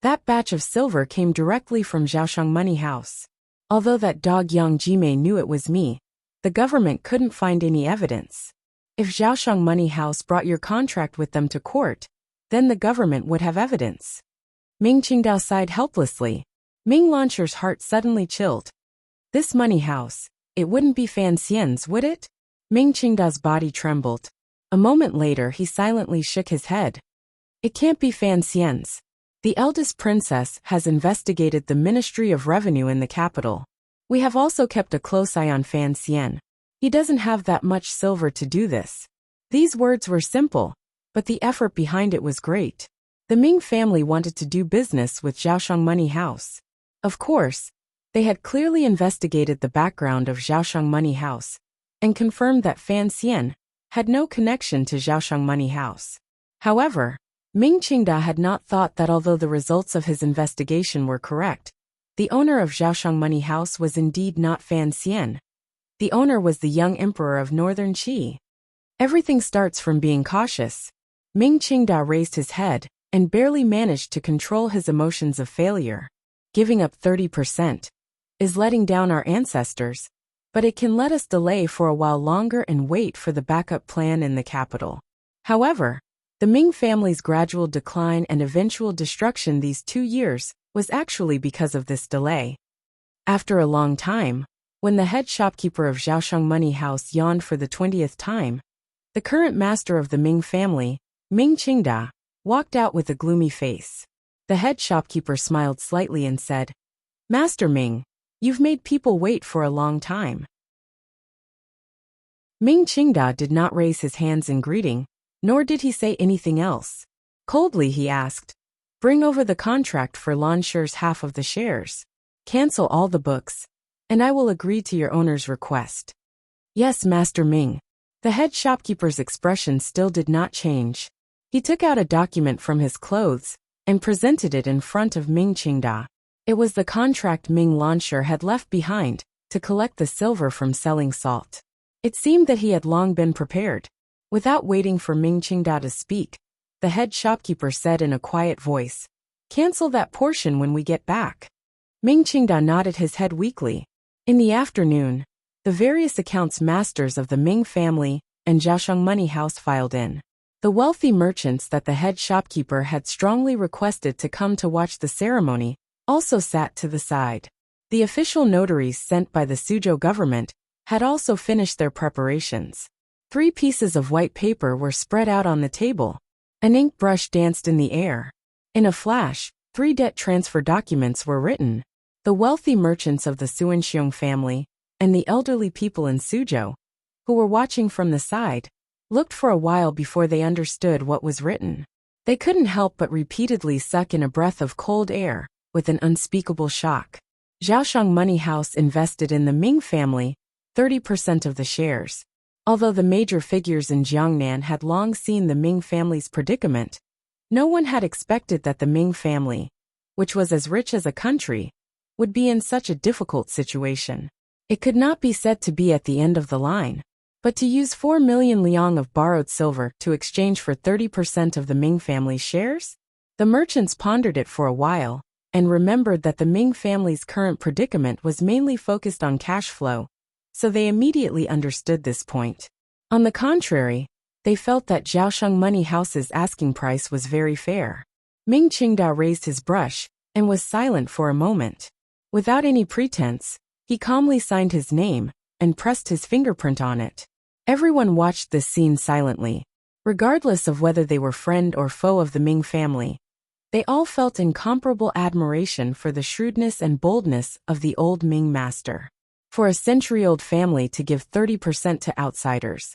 "That batch of silver came directly from Zhaosheng Money House. Although that dog Yang Jimei knew it was me, the government couldn't find any evidence. If Zhaosheng Money House brought your contract with them to court, then the government would have evidence." Ming Qingdao sighed helplessly. Ming Launcher's heart suddenly chilled. This money house, it wouldn't be Fan Xian's, would it? Ming Qingda's body trembled. A moment later he silently shook his head. "It can't be Fan Xian's. The eldest princess has investigated the Ministry of Revenue in the capital. We have also kept a close eye on Fan Xian. He doesn't have that much silver to do this." These words were simple, but the effort behind it was great. The Ming family wanted to do business with Zhaosheng Money House. Of course, they had clearly investigated the background of Zhaosheng Money House and confirmed that Fan Xian had no connection to Zhaosheng Money House. However, Ming Qingda had not thought that although the results of his investigation were correct, The owner of Zhaoshang Money House was indeed not Fan Xian. The owner was the young emperor of Northern Qi. Everything starts from being cautious. Ming Qingda raised his head and barely managed to control his emotions of failure. Giving up 30% is letting down our ancestors, but it can let us delay for a while longer and wait for the backup plan in the capital. However, the Ming family's gradual decline and eventual destruction these 2 years was actually because of this delay. After a long time, when the head shopkeeper of Zhaoshang Money House yawned for the 20th time, the current master of the Ming family, Ming Qingda, walked out with a gloomy face. The head shopkeeper smiled slightly and said, "Master Ming, you've made people wait for a long time." Ming Qingda did not raise his hands in greeting, nor did he say anything else. Coldly he asked, "Bring over the contract for Lansher's half of the shares. Cancel all the books, and I will agree to your owner's request." "Yes, Master Ming." The head shopkeeper's expression still did not change. He took out a document from his clothes and presented it in front of Ming Qingda. It was the contract Ming Lansher had left behind to collect the silver from selling salt. It seemed that he had long been prepared. Without waiting for Ming Qingda to speak, the head shopkeeper said in a quiet voice, "Cancel that portion when we get back." Ming Qingda nodded his head weakly. In the afternoon, the various accounts masters of the Ming family and Zhaoshang Money House filed in. The wealthy merchants that the head shopkeeper had strongly requested to come to watch the ceremony also sat to the side. The official notaries sent by the Suzhou government had also finished their preparations. 3 pieces of white paper were spread out on the table. An ink brush danced in the air. In a flash, 3 debt transfer documents were written. The wealthy merchants of the Suanxiong family and the elderly people in Suzhou, who were watching from the side, looked for a while before they understood what was written. They couldn't help but repeatedly suck in a breath of cold air with an unspeakable shock. Zhaoshang Money House invested in the Ming family 30% of the shares. Although the major figures in Jiangnan had long seen the Ming family's predicament, no one had expected that the Ming family, which was as rich as a country, would be in such a difficult situation. It could not be said to be at the end of the line, but to use 4 million liang of borrowed silver to exchange for 30% of the Ming family's shares? The merchants pondered it for a while, and remembered that the Ming family's current predicament was mainly focused on cash flow, so they immediately understood this point. On the contrary, they felt that Zhaoshang Money House's asking price was very fair. Ming Qingda raised his brush and was silent for a moment. Without any pretense, he calmly signed his name and pressed his fingerprint on it. Everyone watched this scene silently. Regardless of whether they were friend or foe of the Ming family, they all felt incomparable admiration for the shrewdness and boldness of the old Ming master. For a century-old family to give 30% to outsiders,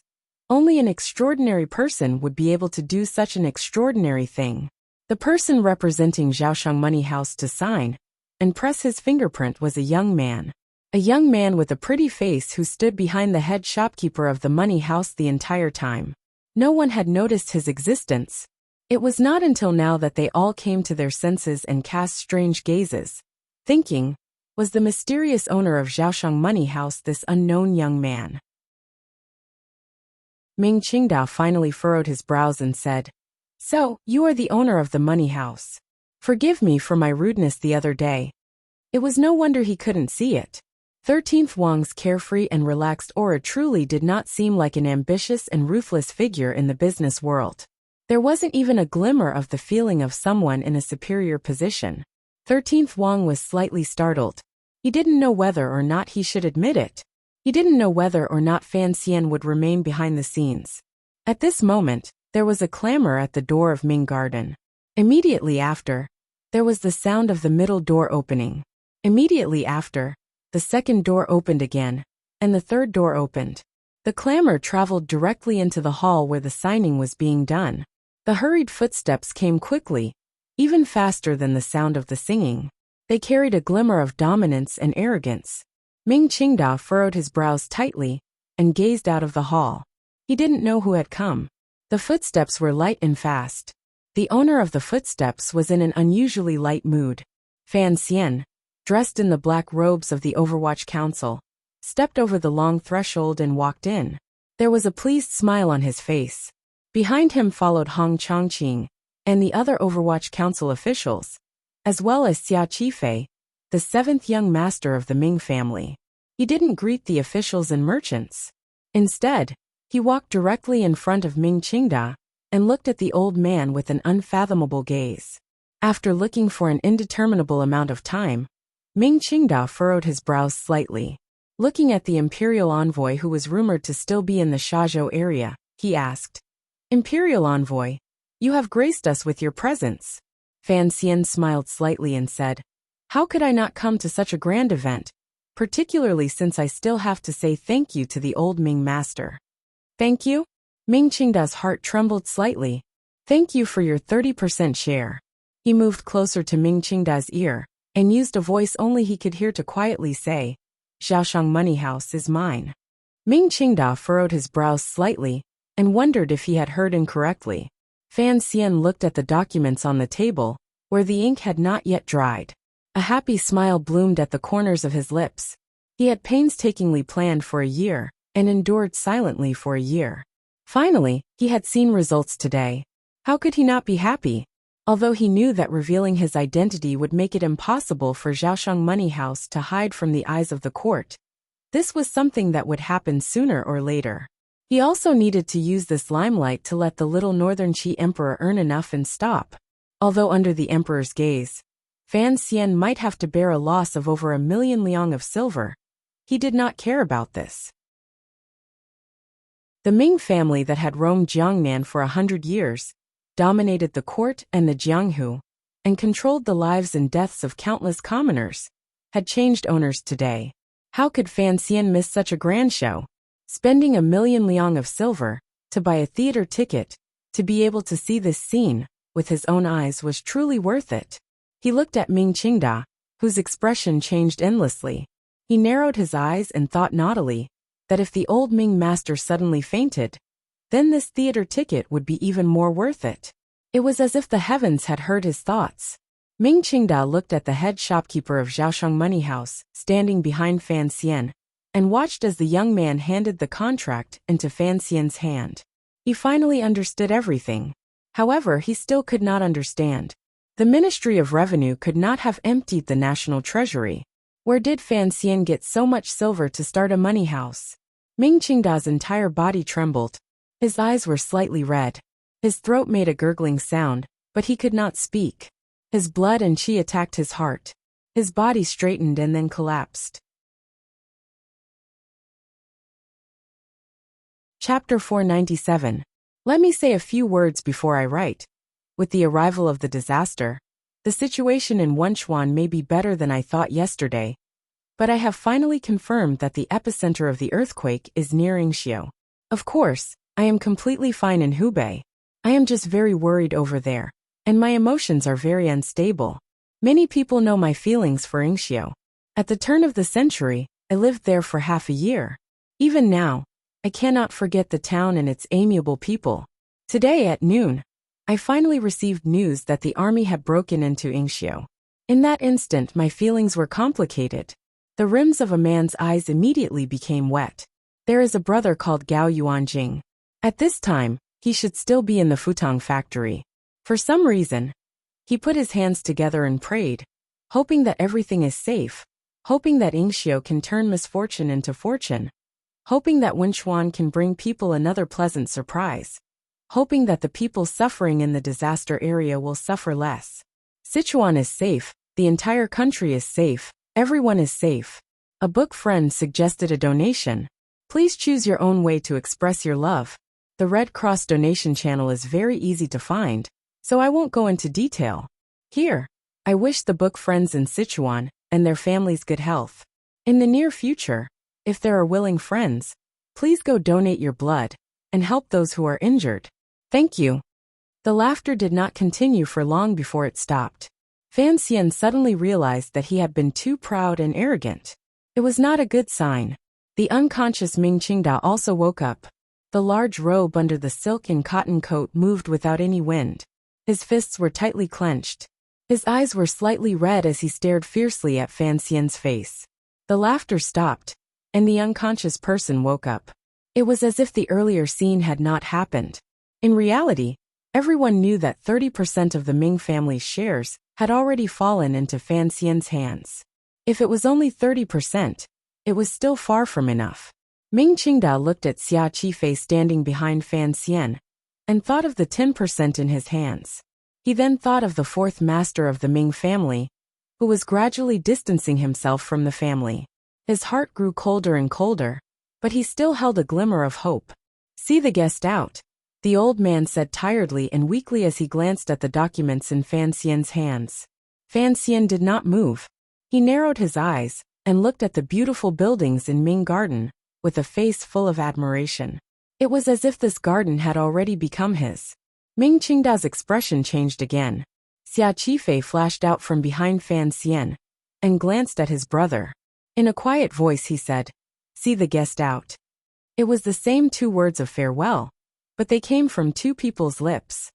only an extraordinary person would be able to do such an extraordinary thing. The person representing Zhaoshang Money House to sign and press his fingerprint was a young man. A young man with a pretty face who stood behind the head shopkeeper of the money house the entire time. No one had noticed his existence. It was not until now that they all came to their senses and cast strange gazes, thinking, was the mysterious owner of Zhaoshang Money House this unknown young man? Ming Qingda finally furrowed his brows and said, "So, you are the owner of the money house. Forgive me for my rudeness the other day." It was no wonder he couldn't see it. 13th Wang's carefree and relaxed aura truly did not seem like an ambitious and ruthless figure in the business world. There wasn't even a glimmer of the feeling of someone in a superior position. 13th Wang was slightly startled. He didn't know whether or not he should admit it. He didn't know whether or not Fan Xian would remain behind the scenes. At this moment, there was a clamor at the door of Ming Garden. Immediately after, there was the sound of the middle door opening. Immediately after, the second door opened again, and the third door opened. The clamor traveled directly into the hall where the signing was being done. The hurried footsteps came quickly, even faster than the sound of the singing. They carried a glimmer of dominance and arrogance. Ming Qingda furrowed his brows tightly and gazed out of the hall. He didn't know who had come. The footsteps were light and fast. The owner of the footsteps was in an unusually light mood. Fan Xian, dressed in the black robes of the Overwatch Council, stepped over the long threshold and walked in. There was a pleased smile on his face. Behind him followed Hong Chongqing and the other Overwatch Council officials, as well as Xia Qifei, the seventh young master of the Ming family. He didn't greet the officials and merchants. Instead, he walked directly in front of Ming Qingda and looked at the old man with an unfathomable gaze. After looking for an indeterminable amount of time, Ming Qingda furrowed his brows slightly. Looking at the imperial envoy who was rumored to still be in the Shazhou area, he asked, "Imperial envoy, you have graced us with your presence." Fan Xian smiled slightly and said, "How could I not come to such a grand event, particularly since I still have to say thank you to the old Ming master?" "Thank you?" Ming Qingda's heart trembled slightly. "Thank you for your 30% share." He moved closer to Ming Qingda's ear and used a voice only he could hear to quietly say, "Zhaoshang Money House is mine." Ming Qingda furrowed his brows slightly and wondered if he had heard incorrectly. Fan Xian looked at the documents on the table, where the ink had not yet dried. A happy smile bloomed at the corners of his lips. He had painstakingly planned for a year and endured silently for a year. Finally, he had seen results today. How could he not be happy? Although he knew that revealing his identity would make it impossible for Zhaoshang Money House to hide from the eyes of the court, this was something that would happen sooner or later. He also needed to use this limelight to let the little Northern Qi Emperor earn enough and stop. Although under the Emperor's gaze, Fan Xian might have to bear a loss of over 1,000,000 liang of silver, he did not care about this. The Ming family that had roamed Jiangnan for 100 years, dominated the court and the Jianghu, and controlled the lives and deaths of countless commoners, had changed owners today. How could Fan Xian miss such a grand show? Spending 1,000,000 liang of silver to buy a theater ticket to be able to see this scene with his own eyes was truly worth it. He looked at Ming Qingda, whose expression changed endlessly. He narrowed his eyes and thought naughtily that if the old Ming master suddenly fainted, then this theater ticket would be even more worth it. It was as if the heavens had heard his thoughts. Ming Qingda looked at the head shopkeeper of Zhaoshang Money House, standing behind Fan Xian, and watched as the young man handed the contract into Fan Xian's hand. He finally understood everything. However, he still could not understand. The Ministry of Revenue could not have emptied the national treasury. Where did Fan Xian get so much silver to start a money house? Ming Qingda's entire body trembled. His eyes were slightly red. His throat made a gurgling sound, but he could not speak. His blood and qi attacked his heart. His body straightened and then collapsed. Chapter 497. Let me say a few words before I write. With the arrival of the disaster, the situation in Wenchuan may be better than I thought yesterday, but I have finally confirmed that the epicenter of the earthquake is near Yingxiu. Of course, I am completely fine in Hubei. I am just very worried over there, and my emotions are very unstable. Many people know my feelings for Yingxiu. At the turn of the century, I lived there for half a year. Even now, I cannot forget the town and its amiable people. Today at noon, I finally received news that the army had broken into Yingxiu. In that instant, my feelings were complicated. The rims of a man's eyes immediately became wet. There is a brother called Gao Yuanjing. At this time, he should still be in the futong factory. For some reason, he put his hands together and prayed, hoping that everything is safe, hoping that Yingxiu can turn misfortune into fortune, hoping that Wenchuan can bring people another pleasant surprise, hoping that the people suffering in the disaster area will suffer less. Sichuan is safe, the entire country is safe, everyone is safe. A book friend suggested a donation. Please choose your own way to express your love. The Red Cross donation channel is very easy to find, so I won't go into detail. Here, I wish the book friends in Sichuan and their families good health. In the near future, if there are willing friends, please go donate your blood and help those who are injured. Thank you. The laughter did not continue for long before it stopped. Fan Xian suddenly realized that he had been too proud and arrogant. It was not a good sign. The unconscious Ming Qingda also woke up. The large robe under the silk and cotton coat moved without any wind. His fists were tightly clenched. His eyes were slightly red as he stared fiercely at Fan Xian's face. The laughter stopped, and the unconscious person woke up. It was as if the earlier scene had not happened. In reality, everyone knew that 30% of the Ming family's shares had already fallen into Fan Xian's hands. If it was only 30%, it was still far from enough. Ming Qingda looked at Xia Qifei standing behind Fan Xian, and thought of the 10% in his hands. He then thought of the fourth master of the Ming family, who was gradually distancing himself from the family. His heart grew colder and colder, but he still held a glimmer of hope. "See the guest out," the old man said tiredly and weakly as he glanced at the documents in Fan Xian's hands. Fan Xian did not move. He narrowed his eyes and looked at the beautiful buildings in Ming Garden with a face full of admiration. It was as if this garden had already become his. Ming Qingda's expression changed again. Xia Qifei flashed out from behind Fan Xian and glanced at his brother. In a quiet voice he said, "See the guest out." It was the same 2 words of farewell, but they came from 2 people's lips.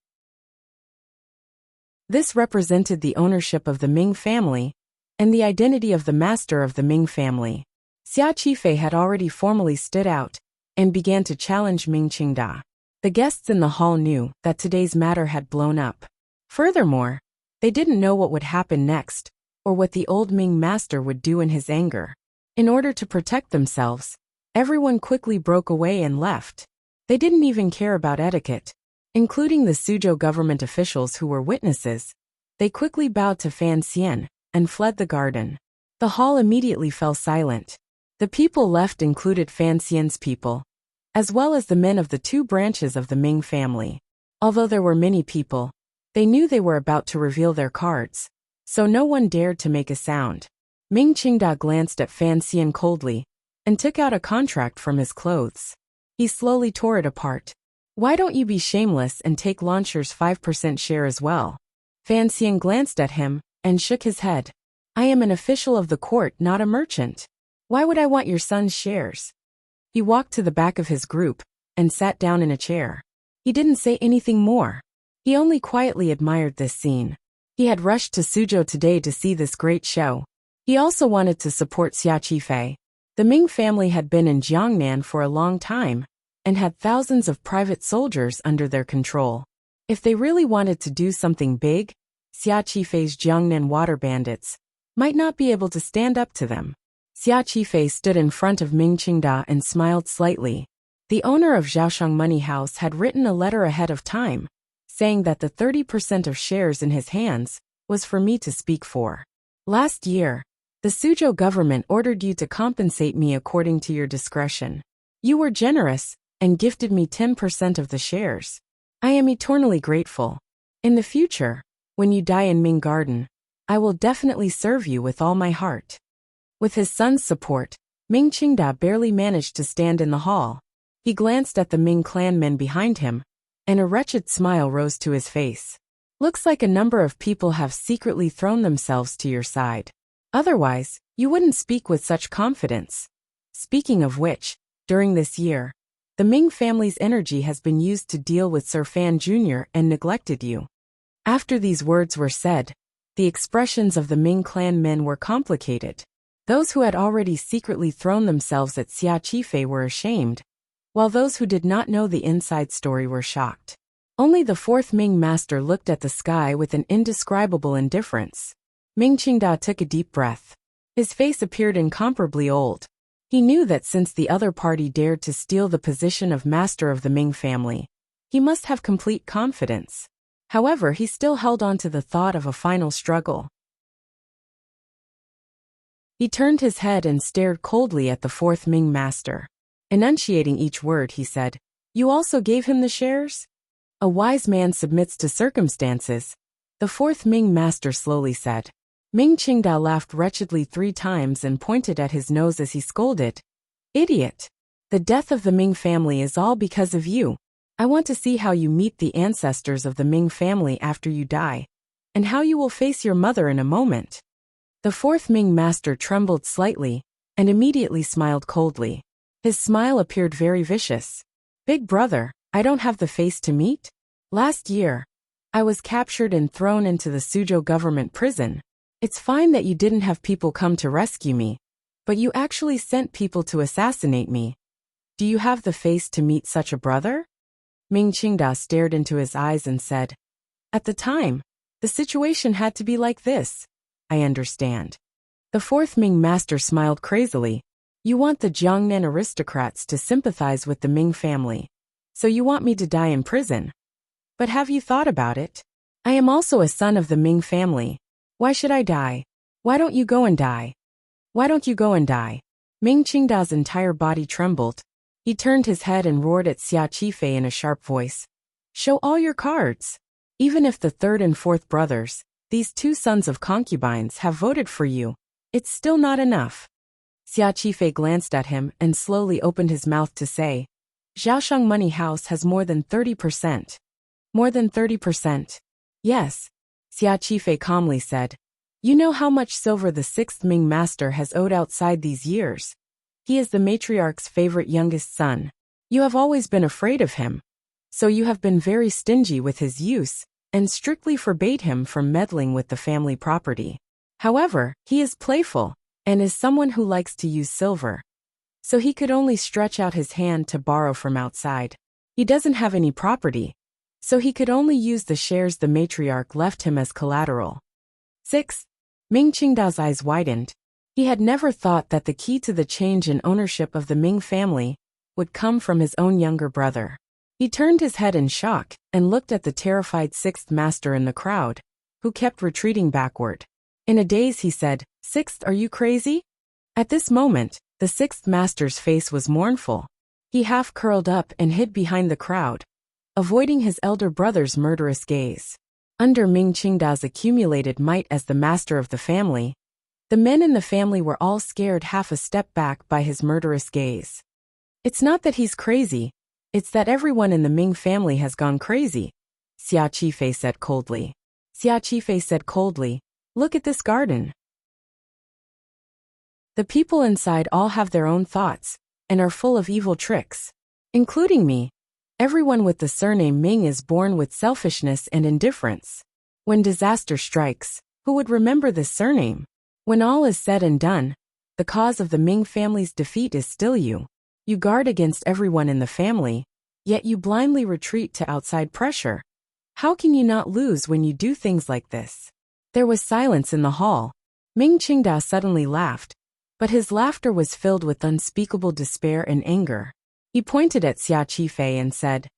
This represented the ownership of the Ming family and the identity of the master of the Ming family. Xia Qifei had already formally stood out and began to challenge Ming Qingda. The guests in the hall knew that today's matter had blown up. Furthermore, they didn't know what would happen next, or what the old Ming master would do in his anger. In order to protect themselves, everyone quickly broke away and left. They didn't even care about etiquette. Including the Suzhou government officials who were witnesses, they quickly bowed to Fan Xian and fled the garden. The hall immediately fell silent. The people left included Fan Xian's people, as well as the men of the 2 branches of the Ming family. Although there were many people, they knew they were about to reveal their cards, so no one dared to make a sound. Ming Qingda glanced at Fan Xian coldly and took out a contract from his clothes. He slowly tore it apart. "Why don't you be shameless and take Launcher's 5% share as well?" Fan Xian glanced at him and shook his head. "I am an official of the court, not a merchant. Why would I want your son's shares?" He walked to the back of his group and sat down in a chair. He didn't say anything more. He only quietly admired this scene. He had rushed to Suzhou today to see this great show. He also wanted to support Xia Qifei. The Ming family had been in Jiangnan for a long time and had thousands of private soldiers under their control. If they really wanted to do something big, Xia Qifei's Jiangnan water bandits might not be able to stand up to them. Xia Qifei stood in front of Ming Qingda and smiled slightly. The owner of Zhaoshang Money House had written a letter ahead of time, saying that the 30% of shares in his hands was for me to speak for. Last year, the Suzhou government ordered you to compensate me according to your discretion. You were generous and gifted me 10% of the shares. I am eternally grateful. In the future, when you die in Ming Garden, I will definitely serve you with all my heart. With his son's support, Ming Qingda barely managed to stand in the hall. He glanced at the Ming clan men behind him, and a wretched smile rose to his face. "Looks like a number of people have secretly thrown themselves to your side. Otherwise, you wouldn't speak with such confidence. Speaking of which, during this year, the Ming family's energy has been used to deal with Sir Fan Jr. and neglected you." After these words were said, the expressions of the Ming clan men were complicated. Those who had already secretly thrown themselves at Xia Qifei were ashamed, while those who did not know the inside story were shocked. Only the 4th Ming master looked at the sky with an indescribable indifference. Ming Qingda took a deep breath. His face appeared incomparably old. He knew that since the other party dared to steal the position of master of the Ming family, he must have complete confidence. However, he still held on to the thought of a final struggle. He turned his head and stared coldly at the 4th Ming master. Enunciating each word, he said, "You also gave him the shares?" "A wise man submits to circumstances," the 4th Ming master slowly said. Ming Qingda laughed wretchedly 3 times and pointed at his nose as he scolded. "Idiot! The death of the Ming family is all because of you. I want to see how you meet the ancestors of the Ming family after you die, and how you will face your mother in a moment." The 4th Ming master trembled slightly and immediately smiled coldly. His smile appeared very vicious. "Big brother, I don't have the face to meet? Last year, I was captured and thrown into the Suzhou government prison. It's fine that you didn't have people come to rescue me, but you actually sent people to assassinate me. Do you have the face to meet such a brother? Ming Qingda stared into his eyes and said, At the time, the situation had to be like this. I understand. The fourth Ming master smiled crazily. You want the Jiangnan aristocrats to sympathize with the Ming family. So you want me to die in prison. But have you thought about it? I am also a son of the Ming family. Why should I die? Why don't you go and die? Why don't you go and die? Ming Qingda's entire body trembled. He turned his head and roared at Xia Qifei in a sharp voice. Show all your cards. Even if the third and fourth brothers, these two sons of concubines, have voted for you, it's still not enough. Xia Qifei glanced at him and slowly opened his mouth to say, Zhaoshang Money House has more than 30%. More than 30%. Yes, Xia Qifei calmly said. You know how much silver the sixth Ming master has owed outside these years. He is the matriarch's favorite youngest son. You have always been afraid of him. So you have been very stingy with his use, and strictly forbade him from meddling with the family property. However, he is playful, and is someone who likes to use silver. So he could only stretch out his hand to borrow from outside. He doesn't have any property, so he could only use the shares the matriarch left him as collateral. 6. Ming Qingdao's eyes widened. He had never thought that the key to the change in ownership of the Ming family would come from his own younger brother. He turned his head in shock and looked at the terrified sixth master in the crowd, who kept retreating backward. In a daze he said, Sixth, are you crazy? At this moment, the sixth master's face was mournful. He half curled up and hid behind the crowd, avoiding his elder brother's murderous gaze. Under Ming Qingda's accumulated might as the master of the family, the men in the family were all scared half a step back by his murderous gaze. It's not that he's crazy, it's that everyone in the Ming family has gone crazy, Xia Qifei said coldly. Xia Qifei said coldly, Look at this garden. The people inside all have their own thoughts, and are full of evil tricks. Including me. Everyone with the surname Ming is born with selfishness and indifference. When disaster strikes, who would remember this surname? When all is said and done, the cause of the Ming family's defeat is still you. You guard against everyone in the family, yet you blindly retreat to outside pressure. How can you not lose when you do things like this? There was silence in the hall. Ming Qingda suddenly laughed, but his laughter was filled with unspeakable despair and anger. He pointed at Xia Qifei and said,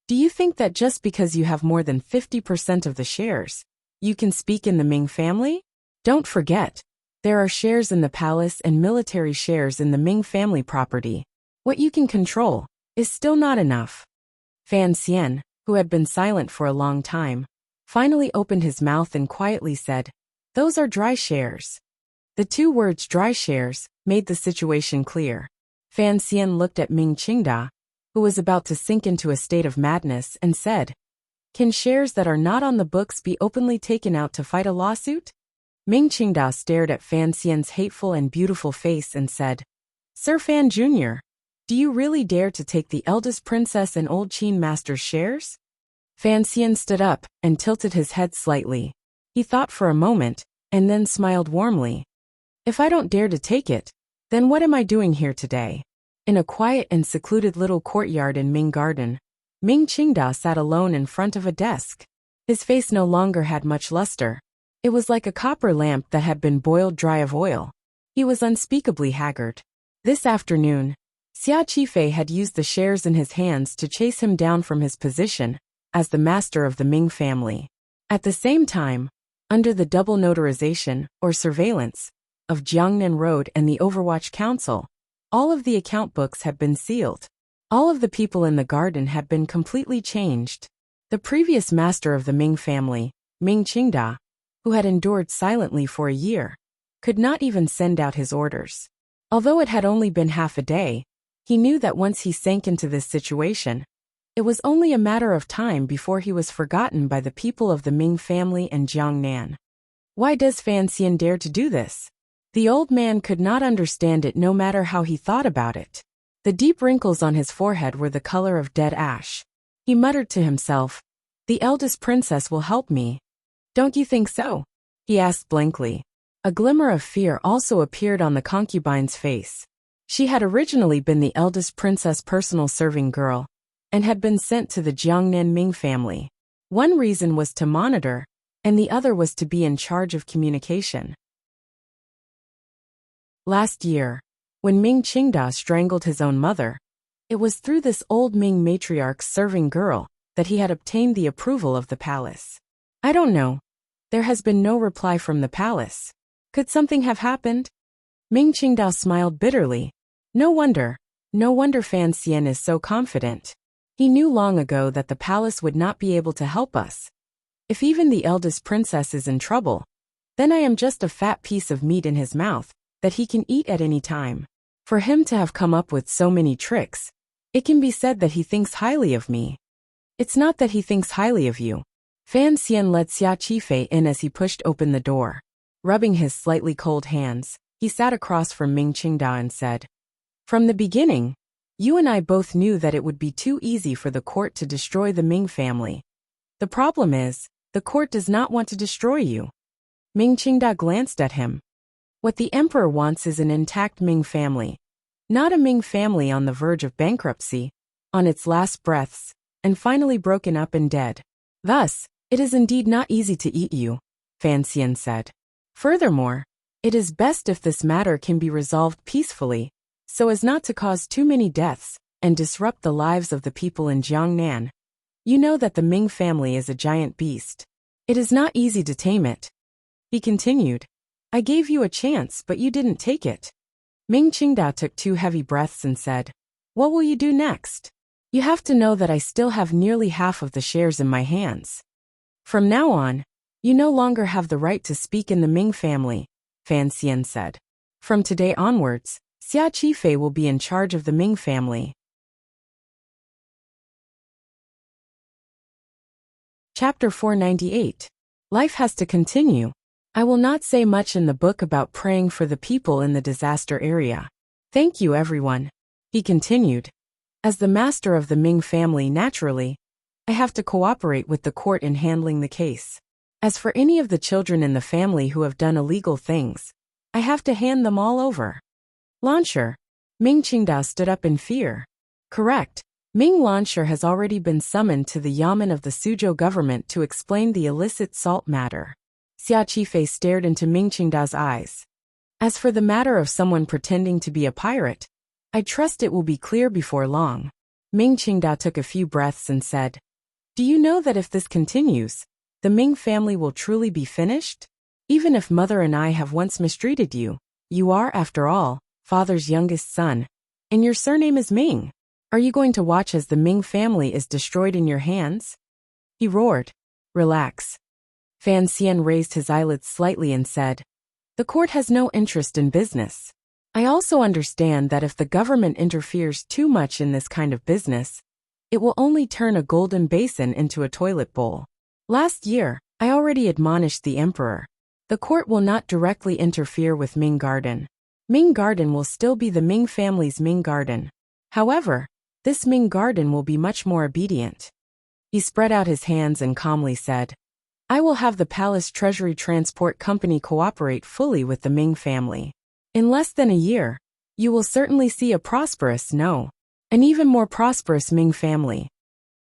Do you think that just because you have more than 50% of the shares, you can speak in the Ming family? Don't forget, there are shares in the palace and military shares in the Ming family property. What you can control is still not enough. Fan Xian, who had been silent for a long time, finally opened his mouth and quietly said, Those are dry shares. The two words dry shares made the situation clear. Fan Xian looked at Ming Qingda, who was about to sink into a state of madness, and said, Can shares that are not on the books be openly taken out to fight a lawsuit? Ming Qingda stared at Fan Xian's hateful and beautiful face and said, Sir Fan Jr., do you really dare to take the eldest princess and old Qin master's shares? Fan Xian stood up and tilted his head slightly. He thought for a moment, and then smiled warmly. If I don't dare to take it, then what am I doing here today? In a quiet and secluded little courtyard in Ming Garden, Ming Qingda sat alone in front of a desk. His face no longer had much luster. It was like a copper lamp that had been boiled dry of oil. He was unspeakably haggard. This afternoon, Xia Qifei had used the shares in his hands to chase him down from his position as the master of the Ming family. At the same time, under the double notarization, or surveillance, of Jiangnan Road and the Overwatch Council, all of the account books had been sealed. All of the people in the garden had been completely changed. The previous master of the Ming family, Ming Qingda, who had endured silently for a year, could not even send out his orders. Although it had only been half a day, he knew that once he sank into this situation, it was only a matter of time before he was forgotten by the people of the Ming family and Jiangnan. Why does Fan Xian dare to do this? The old man could not understand it no matter how he thought about it. The deep wrinkles on his forehead were the color of dead ash. He muttered to himself, The eldest princess will help me. Don't you think so? He asked blankly. A glimmer of fear also appeared on the concubine's face. She had originally been the eldest princess' personal serving girl, and had been sent to the Jiangnan Ming family. One reason was to monitor, and the other was to be in charge of communication. Last year, when Ming Qingda strangled his own mother, it was through this old Ming matriarch's serving girl that he had obtained the approval of the palace. I don't know. There has been no reply from the palace. Could something have happened? Ming Qingdao smiled bitterly. No wonder Fan Xian is so confident. He knew long ago that the palace would not be able to help us. If even the eldest princess is in trouble, then I am just a fat piece of meat in his mouth that he can eat at any time. For him to have come up with so many tricks, it can be said that he thinks highly of me. It's not that he thinks highly of you. Fan Xian led Xia Qifei in as he pushed open the door. Rubbing his slightly cold hands, he sat across from Ming Qingda and said, "From the beginning, you and I both knew that it would be too easy for the court to destroy the Ming family. The problem is, the court does not want to destroy you." Ming Qingda glanced at him. What the emperor wants is an intact Ming family, not a Ming family on the verge of bankruptcy, on its last breaths, and finally broken up and dead. Thus, it is indeed not easy to eat you, Fan Xian said. Furthermore, it is best if this matter can be resolved peacefully, so as not to cause too many deaths and disrupt the lives of the people in Jiangnan. You know that the Ming family is a giant beast. It is not easy to tame it. He continued. I gave you a chance, but you didn't take it. Ming Qingda took 2 heavy breaths and said, What will you do next? You have to know that I still have nearly half of the shares in my hands. From now on, you no longer have the right to speak in the Ming family, Fan Xian said. From today onwards, Xia Qifei will be in charge of the Ming family. Chapter 498. Life has to continue. I will not say much in the book about praying for the people in the disaster area. Thank you, everyone. He continued. As the master of the Ming family, naturally, I have to cooperate with the court in handling the case. As for any of the children in the family who have done illegal things, I have to hand them all over. Lansher. Ming Qingda stood up in fear. Correct. Ming Lansher has already been summoned to the Yamen of the Suzhou government to explain the illicit salt matter. Xia Qifei stared into Ming Qingda's eyes. As for the matter of someone pretending to be a pirate, I trust it will be clear before long. Ming Qingda took a few breaths and said, Do you know that if this continues, the Ming family will truly be finished? Even if Mother and I have once mistreated you, you are, after all, Father's youngest son, and your surname is Ming. Are you going to watch as the Ming family is destroyed in your hands? He roared. Relax. Fan Xian raised his eyelids slightly and said, The court has no interest in business. I also understand that if the government interferes too much in this kind of business, it will only turn a golden basin into a toilet bowl. Last year, I already admonished the emperor. The court will not directly interfere with Ming Garden. Ming Garden will still be the Ming family's Ming Garden. However, this Ming Garden will be much more obedient. He spread out his hands and calmly said, I will have the Palace Treasury Transport Company cooperate fully with the Ming family. In less than a year, you will certainly see a prosperous, no, an even more prosperous Ming family.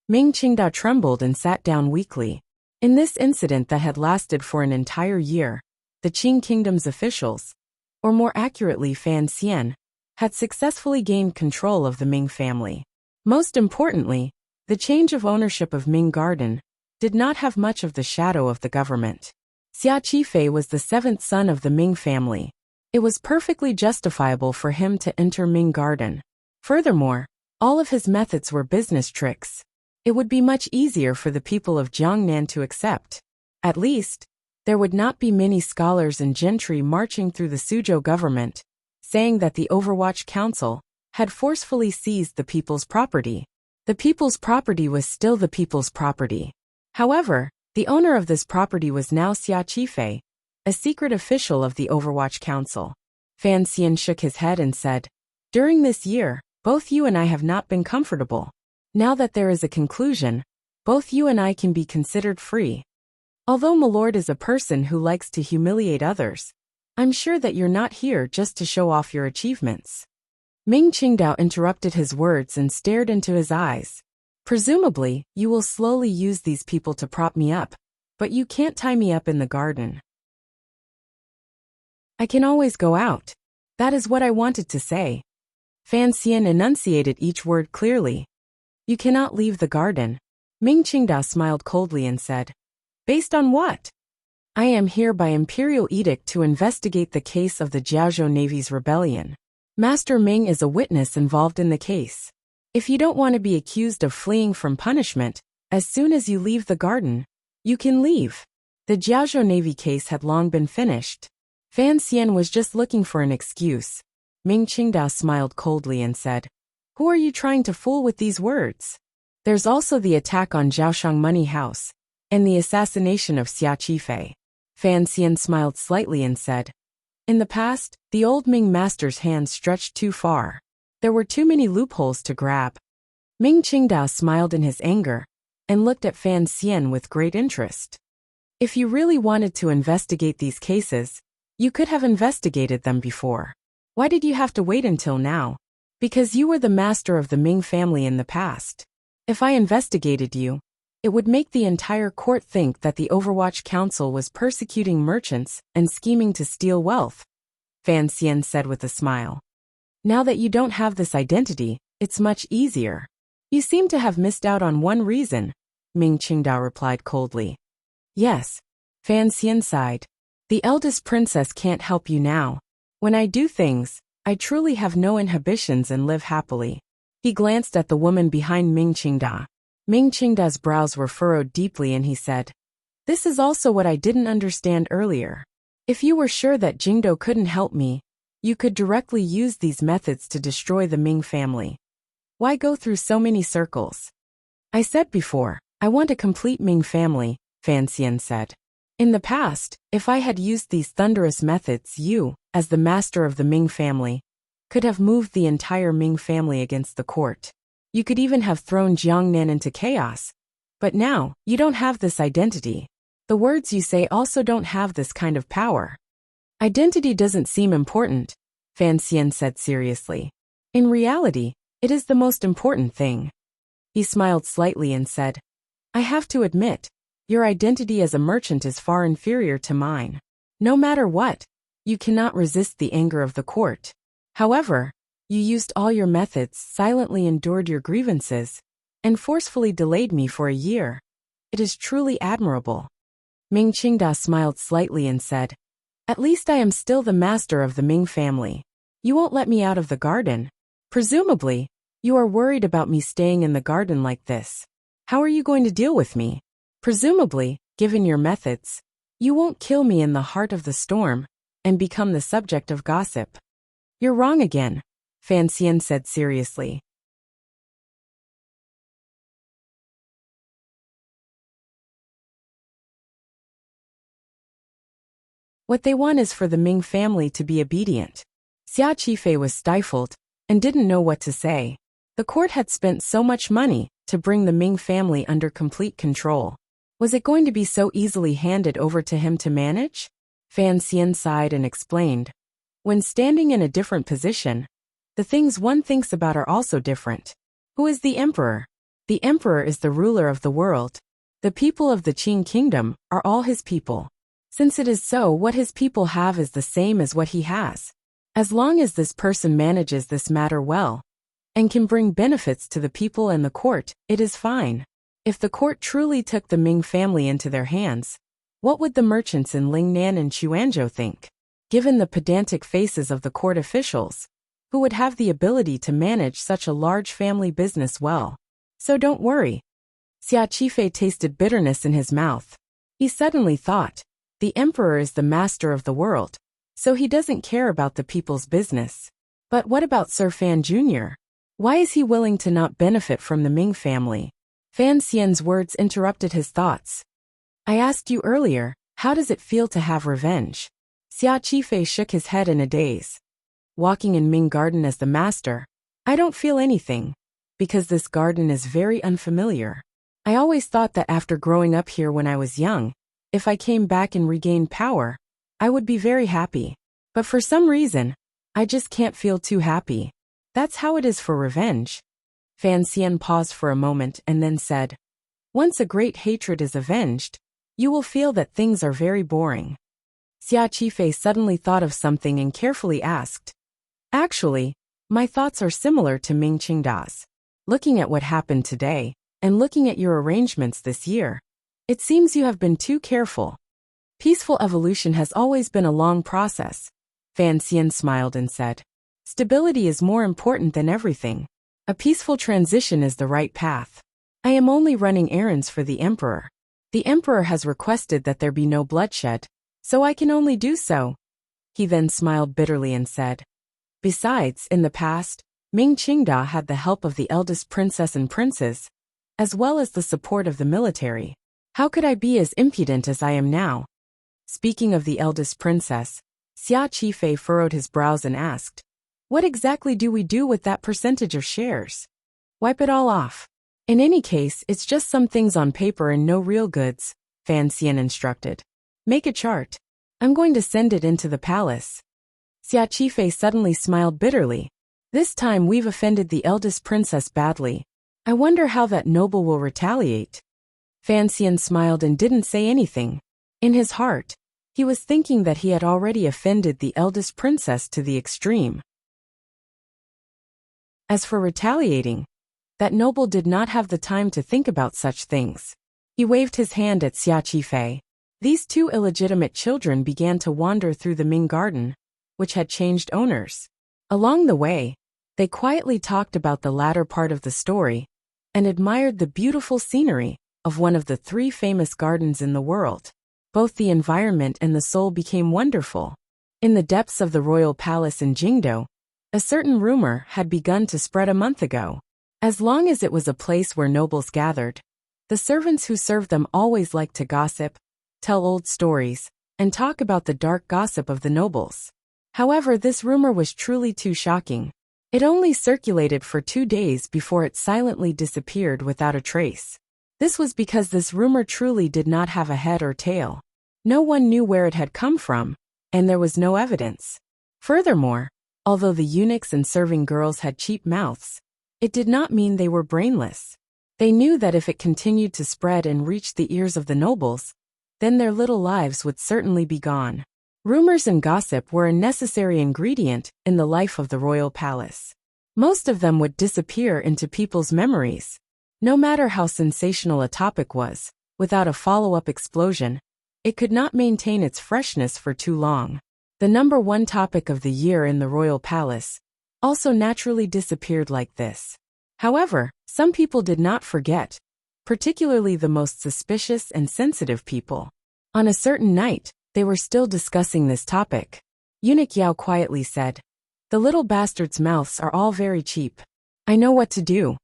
Ming Qingda trembled and sat down weakly. In this incident that had lasted for an entire year, the Qing Kingdom's officials, or more accurately Fan Xian, had successfully gained control of the Ming family. Most importantly, the change of ownership of Ming Garden did not have much of the shadow of the government. Xia Qifei was the 7th son of the Ming family. It was perfectly justifiable for him to enter Ming Garden. Furthermore, all of his methods were business tricks. It would be much easier for the people of Jiangnan to accept. At least, there would not be many scholars and gentry marching through the Suzhou government, saying that the Overwatch Council had forcefully seized the people's property. The people's property was still the people's property. However, the owner of this property was now Xia Qifei, a secret official of the Overwatch Council. Fan Xian shook his head and said, During this year, both you and I have not been comfortable. Now that there is a conclusion, both you and I can be considered free. Although Milord is a person who likes to humiliate others, I'm sure that you're not here just to show off your achievements. Ming Qingdao interrupted his words and stared into his eyes. Presumably, you will slowly use these people to prop me up, but you can't tie me up in the garden. I can always go out. That is what I wanted to say. Fan Xian enunciated each word clearly. You cannot leave the garden. Ming Qingdao smiled coldly and said, based on what? I am here by imperial edict to investigate the case of the Jiaozhou Navy's rebellion. Master Ming is a witness involved in the case. If you don't want to be accused of fleeing from punishment, as soon as you leave the garden, you can leave. The Jiaozhou Navy case had long been finished. Fan Xian was just looking for an excuse. Ming Qingdao smiled coldly and said, who are you trying to fool with these words? There's also the attack on Jiaoshang Money House, and the assassination of Xia Qifei. Fan Xian smiled slightly and said, in the past, the old Ming master's hands stretched too far. There were too many loopholes to grab. Ming Qingdao smiled in his anger, and looked at Fan Xian with great interest. If you really wanted to investigate these cases, you could have investigated them before. Why did you have to wait until now? Because you were the master of the Ming family in the past. If I investigated you, it would make the entire court think that the Overwatch Council was persecuting merchants and scheming to steal wealth, Fan Xian said with a smile. Now that you don't have this identity, it's much easier. You seem to have missed out on one reason, Ming Qingdao replied coldly. Yes, Fan Xian sighed. The eldest princess can't help you now. When I do things, I truly have no inhibitions and live happily. He glanced at the woman behind Ming Qingdao. Ming Qingdao's brows were furrowed deeply and he said, this is also what I didn't understand earlier. If you were sure that Jingdou couldn't help me, you could directly use these methods to destroy the Ming family. Why go through so many circles? I said before, I want a complete Ming family, Fan Xian said. In the past, if I had used these thunderous methods, you, as the master of the Ming family, could have moved the entire Ming family against the court. You could even have thrown Jiangnan into chaos. But now, you don't have this identity. The words you say also don't have this kind of power. Identity doesn't seem important, Fan Xian said seriously. In reality, it is the most important thing. He smiled slightly and said, I have to admit, your identity as a merchant is far inferior to mine. No matter what, you cannot resist the anger of the court. However, you used all your methods, silently endured your grievances, and forcefully delayed me for a year. It is truly admirable. Ming Qingdao smiled slightly and said, at least I am still the master of the Ming family. You won't let me out of the garden. Presumably, you are worried about me staying in the garden like this. How are you going to deal with me? Presumably, given your methods, you won't kill me in the heart of the storm and become the subject of gossip. You're wrong again, Fan Xian said seriously. What they want is for the Ming family to be obedient. Xia Qifei was stifled and didn't know what to say. The court had spent so much money to bring the Ming family under complete control. Was it going to be so easily handed over to him to manage? Fan Xian sighed and explained. When standing in a different position, the things one thinks about are also different. Who is the emperor? The emperor is the ruler of the world. The people of the Qing kingdom are all his people. Since it is so, what his people have is the same as what he has. As long as this person manages this matter well, and can bring benefits to the people and the court, it is fine. If the court truly took the Ming family into their hands, what would the merchants in Lingnan and Quanzhou think? Given the pedantic faces of the court officials, who would have the ability to manage such a large family business well? So don't worry. Xia Qifei tasted bitterness in his mouth. He suddenly thought, the emperor is the master of the world, so he doesn't care about the people's business. But what about Sir Fan Jr.? Why is he willing to not benefit from the Ming family? Fan Xian's words interrupted his thoughts. I asked you earlier, how does it feel to have revenge? Xia Qifei shook his head in a daze. Walking in Ming Garden as the master, I don't feel anything, because this garden is very unfamiliar. I always thought that after growing up here when I was young, if I came back and regained power, I would be very happy. But for some reason, I just can't feel too happy. That's how it is for revenge. Fan Xian paused for a moment and then said, once a great hatred is avenged, you will feel that things are very boring. Xia Qifei suddenly thought of something and carefully asked, actually, my thoughts are similar to Ming Qingda's. Looking at what happened today, and looking at your arrangements this year, it seems you have been too careful. Peaceful evolution has always been a long process. Fan Xian smiled and said, stability is more important than everything. A peaceful transition is the right path. I am only running errands for the Emperor. The Emperor has requested that there be no bloodshed, so I can only do so. He then smiled bitterly and said, besides, in the past, Ming Qingda had the help of the eldest princess and princes, as well as the support of the military. How could I be as impudent as I am now? Speaking of the eldest princess, Xia Qifei furrowed his brows and asked, what exactly do we do with that percentage of shares? Wipe it all off. In any case, it's just some things on paper and no real goods, Fan Xian instructed. Make a chart. I'm going to send it into the palace. Xia Qifei suddenly smiled bitterly. This time we've offended the eldest princess badly. I wonder how that noble will retaliate. Fan Xian smiled and didn't say anything. In his heart, he was thinking that he had already offended the eldest princess to the extreme. As for retaliating, that noble did not have the time to think about such things. He waved his hand at Xia Qifei. These two illegitimate children began to wander through the Ming Garden, which had changed owners. Along the way, they quietly talked about the latter part of the story and admired the beautiful scenery of one of the 3 famous gardens in the world. Both the environment and the soul became wonderful. In the depths of the royal palace in Jingdo, a certain rumor had begun to spread a month ago. As long as it was a place where nobles gathered, the servants who served them always liked to gossip, tell old stories, and talk about the dark gossip of the nobles. However, this rumor was truly too shocking. It only circulated for 2 days before it silently disappeared without a trace. This was because this rumor truly did not have a head or tail. No one knew where it had come from, and there was no evidence. Furthermore, although the eunuchs and serving girls had cheap mouths, it did not mean they were brainless. They knew that if it continued to spread and reach the ears of the nobles, then their little lives would certainly be gone. Rumors and gossip were a necessary ingredient in the life of the royal palace. Most of them would disappear into people's memories. No matter how sensational a topic was, without a follow-up explosion, it could not maintain its freshness for too long. The number 1 topic of the year in the royal palace also naturally disappeared like this. However, some people did not forget, particularly the most suspicious and sensitive people. On a certain night, they were still discussing this topic. Eunuch Yao quietly said, the little bastards' mouths are all very cheap. I know what to do.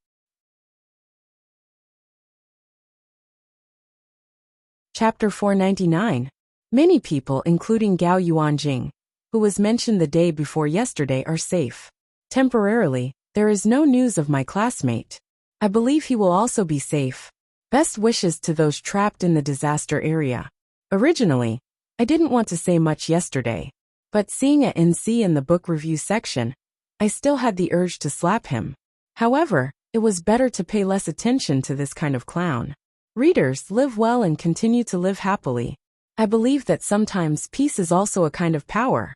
Chapter 499. Many people, including Gao Yuanjing, who was mentioned the day before yesterday, are safe. Temporarily, there is no news of my classmate. I believe he will also be safe. Best wishes to those trapped in the disaster area. Originally, I didn't want to say much yesterday, but seeing a NC in the book review section, I still had the urge to slap him. However, it was better to pay less attention to this kind of clown. Readers, live well and continue to live happily. I believe that sometimes peace is also a kind of power.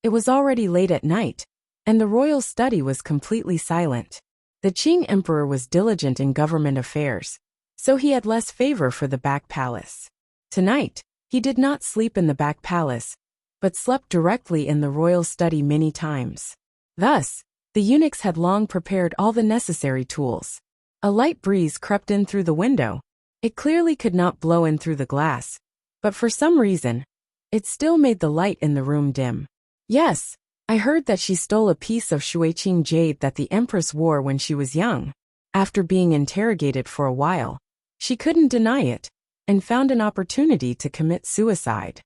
It was already late at night, and the royal study was completely silent. The Qing emperor was diligent in government affairs, so he had less favor for the back palace. Tonight, he did not sleep in the back palace, but slept directly in the royal study many times. Thus, the eunuchs had long prepared all the necessary tools. A light breeze crept in through the window. It clearly could not blow in through the glass, but for some reason, it still made the light in the room dim. Yes, I heard that she stole a piece of Shuiqing jade that the empress wore when she was young. After being interrogated for a while, she couldn't deny it, and found an opportunity to commit suicide.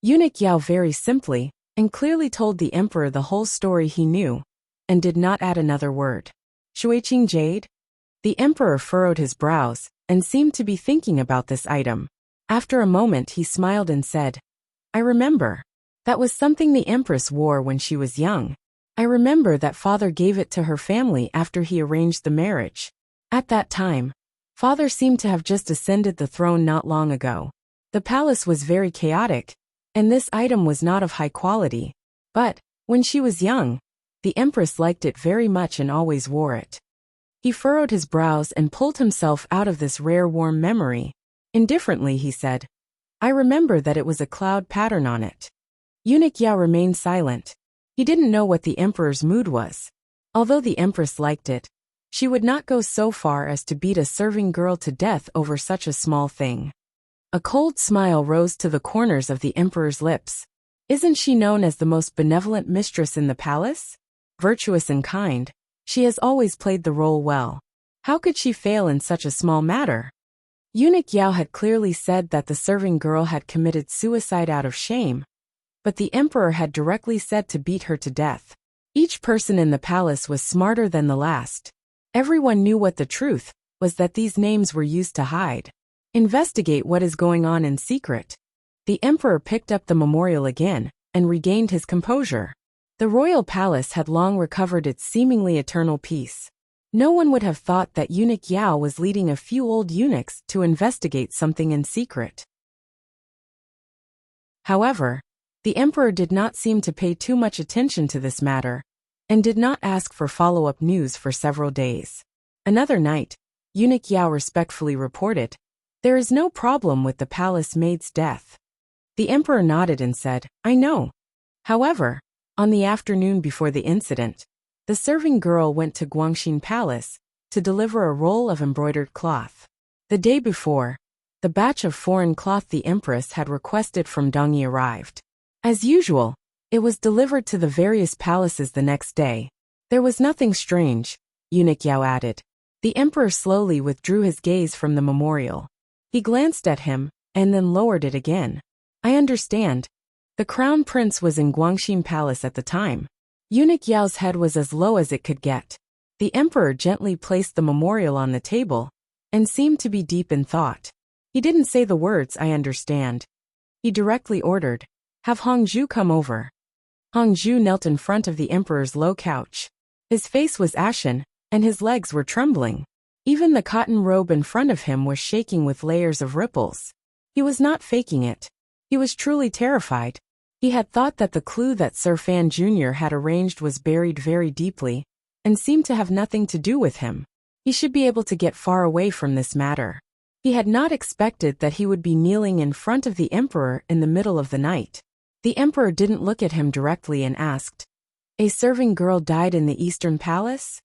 Eunuch Yao very simply and clearly told the emperor the whole story he knew, and did not add another word. Shuiqing jade? The emperor furrowed his brows and seemed to be thinking about this item. After a moment he smiled and said, I remember. That was something the empress wore when she was young. I remember that father gave it to her family after he arranged the marriage. At that time, father seemed to have just ascended the throne not long ago. The palace was very chaotic, and this item was not of high quality. But, when she was young, the empress liked it very much and always wore it. He furrowed his brows and pulled himself out of this rare warm memory. Indifferently he said, I remember that it was a cloud pattern on it. Eunuch Yao remained silent. He didn't know what the emperor's mood was. Although the empress liked it, she would not go so far as to beat a serving girl to death over such a small thing. A cold smile rose to the corners of the emperor's lips. Isn't she known as the most benevolent mistress in the palace? Virtuous and kind, she has always played the role well. How could she fail in such a small matter? Eunuch Yao had clearly said that the serving girl had committed suicide out of shame, but the emperor had directly said to beat her to death. Each person in the palace was smarter than the last. Everyone knew what the truth was, that these names were used to hide. Investigate what is going on in secret. The emperor picked up the memorial again and regained his composure. The royal palace had long recovered its seemingly eternal peace. No one would have thought that Eunuch Yao was leading a few old eunuchs to investigate something in secret. However, the emperor did not seem to pay too much attention to this matter, and did not ask for follow-up news for several days. Another night, Eunuch Yao respectfully reported, There is no problem with the palace maid's death. The emperor nodded and said, I know. However, on the afternoon before the incident, the serving girl went to Guangxin Palace to deliver a roll of embroidered cloth. The day before, the batch of foreign cloth the empress had requested from Dongyi arrived. As usual, it was delivered to the various palaces the next day. There was nothing strange, Eunuch Yao added. The emperor slowly withdrew his gaze from the memorial. He glanced at him, and then lowered it again. I understand. The crown prince was in Guangxin Palace at the time. Eunuch Yao's head was as low as it could get. The emperor gently placed the memorial on the table, and seemed to be deep in thought. He didn't say the words, I understand. He directly ordered, Have Hongzhu come over. Hongzhu knelt in front of the emperor's low couch. His face was ashen, and his legs were trembling. Even the cotton robe in front of him was shaking with layers of ripples. He was not faking it. He was truly terrified. He had thought that the clue that Sir Fan Jr. had arranged was buried very deeply, and seemed to have nothing to do with him. He should be able to get far away from this matter. He had not expected that he would be kneeling in front of the emperor in the middle of the night. The emperor didn't look at him directly and asked, A serving girl died in the Eastern Palace?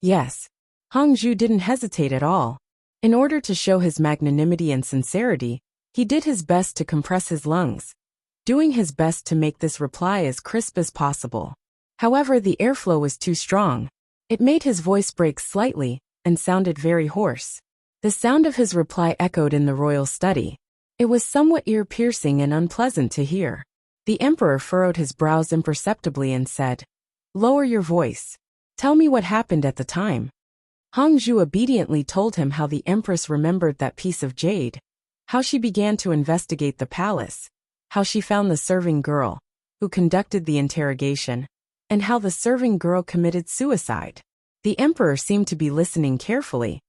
Yes. Hongzhu didn't hesitate at all. In order to show his magnanimity and sincerity, he did his best to compress his lungs, doing his best to make this reply as crisp as possible. However, the airflow was too strong. It made his voice break slightly, and sounded very hoarse. The sound of his reply echoed in the royal study. It was somewhat ear-piercing and unpleasant to hear. The emperor furrowed his brows imperceptibly and said, Lower your voice. Tell me what happened at the time. Hongzhu obediently told him how the empress remembered that piece of jade, how she began to investigate the palace, how she found the serving girl, who conducted the interrogation, and how the serving girl committed suicide. The emperor seemed to be listening carefully,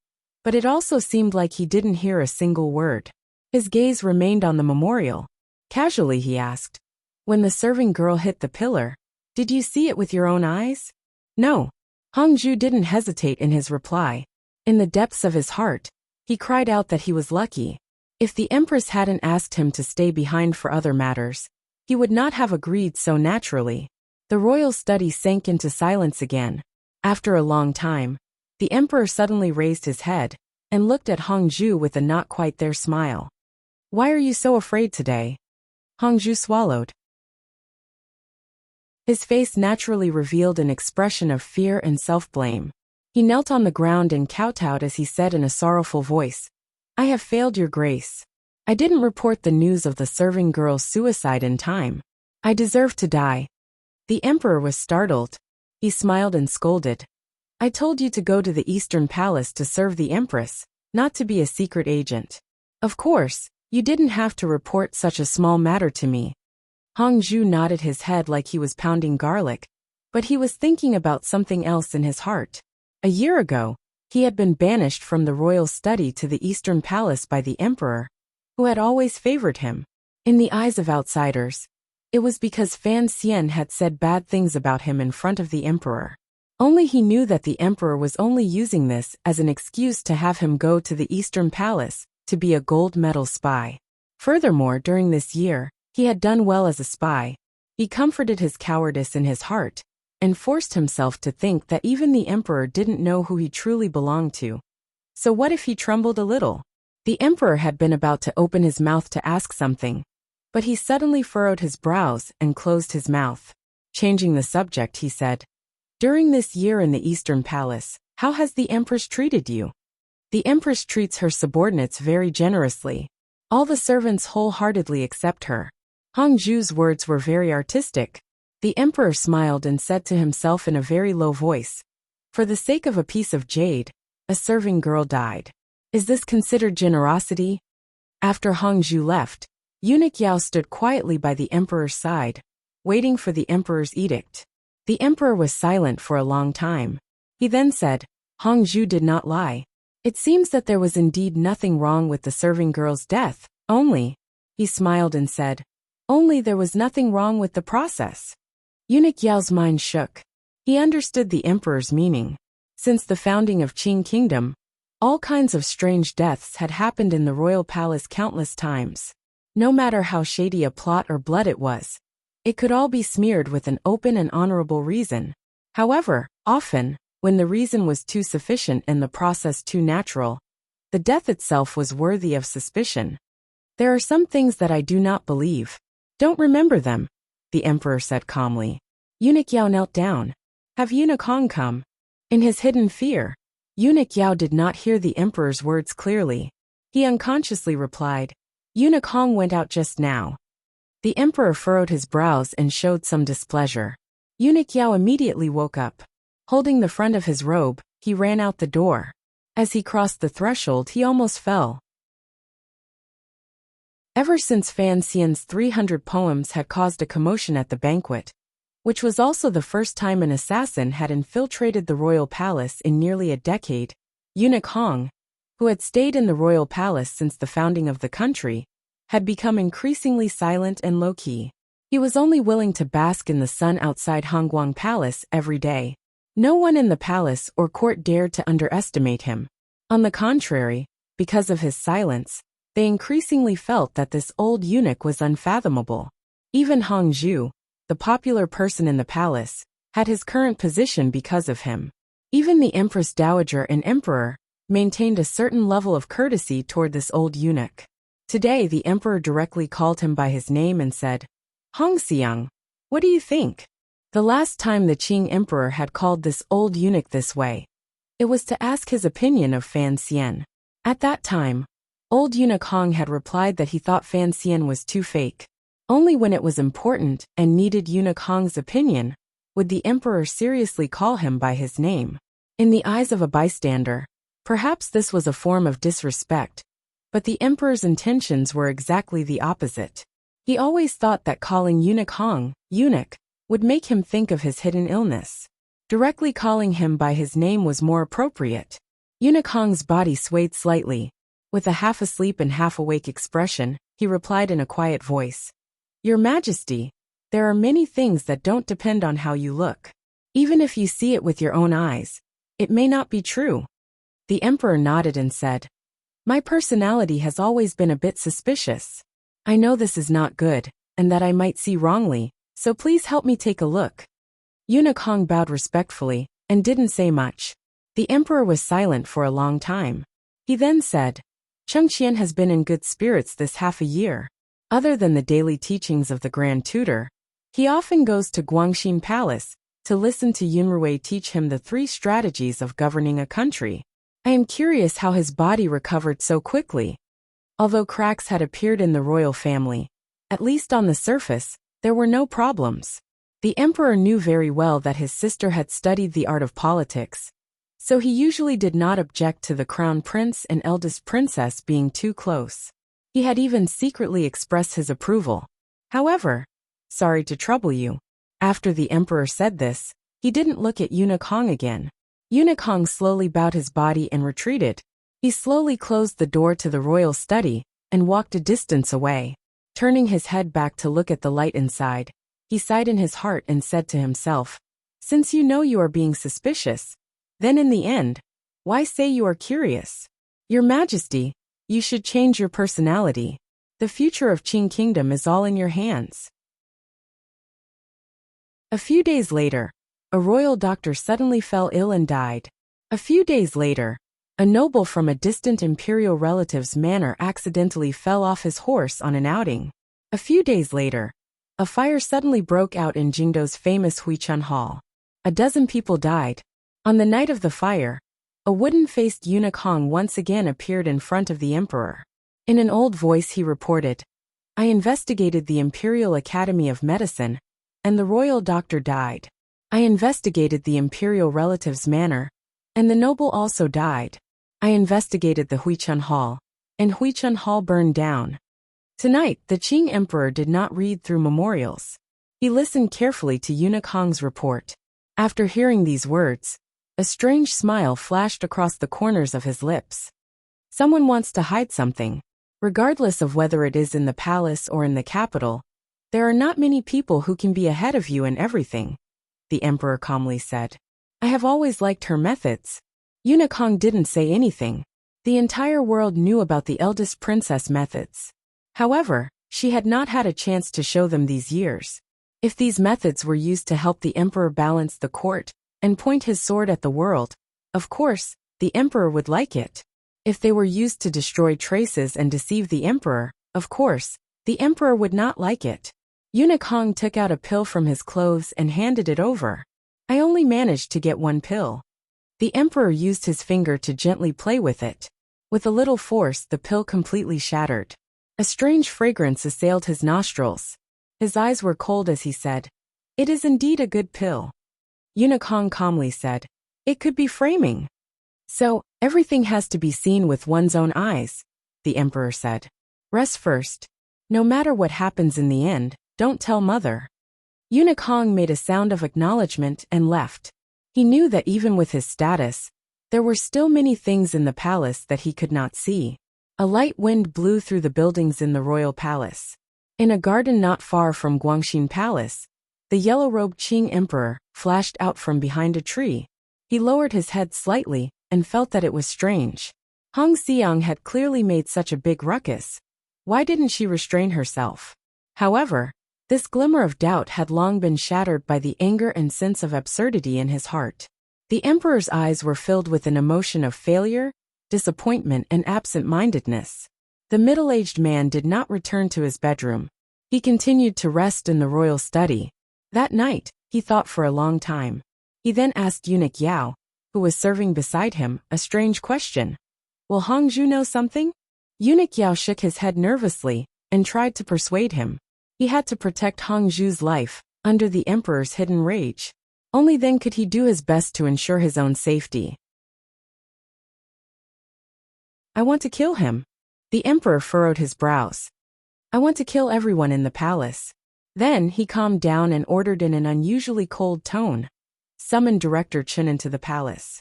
but it also seemed like he didn't hear a single word. His gaze remained on the memorial. Casually he asked, When the serving girl hit the pillar, did you see it with your own eyes? No. Hongzhu didn't hesitate in his reply. In the depths of his heart, he cried out that he was lucky. If the empress hadn't asked him to stay behind for other matters, he would not have agreed so naturally. The royal study sank into silence again. After a long time, the emperor suddenly raised his head and looked at Hongzhu with a not quite there smile. Why are you so afraid today? Hongzhu swallowed. His face naturally revealed an expression of fear and self-blame. He knelt on the ground and kowtowed as he said in a sorrowful voice, I have failed your grace. I didn't report the news of the serving girl's suicide in time. I deserve to die. The emperor was startled. He smiled and scolded. I told you to go to the Eastern Palace to serve the Empress, not to be a secret agent. Of course, you didn't have to report such a small matter to me. Hong Zhu nodded his head like he was pounding garlic, but he was thinking about something else in his heart. A year ago, he had been banished from the royal study to the Eastern Palace by the Emperor, who had always favored him. In the eyes of outsiders, it was because Fan Xian had said bad things about him in front of the Emperor. Only he knew that the Emperor was only using this as an excuse to have him go to the Eastern Palace to be a gold medal spy. Furthermore, during this year, he had done well as a spy. He comforted his cowardice in his heart, and forced himself to think that even the Emperor didn't know who he truly belonged to. So what if he trembled a little? The Emperor had been about to open his mouth to ask something, but he suddenly furrowed his brows and closed his mouth. Changing the subject, he said, "During this year in the Eastern Palace, how has the Empress treated you?" "The Empress treats her subordinates very generously. All the servants wholeheartedly accept her." Hong Zhu's words were very artistic. The Emperor smiled and said to himself in a very low voice, "For the sake of a piece of jade, a serving girl died. Is this considered generosity?" After Hong Zhu left, Eunuch Yao stood quietly by the Emperor's side, waiting for the Emperor's edict. The Emperor was silent for a long time. He then said, "Hong Zhu did not lie. It seems that there was indeed nothing wrong with the serving girl's death, only," he smiled and said, "only there was nothing wrong with the process." Eunuch Yao's mind shook. He understood the Emperor's meaning. Since the founding of Qing Kingdom, all kinds of strange deaths had happened in the royal palace countless times. No matter how shady a plot or blood it was, it could all be smeared with an open and honorable reason. However, often, when the reason was too sufficient and the process too natural, the death itself was worthy of suspicion. "There are some things that I do not believe. Don't remember them," the Emperor said calmly. Eunuch Yao knelt down. "Have Eunuch Hong come?" In his hidden fear, Eunuch Yao did not hear the Emperor's words clearly. He unconsciously replied, "Eunuch Hong went out just now." The Emperor furrowed his brows and showed some displeasure. Eunuch Yao immediately woke up. Holding the front of his robe, he ran out the door. As he crossed the threshold, he almost fell. Ever since Fan Xian's 300 poems had caused a commotion at the banquet, which was also the first time an assassin had infiltrated the royal palace in nearly a decade, Eunuch Hong, who had stayed in the royal palace since the founding of the country, had become increasingly silent and low-key. He was only willing to bask in the sun outside Hongguang Palace every day. No one in the palace or court dared to underestimate him. On the contrary, because of his silence, they increasingly felt that this old eunuch was unfathomable. Even Hong Zhu, the popular person in the palace, had his current position because of him. Even the Empress Dowager and Emperor maintained a certain level of courtesy toward this old eunuch. Today the Emperor directly called him by his name and said, "Hong Xiang, what do you think?" The last time the Qing Emperor had called this old eunuch this way, it was to ask his opinion of Fan Xian. At that time, old eunuch Hong had replied that he thought Fan Xian was too fake. Only when it was important and needed eunuch Hong's opinion would the Emperor seriously call him by his name. In the eyes of a bystander, perhaps this was a form of disrespect, but the Emperor's intentions were exactly the opposite. He always thought that calling eunuch Hong, eunuch, would make him think of his hidden illness. Directly calling him by his name was more appropriate. Eunuch Hong's body swayed slightly. With a half-asleep and half-awake expression, he replied in a quiet voice, "Your Majesty, there are many things that don't depend on how you look. Even if you see it with your own eyes, it may not be true." The Emperor nodded and said, "My personality has always been a bit suspicious. I know this is not good, and that I might see wrongly, so please help me take a look." Eunuch Hong bowed respectfully, and didn't say much. The Emperor was silent for a long time. He then said, "Chengqian has been in good spirits this half a year. Other than the daily teachings of the Grand Tutor, he often goes to Guangxin Palace to listen to Yunrui teach him the 3 strategies of governing a country. I am curious how his body recovered so quickly." Although cracks had appeared in the royal family, at least on the surface, there were no problems. The Emperor knew very well that his sister had studied the art of politics, so he usually did not object to the crown prince and eldest princess being too close. He had even secretly expressed his approval. However, sorry to trouble you. After the emperor said this, he didn't look at Eunuch Hong again. Eunuch Hong slowly bowed his body and retreated. He slowly closed the door to the royal study and walked a distance away. Turning his head back to look at the light inside, he sighed in his heart and said to himself, "Since you know you are being suspicious, then in the end, why say you are curious? Your Majesty, you should change your personality. The future of Qing Kingdom is all in your hands." A few days later, a royal doctor suddenly fell ill and died. A few days later, a noble from a distant imperial relative's manor accidentally fell off his horse on an outing. A few days later, a fire suddenly broke out in Jingdo's famous Huichun Hall. A dozen people died. On the night of the fire, a wooden-faced Eunuch Hong once again appeared in front of the emperor. In an old voice he reported, "I investigated the Imperial Academy of Medicine, and the royal doctor died. I investigated the imperial relative's manor, and the noble also died. I investigated the Huichun Hall, and Huichun Hall burned down." Tonight, the Qing emperor did not read through memorials. He listened carefully to Eunuch Hong's report. After hearing these words, a strange smile flashed across the corners of his lips. Someone wants to hide something. Regardless of whether it is in the palace or in the capital, there are not many people who can be ahead of you in everything, the emperor calmly said. "I have always liked her methods." Eunuch Hong didn't say anything. The entire world knew about the eldest princess' methods. However, she had not had a chance to show them these years. If these methods were used to help the emperor balance the court and point his sword at the world, of course, the emperor would like it. If they were used to destroy traces and deceive the emperor, of course, the emperor would not like it. Eunuch Hong took out a pill from his clothes and handed it over. "I only managed to get one pill." The emperor used his finger to gently play with it. With a little force, the pill completely shattered. A strange fragrance assailed his nostrils. His eyes were cold as he said, "It is indeed a good pill." Eunuch Hong calmly said, "It could be framing." "So, everything has to be seen with one's own eyes," the emperor said. "Rest first. No matter what happens in the end, don't tell mother." Eunuch Hong made a sound of acknowledgement and left. He knew that even with his status, there were still many things in the palace that he could not see. A light wind blew through the buildings in the royal palace. In a garden not far from Guangxin Palace, the yellow-robed Qing emperor flashed out from behind a tree. He lowered his head slightly and felt that it was strange. Hong Xiang had clearly made such a big ruckus. Why didn't she restrain herself? However, this glimmer of doubt had long been shattered by the anger and sense of absurdity in his heart. The emperor's eyes were filled with an emotion of failure, disappointment, and absent-mindedness. The middle-aged man did not return to his bedroom. He continued to rest in the royal study. That night, he thought for a long time. He then asked Eunuch Yao, who was serving beside him, a strange question. "Will Hongzhu know something?" Eunuch Yao shook his head nervously and tried to persuade him. He had to protect Hongzhu's life under the emperor's hidden rage. Only then could he do his best to ensure his own safety. "I want to kill him." The emperor furrowed his brows. "I want to kill everyone in the palace." Then he calmed down and ordered in an unusually cold tone, "Summon Director Chen into the palace."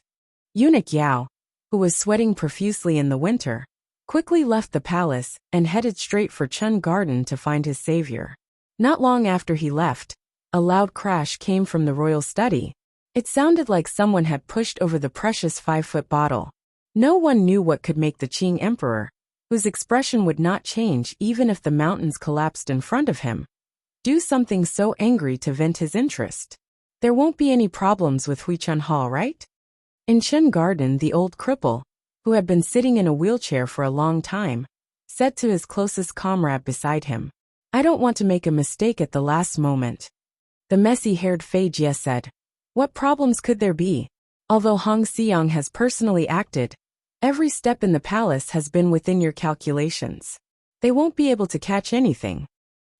Eunuch Yao, who was sweating profusely in the winter, quickly left the palace and headed straight for Chun Garden to find his savior. Not long after he left, a loud crash came from the royal study. It sounded like someone had pushed over the precious 5-foot bottle. No one knew what could make the Qing emperor, whose expression would not change even if the mountains collapsed in front of him, do something so angry to vent his interest. There won't be any problems with Huichun Hall, right? In Chun Garden, the old cripple, who had been sitting in a wheelchair for a long time, said to his closest comrade beside him, "I don't want to make a mistake at the last moment." The messy-haired Fei Jie said, "What problems could there be? Although Hong Xiang has personally acted, every step in the palace has been within your calculations. They won't be able to catch anything."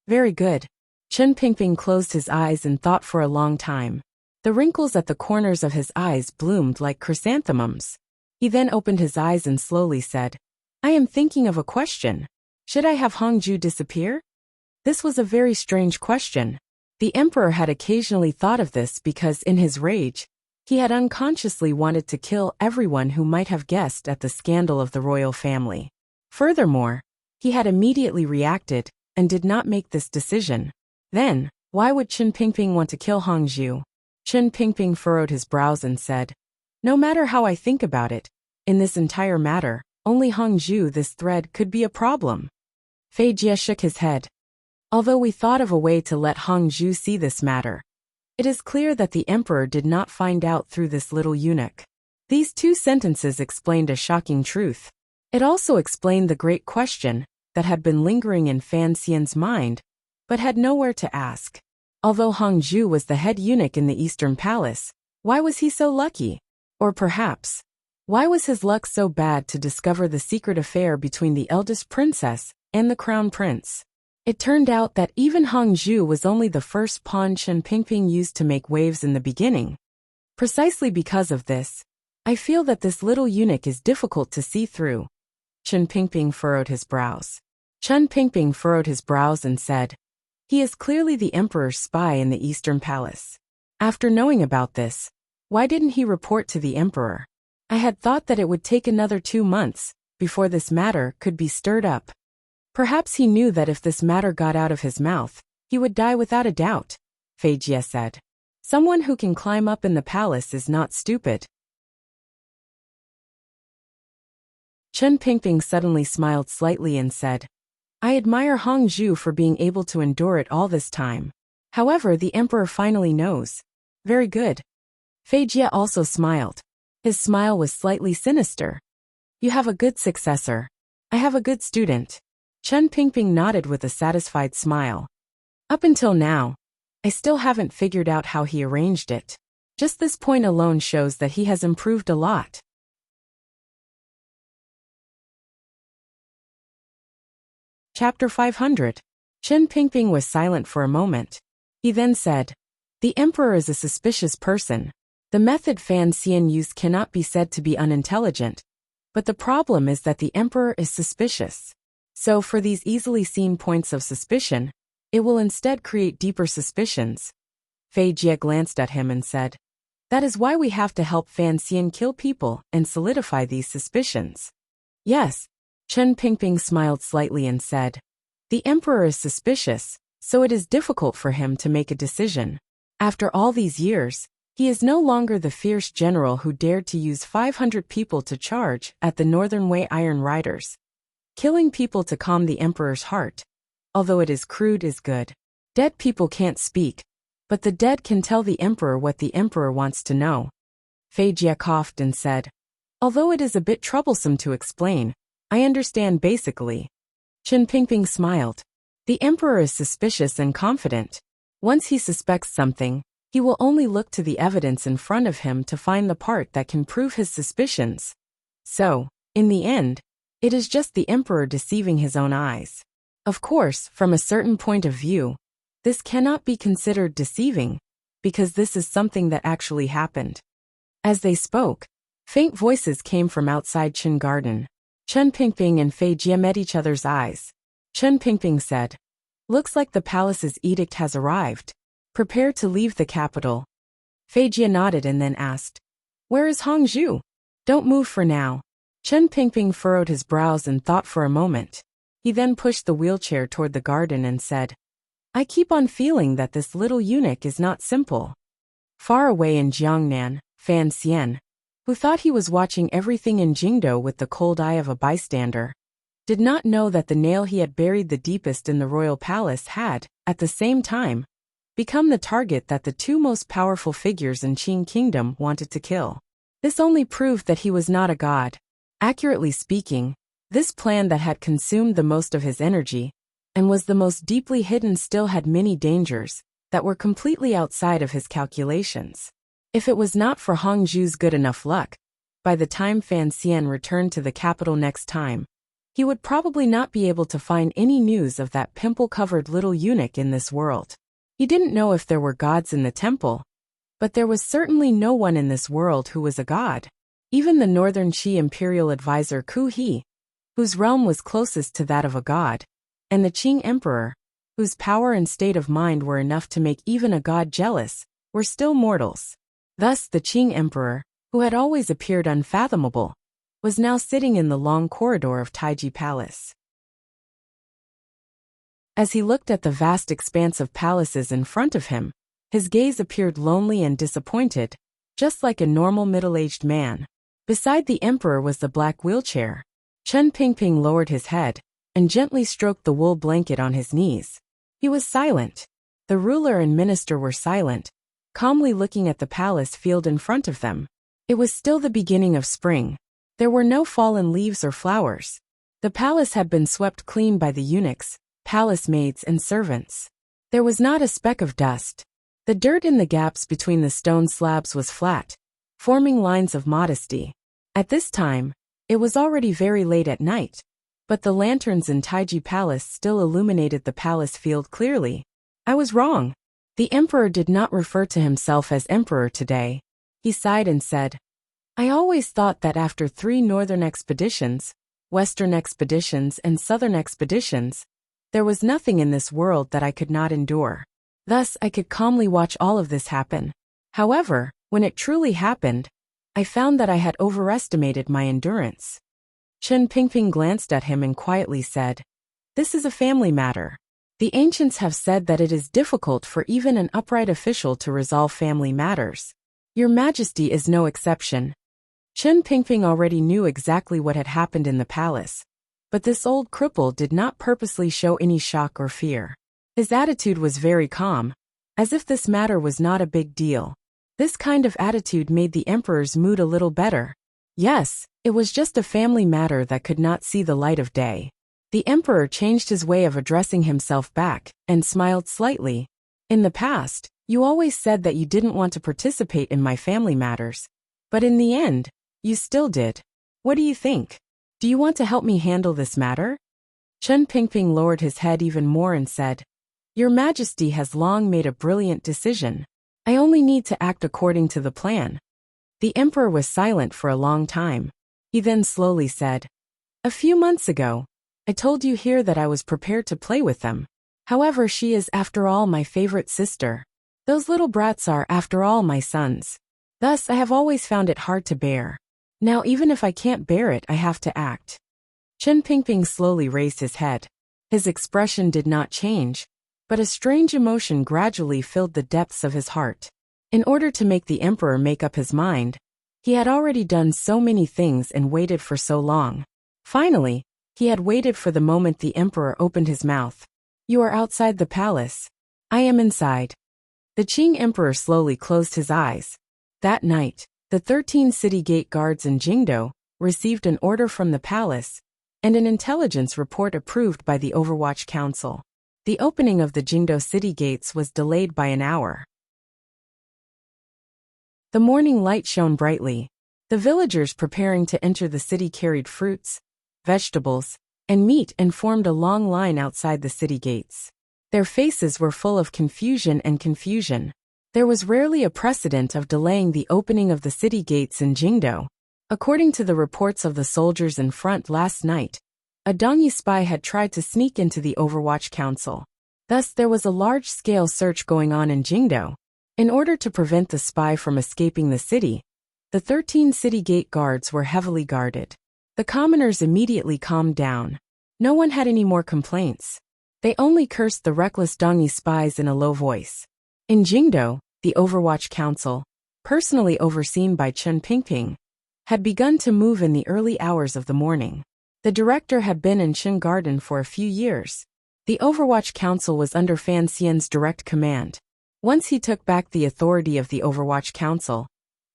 "Very good." Chen Pingping closed his eyes and thought for a long time. The wrinkles at the corners of his eyes bloomed like chrysanthemums. He then opened his eyes and slowly said, "I am thinking of a question. Should I have Hongju disappear?" This was a very strange question. The emperor had occasionally thought of this because, in his rage, he had unconsciously wanted to kill everyone who might have guessed at the scandal of the royal family. Furthermore, he had immediately reacted and did not make this decision. Then, why would Chen Pingping want to kill Hongju? Chen Pingping furrowed his brows and said, "No matter how I think about it, in this entire matter, only Hongju this thread could be a problem." Fei Jie shook his head. "Although we thought of a way to let Hongju see this matter, it is clear that the emperor did not find out through this little eunuch." These two sentences explained a shocking truth. It also explained the great question that had been lingering in Fan Xian's mind, but had nowhere to ask. Although Hongju was the head eunuch in the Eastern Palace, why was he so lucky? Or perhaps, why was his luck so bad to discover the secret affair between the eldest princess and the crown prince? It turned out that even Hongju was only the first pawn Chen Pingping used to make waves in the beginning. Precisely because of this, I feel that this little eunuch is difficult to see through. Chen Pingping furrowed his brows. Chen Pingping furrowed his brows and said, "He is clearly the emperor's spy in the Eastern Palace. After knowing about this, why didn't he report to the emperor? I had thought that it would take another 2 months before this matter could be stirred up. Perhaps he knew that if this matter got out of his mouth, he would die without a doubt," Fei Jie said. "Someone who can climb up in the palace is not stupid." Chen Pingping suddenly smiled slightly and said, "I admire Hongju for being able to endure it all this time. However, the emperor finally knows. Very good." Fei Jie also smiled. His smile was slightly sinister. "You have a good successor. I have a good student." Chen Pingping nodded with a satisfied smile. "Up until now, I still haven't figured out how he arranged it. Just this point alone shows that he has improved a lot." Chapter 500. Chen Pingping was silent for a moment. He then said, "The emperor is a suspicious person. The method Fan Xian used cannot be said to be unintelligent, but the problem is that the emperor is suspicious. So for these easily seen points of suspicion, it will instead create deeper suspicions." Fei Jie glanced at him and said, "That is why we have to help Fan Xian kill people and solidify these suspicions." "Yes." Chen Pingping smiled slightly and said, "The emperor is suspicious, so it is difficult for him to make a decision. After all these years, he is no longer the fierce general who dared to use 500 people to charge at the Northern Wei Iron Riders. Killing people to calm the emperor's heart, although it is crude, is good. Dead people can't speak, but the dead can tell the emperor what the emperor wants to know." Fei Jie coughed and said, "Although it is a bit troublesome to explain, I understand basically." Chen Pingping smiled. "The emperor is suspicious and confident. Once he suspects something, he will only look to the evidence in front of him to find the part that can prove his suspicions. So, in the end, it is just the emperor deceiving his own eyes. Of course, from a certain point of view, this cannot be considered deceiving, because this is something that actually happened." As they spoke, faint voices came from outside Qin Garden. Chen Pingping and Fei Jie met each other's eyes. Chen Pingping said, "Looks like the palace's edict has arrived. Prepare to leave the capital." Fei Jie nodded and then asked, "Where is Hongju?" "Don't move for now." Chen Pingping furrowed his brows and thought for a moment. He then pushed the wheelchair toward the garden and said, "I keep on feeling that this little eunuch is not simple." Far away in Jiangnan, Fan Xian, who thought he was watching everything in Jingdo with the cold eye of a bystander, did not know that the nail he had buried the deepest in the royal palace had, at the same time, become the target that the two most powerful figures in Qing Kingdom wanted to kill. This only proved that he was not a god. Accurately speaking, this plan that had consumed the most of his energy, and was the most deeply hidden, still had many dangers that were completely outside of his calculations. If it was not for Hongju's good enough luck, by the time Fan Xian returned to the capital next time, he would probably not be able to find any news of that pimple-covered little eunuch in this world. He didn't know if there were gods in the temple, But there was certainly no one in this world who was a god. Even the northern Qi imperial advisor Ku He, whose realm was closest to that of a god, and the Qing emperor, whose power and state of mind were enough to make even a god jealous, were still mortals. Thus the Qing emperor, who had always appeared unfathomable, was now sitting in the long corridor of Taiji Palace. As he looked at the vast expanse of palaces in front of him, his gaze appeared lonely and disappointed, just like a normal middle-aged man. Beside the emperor was the black wheelchair. Chen Pingping lowered his head and gently stroked the wool blanket on his knees. He was silent. The ruler and minister were silent, calmly looking at the palace field in front of them. It was still the beginning of spring. There were no fallen leaves or flowers. The palace had been swept clean by the eunuchs, palace maids and servants. There was not a speck of dust. The dirt in the gaps between the stone slabs was flat, forming lines of modesty. At this time, it was already very late at night, but the lanterns in Taiji Palace still illuminated the palace field clearly. I was wrong. The emperor did not refer to himself as emperor today. He sighed and said, I always thought that after 3 northern expeditions, western expeditions and southern expeditions, there was nothing in this world that I could not endure. Thus I could calmly watch all of this happen. However, when it truly happened, I found that I had overestimated my endurance. Chen Pingping glanced at him and quietly said, This is a family matter. The ancients have said that it is difficult for even an upright official to resolve family matters. Your Majesty is no exception. Chen Pingping already knew exactly what had happened in the palace, but this old cripple did not purposely show any shock or fear. His attitude was very calm, as if this matter was not a big deal. This kind of attitude made the emperor's mood a little better. Yes, it was just a family matter that could not see the light of day. The emperor changed his way of addressing himself back and smiled slightly. In the past, you always said that you didn't want to participate in my family matters, but in the end, you still did. What do you think? Do you want to help me handle this matter? Chen Pingping lowered his head even more and said, Your Majesty has long made a brilliant decision. I only need to act according to the plan. The emperor was silent for a long time. He then slowly said, A few months ago, I told you here that I was prepared to play with them. However, she is after all my favorite sister. Those little brats are after all my sons. Thus I have always found it hard to bear. Now even if I can't bear it, I have to act. Chen Pingping slowly raised his head. His expression did not change, but a strange emotion gradually filled the depths of his heart. In order to make the emperor make up his mind, he had already done so many things and waited for so long. Finally, he had waited for the moment the emperor opened his mouth. You are outside the palace. I am inside. The Qing emperor slowly closed his eyes. That night, the 13 city gate guards in Jingdo received an order from the palace and an intelligence report approved by the Overwatch Council. The opening of the Jingdo city gates was delayed by an hour. The morning light shone brightly. The villagers preparing to enter the city carried fruits, vegetables, and meat and formed a long line outside the city gates. Their faces were full of confusion and confusion. There was rarely a precedent of delaying the opening of the city gates in Jingdo. According to the reports of the soldiers in front last night, a Dongyi spy had tried to sneak into the Overwatch Council. Thus there was a large-scale search going on in Jingdo. In order to prevent the spy from escaping the city, the 13 city gate guards were heavily guarded. The commoners immediately calmed down. No one had any more complaints. They only cursed the reckless Dongyi spies in a low voice. In Jingdo, the Overwatch Council, personally overseen by Chen Pingping, had begun to move in the early hours of the morning. The director had been in Qin Garden for a few years. The Overwatch Council was under Fan Xian's direct command. Once he took back the authority of the Overwatch Council,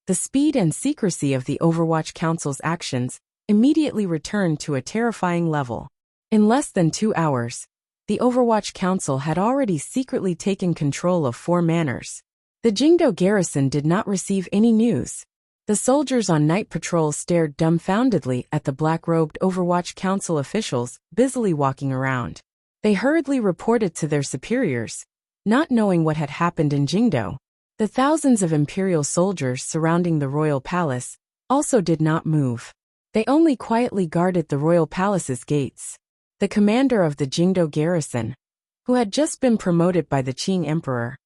the speed and secrecy of the Overwatch Council's actions immediately returned to a terrifying level. In less than 2 hours, the Overwatch Council had already secretly taken control of 4 manors. The Jingdo garrison did not receive any news. The soldiers on night patrol stared dumbfoundedly at the black-robed Overwatch Council officials busily walking around. They hurriedly reported to their superiors, not knowing what had happened in Jingdo. The thousands of imperial soldiers surrounding the royal palace also did not move. They only quietly guarded the royal palace's gates. The commander of the Jingdo garrison, who had just been promoted by the Qing emperor,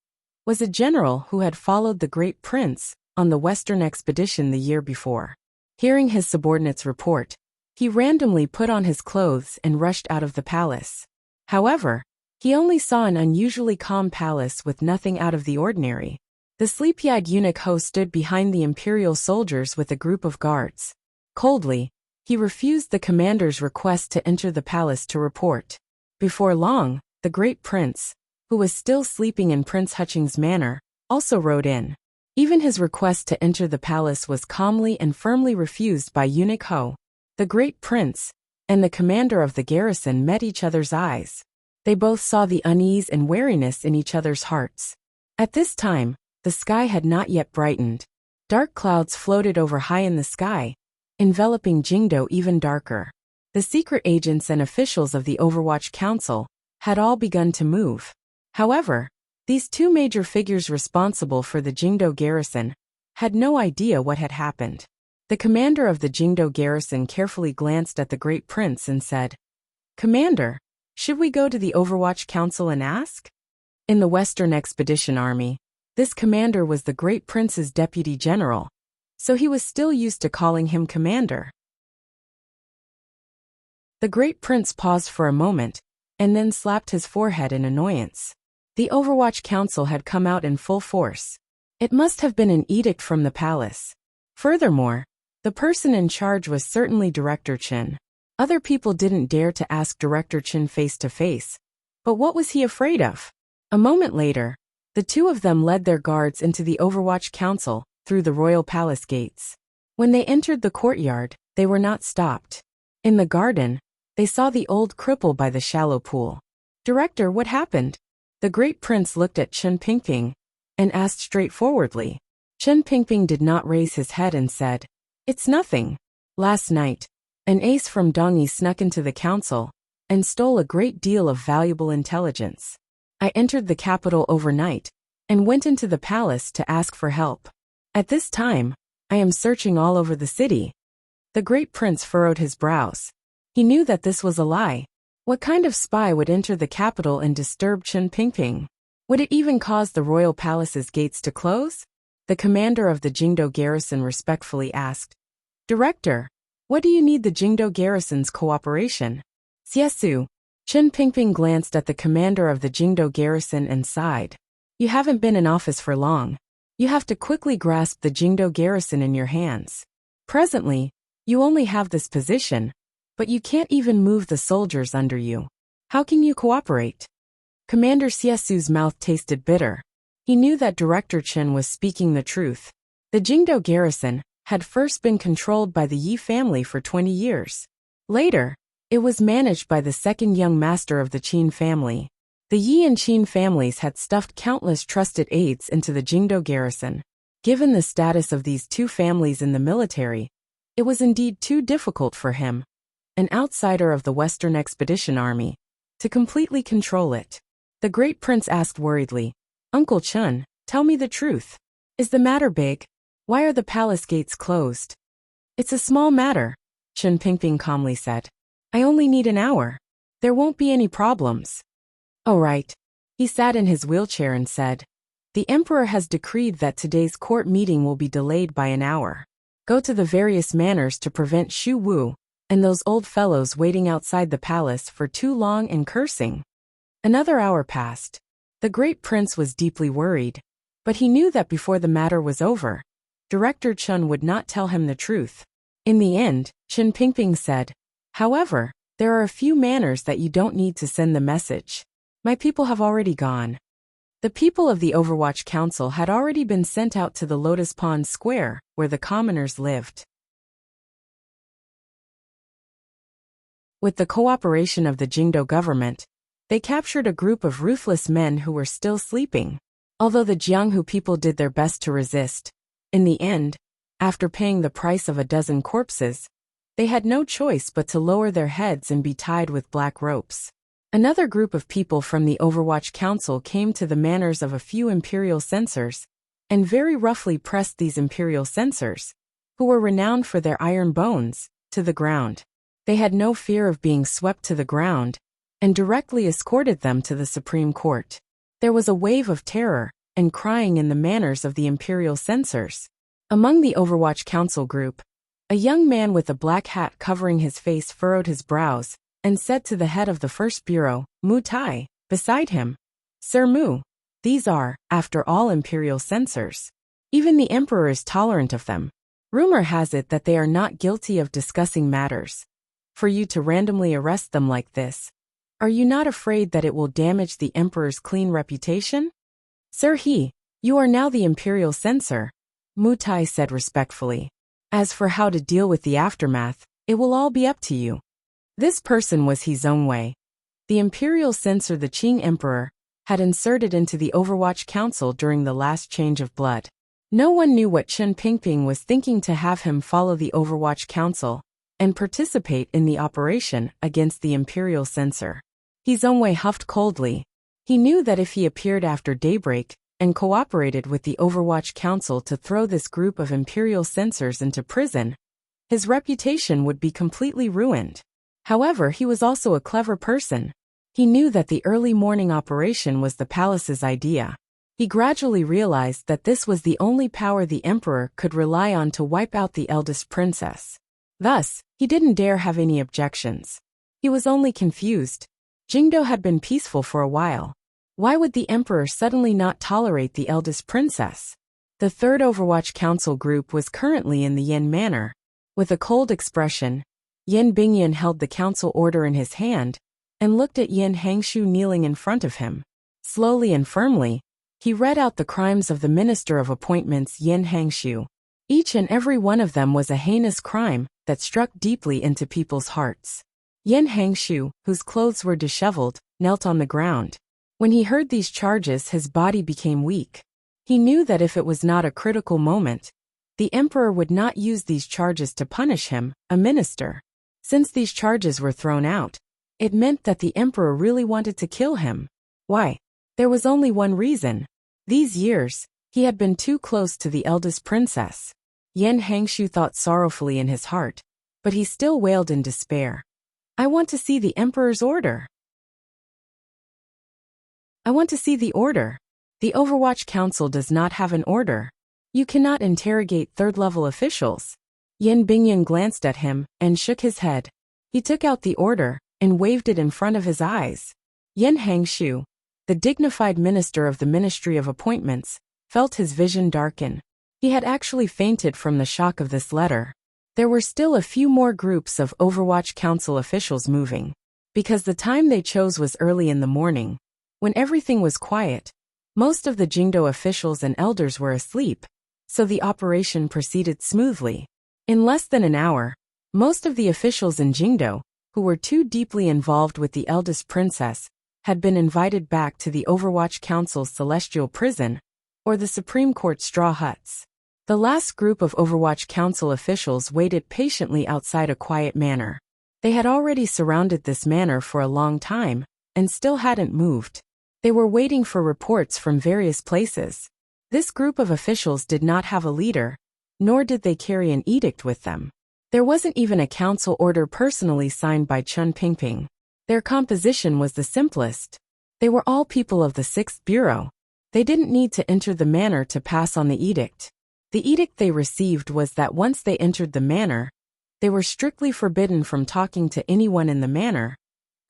was a general who had followed the great prince on the western expedition the year before. Hearing his subordinates report, he randomly put on his clothes and rushed out of the palace. However, he only saw an unusually calm palace with nothing out of the ordinary. The sleepy-eyed eunuch Ho stood behind the imperial soldiers with a group of guards. Coldly, he refused the commander's request to enter the palace to report. Before long, the great prince, who was still sleeping in Prince Huching's manor, also rode in. Even his request to enter the palace was calmly and firmly refused by eunuch Ho. The great prince and the commander of the garrison met each other's eyes. They both saw the unease and wariness in each other's hearts. At this time, the sky had not yet brightened. Dark clouds floated over high in the sky, enveloping Jingdo even darker. The secret agents and officials of the Overwatch Council had all begun to move. However, these two major figures responsible for the Jingdo garrison had no idea what had happened. The commander of the Jingdo garrison carefully glanced at the great prince and said, "Commander, should we go to the Overwatch Council and ask?" In the Western Expedition Army, this commander was the great prince's deputy general, so he was still used to calling him commander. The great prince paused for a moment, and then slapped his forehead in annoyance. The Overwatch Council had come out in full force. It must have been an edict from the palace. Furthermore, the person in charge was certainly Director Chen. Other people didn't dare to ask Director Chen face to face, but what was he afraid of? A moment later, the two of them led their guards into the Overwatch Council through the royal palace gates. When they entered the courtyard, they were not stopped. In the garden, they saw the old cripple by the shallow pool. "Director, what happened?" The great prince looked at Chen Pingping and asked straightforwardly. Chen Pingping did not raise his head and said, "It's nothing. Last night, an ace from Dongyi snuck into the council and stole a great deal of valuable intelligence. I entered the capital overnight and went into the palace to ask for help. At this time, I am searching all over the city." The great prince furrowed his brows. He knew that this was a lie. What kind of spy would enter the capital and disturb Chen Pingping? Would it even cause the royal palace's gates to close? The commander of the Jingdo garrison respectfully asked, "Director, what do you need the Jingdo garrison's cooperation?" "Xiesu." Chen Pingping glanced at the commander of the Jingdo garrison and sighed. "You haven't been in office for long. You have to quickly grasp the Jingdo garrison in your hands. Presently, you only have this position, but you can't even move the soldiers under you. How can you cooperate?" Commander Xiesu's mouth tasted bitter. He knew that Director Chen was speaking the truth. The Jingdo garrison had first been controlled by the Yi family for 20 years. Later, it was managed by the second young master of the Qin family. The Yi and Qin families had stuffed countless trusted aides into the Jingdo garrison. Given the status of these two families in the military, it was indeed too difficult for him, an outsider of the Western Expedition Army, to completely control it. The great prince asked worriedly, "Uncle Chen, tell me the truth. Is the matter big? Why are the palace gates closed?" "It's a small matter," Chen Pingping calmly said. "I only need an hour. There won't be any problems." "All right." He sat in his wheelchair and said, "The emperor has decreed that today's court meeting will be delayed by an hour. Go to the various manors to prevent Xu Wu and those old fellows waiting outside the palace for too long and cursing." Another hour passed. The great prince was deeply worried, but he knew that before the matter was over, Director Chen would not tell him the truth. In the end, Chen Pingping said, "However, there are a few manors that you don't need to send the message. My people have already gone." The people of the Overwatch Council had already been sent out to the Lotus Pond Square, where the commoners lived. With the cooperation of the Jingdo government, they captured a group of ruthless men who were still sleeping. Although the Jianghu people did their best to resist, in the end, after paying the price of a dozen corpses, they had no choice but to lower their heads and be tied with black ropes. Another group of people from the Overwatch Council came to the manors of a few imperial censors and very roughly pressed these imperial censors, who were renowned for their iron bones, to the ground. They had no fear of being swept to the ground, and directly escorted them to the Supreme Court. There was a wave of terror and crying in the manners of the imperial censors. Among the Overwatch Council group, a young man with a black hat covering his face furrowed his brows and said to the head of the first bureau, Mu Tai, beside him, Sir Mu, these are, after all, imperial censors. Even the emperor is tolerant of them. Rumor has it that they are not guilty of discussing matters. For you to randomly arrest them like this, are you not afraid that it will damage the emperor's clean reputation? Sir He, you are now the imperial censor, Mu Tai said respectfully. As for how to deal with the aftermath, it will all be up to you. This person was He's own way. The imperial censor the Qing emperor had inserted into the Overwatch Council during the last change of blood. No one knew what Chen Pingping was thinking to have him follow the Overwatch Council and participate in the operation against the imperial censor. He's own way huffed coldly. He knew that if he appeared after daybreak and cooperated with the Overwatch Council to throw this group of imperial censors into prison, his reputation would be completely ruined. However, he was also a clever person. He knew that the early morning operation was the palace's idea. He gradually realized that this was the only power the emperor could rely on to wipe out the eldest princess. Thus, he didn't dare have any objections. He was only confused. Jingdo had been peaceful for a while. Why would the emperor suddenly not tolerate the eldest princess? The third Overwatch Council group was currently in the Yin Manor. With a cold expression, Yin Bingyan held the council order in his hand and looked at Yin Hangshu kneeling in front of him. Slowly and firmly, he read out the crimes of the Minister of Appointments Yin Hangshu. Each and every one of them was a heinous crime that struck deeply into people's hearts. Yin Hangshu, whose clothes were disheveled, knelt on the ground. When he heard these charges, his body became weak. He knew that if it was not a critical moment, the emperor would not use these charges to punish him, a minister. Since these charges were thrown out, it meant that the emperor really wanted to kill him. Why? There was only one reason. These years, he had been too close to the eldest princess. Yin Hangshu thought sorrowfully in his heart, but he still wailed in despair. I want to see the emperor's order. I want to see the order. The Overwatch Council does not have an order. You cannot interrogate third-level officials. Yin Bingyan glanced at him and shook his head. He took out the order and waved it in front of his eyes. Yin Hangshu, the dignified minister of the Ministry of Appointments, felt his vision darken. He had actually fainted from the shock of this letter. There were still a few more groups of Overwatch Council officials moving. Because the time they chose was early in the morning, when everything was quiet, most of the Jingdo officials and elders were asleep, so the operation proceeded smoothly. In less than an hour, most of the officials in Jingdo, who were too deeply involved with the eldest princess, had been invited back to the Overwatch Council's celestial prison, or the Supreme Court straw huts. The last group of Overwatch Council officials waited patiently outside a quiet manor. They had already surrounded this manor for a long time, and still hadn't moved. They were waiting for reports from various places. This group of officials did not have a leader, nor did they carry an edict with them. There wasn't even a council order personally signed by Chen Pingping. Their composition was the simplest. They were all people of the 6th Bureau. They didn't need to enter the manor to pass on the edict. The edict they received was that once they entered the manor, they were strictly forbidden from talking to anyone in the manor,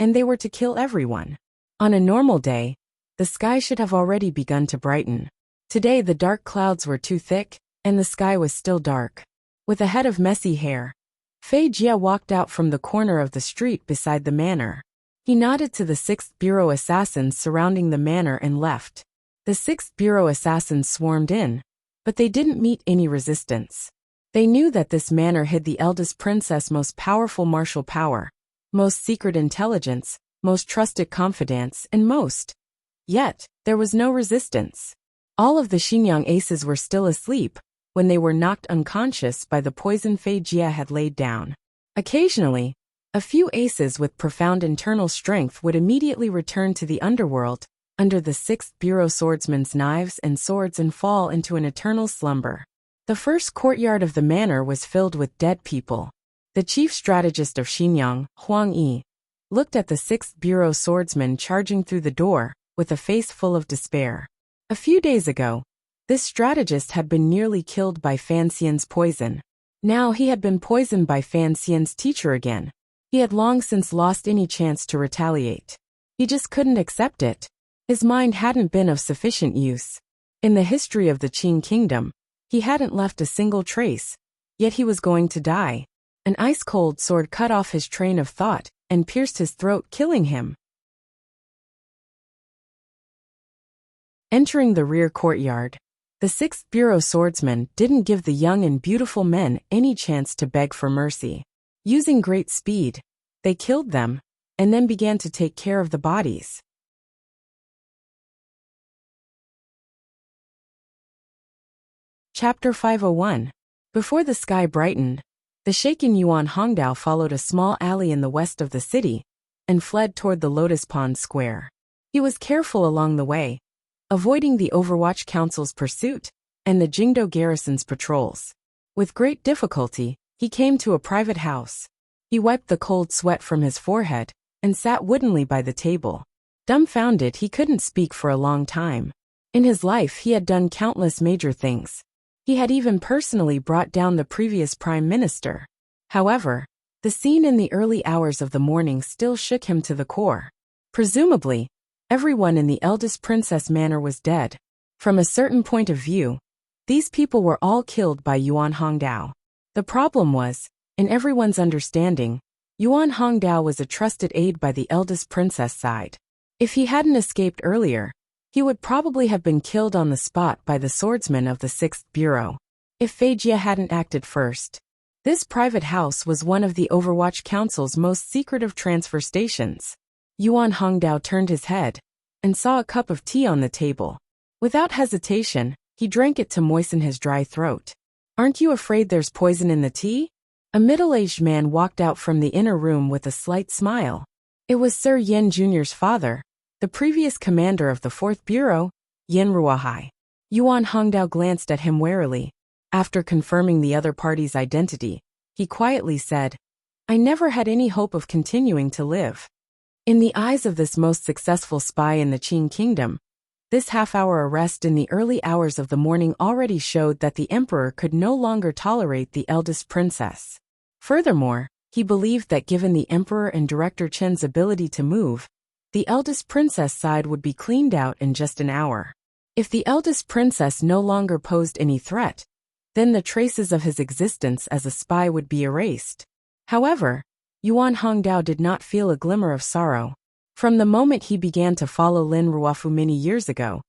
and they were to kill everyone. On a normal day, the sky should have already begun to brighten. Today the dark clouds were too thick, and the sky was still dark. With a head of messy hair, Fei Jia walked out from the corner of the street beside the manor. He nodded to the 6th Bureau assassins surrounding the manor and left. The 6th Bureau assassins swarmed in, but they didn't meet any resistance. They knew that this manor hid the eldest princess' most powerful martial power, most secret intelligence, most trusted confidants, and most. Yet, there was no resistance. All of the Xinyang aces were still asleep when they were knocked unconscious by the poison Fei Jia had laid down. Occasionally, a few aces with profound internal strength would immediately return to the underworld under the sixth bureau swordsman's knives and swords and fall into an eternal slumber. The first courtyard of the manor was filled with dead people. The chief strategist of Xinyang, Huang Yi, looked at the sixth bureau swordsman charging through the door, with a face full of despair. A few days ago, this strategist had been nearly killed by Fan Xian's poison. Now he had been poisoned by Fan Xian's teacher again. He had long since lost any chance to retaliate. He just couldn't accept it. His mind hadn't been of sufficient use. In the history of the Qing kingdom, he hadn't left a single trace, yet he was going to die. An ice-cold sword cut off his train of thought and pierced his throat, killing him. Entering the rear courtyard, the sixth bureau swordsman didn't give the young and beautiful men any chance to beg for mercy. Using great speed, they killed them, and then began to take care of the bodies. Chapter 501. Before the sky brightened, the shaken Yuan Hongdao followed a small alley in the west of the city and fled toward the Lotus Pond Square. He was careful along the way, avoiding the Overwatch Council's pursuit and the Jingdo garrison's patrols. With great difficulty, he came to a private house. He wiped the cold sweat from his forehead and sat woodenly by the table. Dumbfounded, he couldn't speak for a long time. In his life, he had done countless major things. He had even personally brought down the previous prime minister. However, the scene in the early hours of the morning still shook him to the core. Presumably, everyone in the eldest princess manor was dead. From a certain point of view, these people were all killed by Yuan Hongdao. The problem was, in everyone's understanding, Yuan Hongdao was a trusted aide by the eldest princess side. If he hadn't escaped earlier, he would probably have been killed on the spot by the swordsman of the sixth bureau. If Fei Jie hadn't acted first. This private house was one of the Overwatch Council's most secretive transfer stations. Yuan Hongdao turned his head and saw a cup of tea on the table. Without hesitation, he drank it to moisten his dry throat. "Aren't you afraid there's poison in the tea?" A middle-aged man walked out from the inner room with a slight smile. It was Sir Yin Jr.'s father, the previous commander of the 4th Bureau, Yin Ruohai. Yuan Hongdao glanced at him warily. After confirming the other party's identity, he quietly said, "I never had any hope of continuing to live." In the eyes of this most successful spy in the Qing kingdom, this half-hour arrest in the early hours of the morning already showed that the emperor could no longer tolerate the eldest princess. Furthermore, he believed that given the emperor and Director Chen's ability to move, the eldest princess side would be cleaned out in just an hour. If the eldest princess no longer posed any threat, then the traces of his existence as a spy would be erased. However, Yuan Hongdao did not feel a glimmer of sorrow. From the moment he began to follow Lin Ruofu many years ago,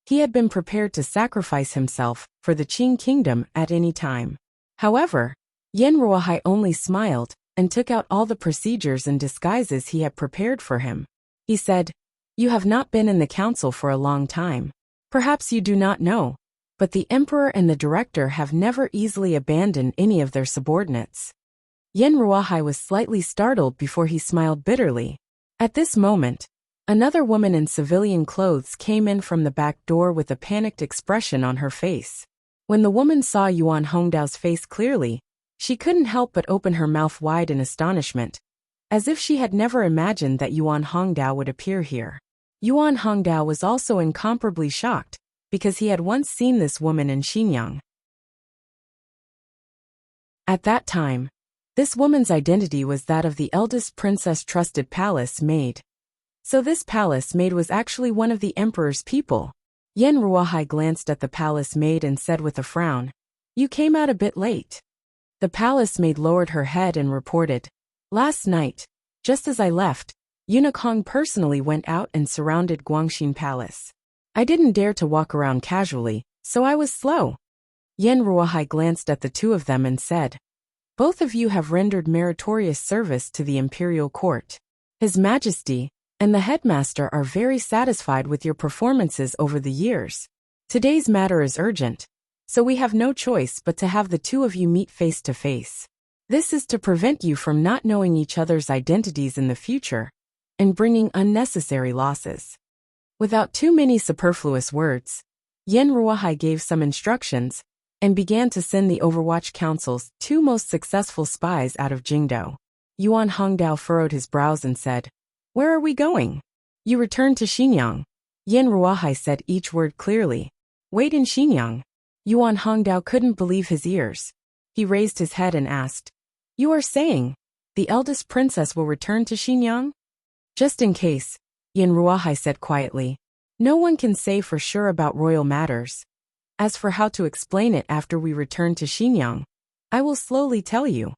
he had been prepared to sacrifice himself for the Qing kingdom at any time. However, Yin Ruohai only smiled and took out all the procedures and disguises he had prepared for him. He said, "You have not been in the council for a long time. Perhaps you do not know, but the emperor and the director have never easily abandoned any of their subordinates." Yin Ruohai was slightly startled before he smiled bitterly. At this moment, another woman in civilian clothes came in from the back door with a panicked expression on her face. When the woman saw Yuan Hongdao's face clearly, she couldn't help but open her mouth wide in astonishment, as if she had never imagined that Yuan Hongdao would appear here. Yuan Hongdao was also incomparably shocked, because he had once seen this woman in Xinyang. At that time, this woman's identity was that of the eldest princess' trusted palace maid. So this palace maid was actually one of the emperor's people. Yin Ruohai glanced at the palace maid and said with a frown, "You came out a bit late." The palace maid lowered her head and reported, "Last night, just as I left, Eunuch Hong personally went out and surrounded Guangxin Palace. I didn't dare to walk around casually, so I was slow." Yin Ruohai glanced at the two of them and said, "Both of you have rendered meritorious service to the imperial court. His Majesty and the headmaster are very satisfied with your performances over the years. Today's matter is urgent, so we have no choice but to have the two of you meet face to face. This is to prevent you from not knowing each other's identities in the future and bringing unnecessary losses." Without too many superfluous words, Yen Ruahai gave some instructions and began to send the Overwatch Council's two most successful spies out of Jingdo. Yuan Hongdao furrowed his brows and said, "Where are we going?" "You return to Xinyang." Yen Ruahai said each word clearly. "Wait in Xinyang." Yuan Hongdao couldn't believe his ears. He raised his head and asked, "You are saying the eldest princess will return to Xinyang?" "Just in case," Yen Ruahai said quietly. "No one can say for sure about royal matters. As for how to explain it after we return to Xinyang, I will slowly tell you."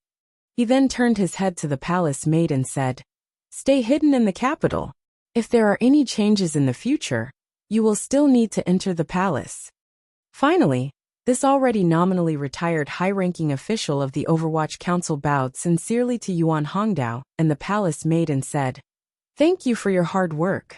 He then turned his head to the palace maid and said, "Stay hidden in the capital. If there are any changes in the future, you will still need to enter the palace." Finally, this already nominally retired high-ranking official of the Overwatch Council bowed sincerely to Yuan Hongdao and the palace maid and said, "Thank you for your hard work."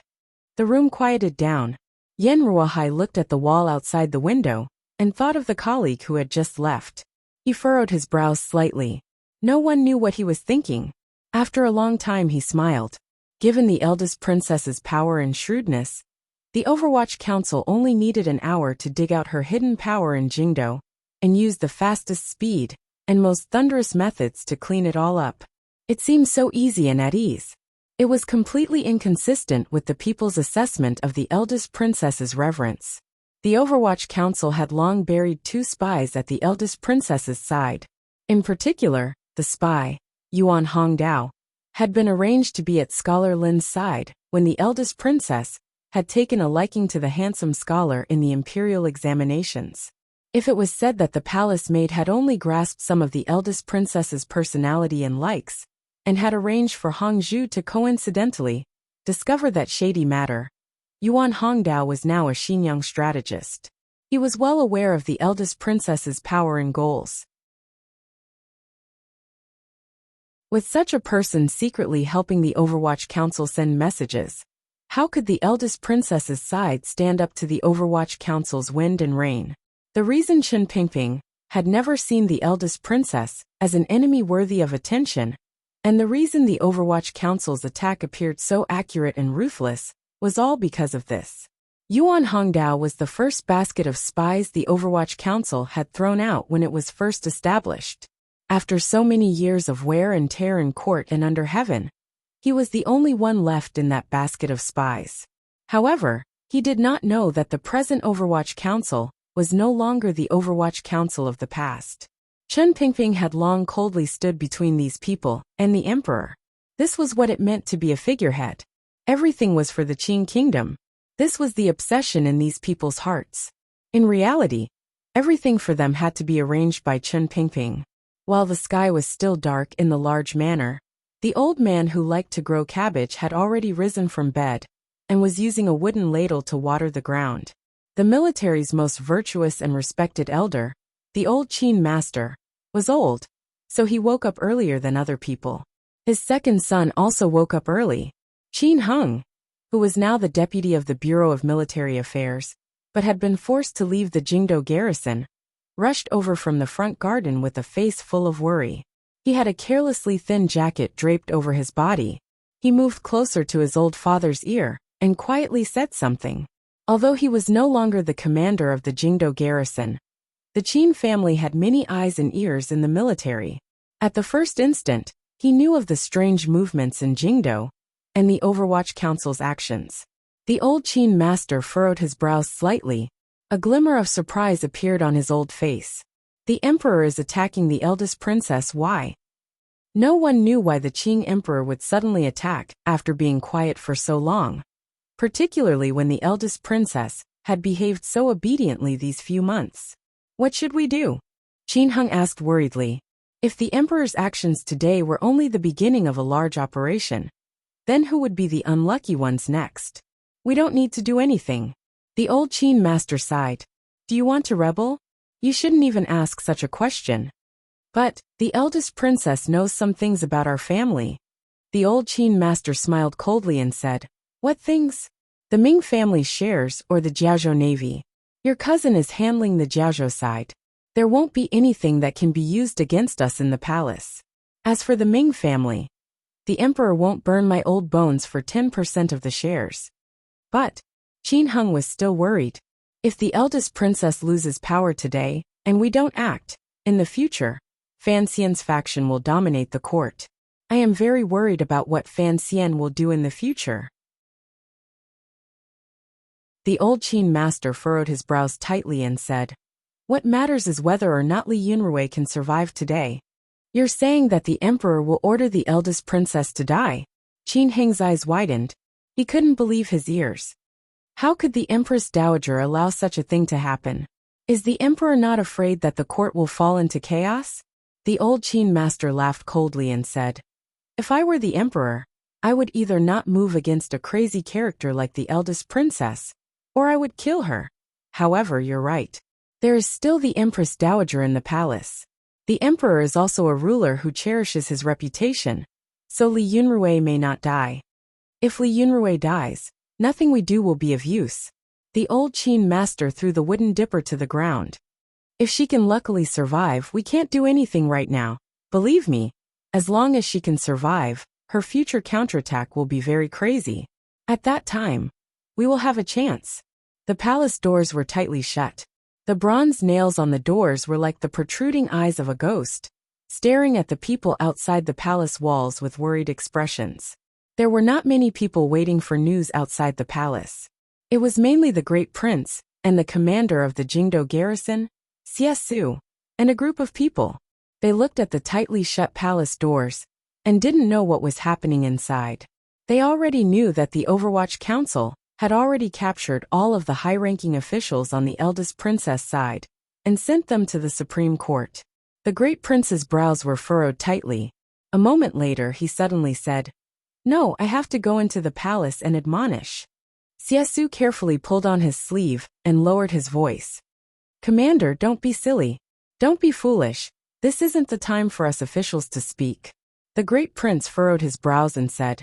The room quieted down. Yen Ruahai looked at the wall outside the window and thought of the colleague who had just left. He furrowed his brows slightly. No one knew what he was thinking. After a long time he smiled. Given the eldest princess's power and shrewdness, the Overwatch Council only needed an hour to dig out her hidden power in Jingdo and use the fastest speed and most thunderous methods to clean it all up. It seemed so easy and at ease. It was completely inconsistent with the people's assessment of the eldest princess's reverence. The Overwatch Council had long buried two spies at the eldest princess's side. In particular, the spy, Yuan Hongdao, had been arranged to be at Scholar Lin's side when the eldest princess had taken a liking to the handsome scholar in the imperial examinations. If it was said that the palace maid had only grasped some of the eldest princess's personality and likes, and had arranged for Hongzhu to coincidentally discover that shady matter, Yuan Hongdao was now a Xinyang strategist. He was well aware of the eldest princess's power and goals. With such a person secretly helping the Overwatch Council send messages, how could the eldest princess's side stand up to the Overwatch Council's wind and rain? The reason Chen Pingping had never seen the eldest princess as an enemy worthy of attention, and the reason the Overwatch Council's attack appeared so accurate and ruthless, was all because of this. Yuan Hongdao was the first basket of spies the Overwatch Council had thrown out when it was first established. After so many years of wear and tear in court and under heaven, he was the only one left in that basket of spies. However, he did not know that the present Overwatch Council was no longer the Overwatch Council of the past. Chen Pingping had long coldly stood between these people and the emperor. This was what it meant to be a figurehead. Everything was for the Qing kingdom. This was the obsession in these people's hearts. In reality, everything for them had to be arranged by Chen Pingping. While the sky was still dark in the large manor, the old man who liked to grow cabbage had already risen from bed and was using a wooden ladle to water the ground. The military's most virtuous and respected elder, the old Qin master, was old, so he woke up earlier than other people. His second son also woke up early. Qin Heng, who was now the deputy of the Bureau of Military Affairs, but had been forced to leave the Jingdo garrison, rushed over from the front garden with a face full of worry. He had a carelessly thin jacket draped over his body. He moved closer to his old father's ear and quietly said something. Although he was no longer the commander of the Jingdo garrison, the Qin family had many eyes and ears in the military. At the first instant, he knew of the strange movements in Jingdo and the Overwatch Council's actions. The old Qin master furrowed his brows slightly. A glimmer of surprise appeared on his old face. The emperor is attacking the eldest princess. Why? No one knew why the Qing emperor would suddenly attack after being quiet for so long, particularly when the eldest princess had behaved so obediently these few months. What should we do? Qin Heng asked worriedly. If the emperor's actions today were only the beginning of a large operation, then who would be the unlucky ones next? We don't need to do anything. The old Qin master sighed. Do you want to rebel? You shouldn't even ask such a question. But the eldest princess knows some things about our family. The old Qin master smiled coldly and said, What things? The Ming family's shares or the Jiaozhou navy? Your cousin is handling the Jiaozhou side. There won't be anything that can be used against us in the palace. As for the Ming family, the emperor won't burn my old bones for 10% of the shares. But Qin Heng was still worried. If the eldest princess loses power today, and we don't act, in the future, Fan Xian's faction will dominate the court. I am very worried about what Fan Xian will do in the future. The old Qin master furrowed his brows tightly and said, "What matters is whether or not Li Yunrui can survive today. You're saying that the emperor will order the eldest princess to die?" Qin Heng's eyes widened. He couldn't believe his ears. How could the Empress Dowager allow such a thing to happen? Is the emperor not afraid that the court will fall into chaos? The old Qin master laughed coldly and said, "If I were the emperor, I would either not move against a crazy character like the eldest princess, or I would kill her. However, you're right. There is still the Empress Dowager in the palace. The emperor is also a ruler who cherishes his reputation, so Li Yunrui may not die. If Li Yunrui dies, nothing we do will be of use." The old Qin master threw the wooden dipper to the ground. "If she can luckily survive, we can't do anything right now. Believe me, as long as she can survive, her future counterattack will be very crazy. At that time, we will have a chance." The palace doors were tightly shut. The bronze nails on the doors were like the protruding eyes of a ghost, staring at the people outside the palace walls with worried expressions. There were not many people waiting for news outside the palace. It was mainly the great prince, and the commander of the Jingdo garrison, Xie Su, and a group of people. They looked at the tightly shut palace doors, and didn't know what was happening inside. They already knew that the Overwatch Council had already captured all of the high-ranking officials on the eldest princess side, and sent them to the Supreme Court. The great prince's brows were furrowed tightly. A moment later he suddenly said, "No, I have to go into the palace and admonish." Xie Su carefully pulled on his sleeve and lowered his voice. "Commander, don't be silly. Don't be foolish. This isn't the time for us officials to speak." The great prince furrowed his brows and said,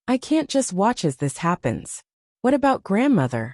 "I can't just watch as this happens. What about grandmother?"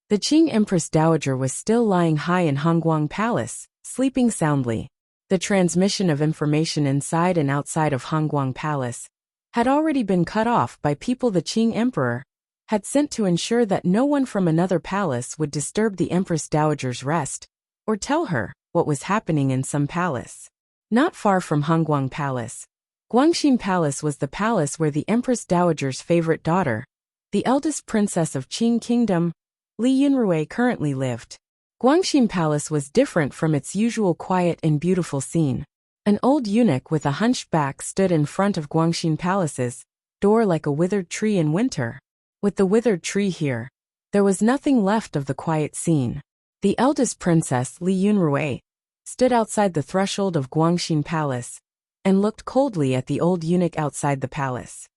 The Qing Empress Dowager was still lying high in Hongguang Palace, sleeping soundly. The transmission of information inside and outside of Hongguang Palace had already been cut off by people the Qing Emperor had sent to ensure that no one from another palace would disturb the Empress Dowager's rest, or tell her what was happening in some palace. Not far from Hongguang Palace, Guangxin Palace was the palace where the Empress Dowager's favorite daughter, the eldest princess of Qing Kingdom, Li Yunrui, currently lived. Guangxin Palace was different from its usual quiet and beautiful scene. An old eunuch with a hunched back stood in front of Guangxin Palace's door like a withered tree in winter. With the withered tree here, there was nothing left of the quiet scene. The eldest princess, Li Yunrui, stood outside the threshold of Guangxin Palace and looked coldly at the old eunuch outside the palace.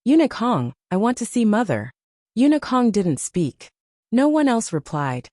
"Eunuch Hong, I want to see mother." Eunuch Hong didn't speak. No one else replied.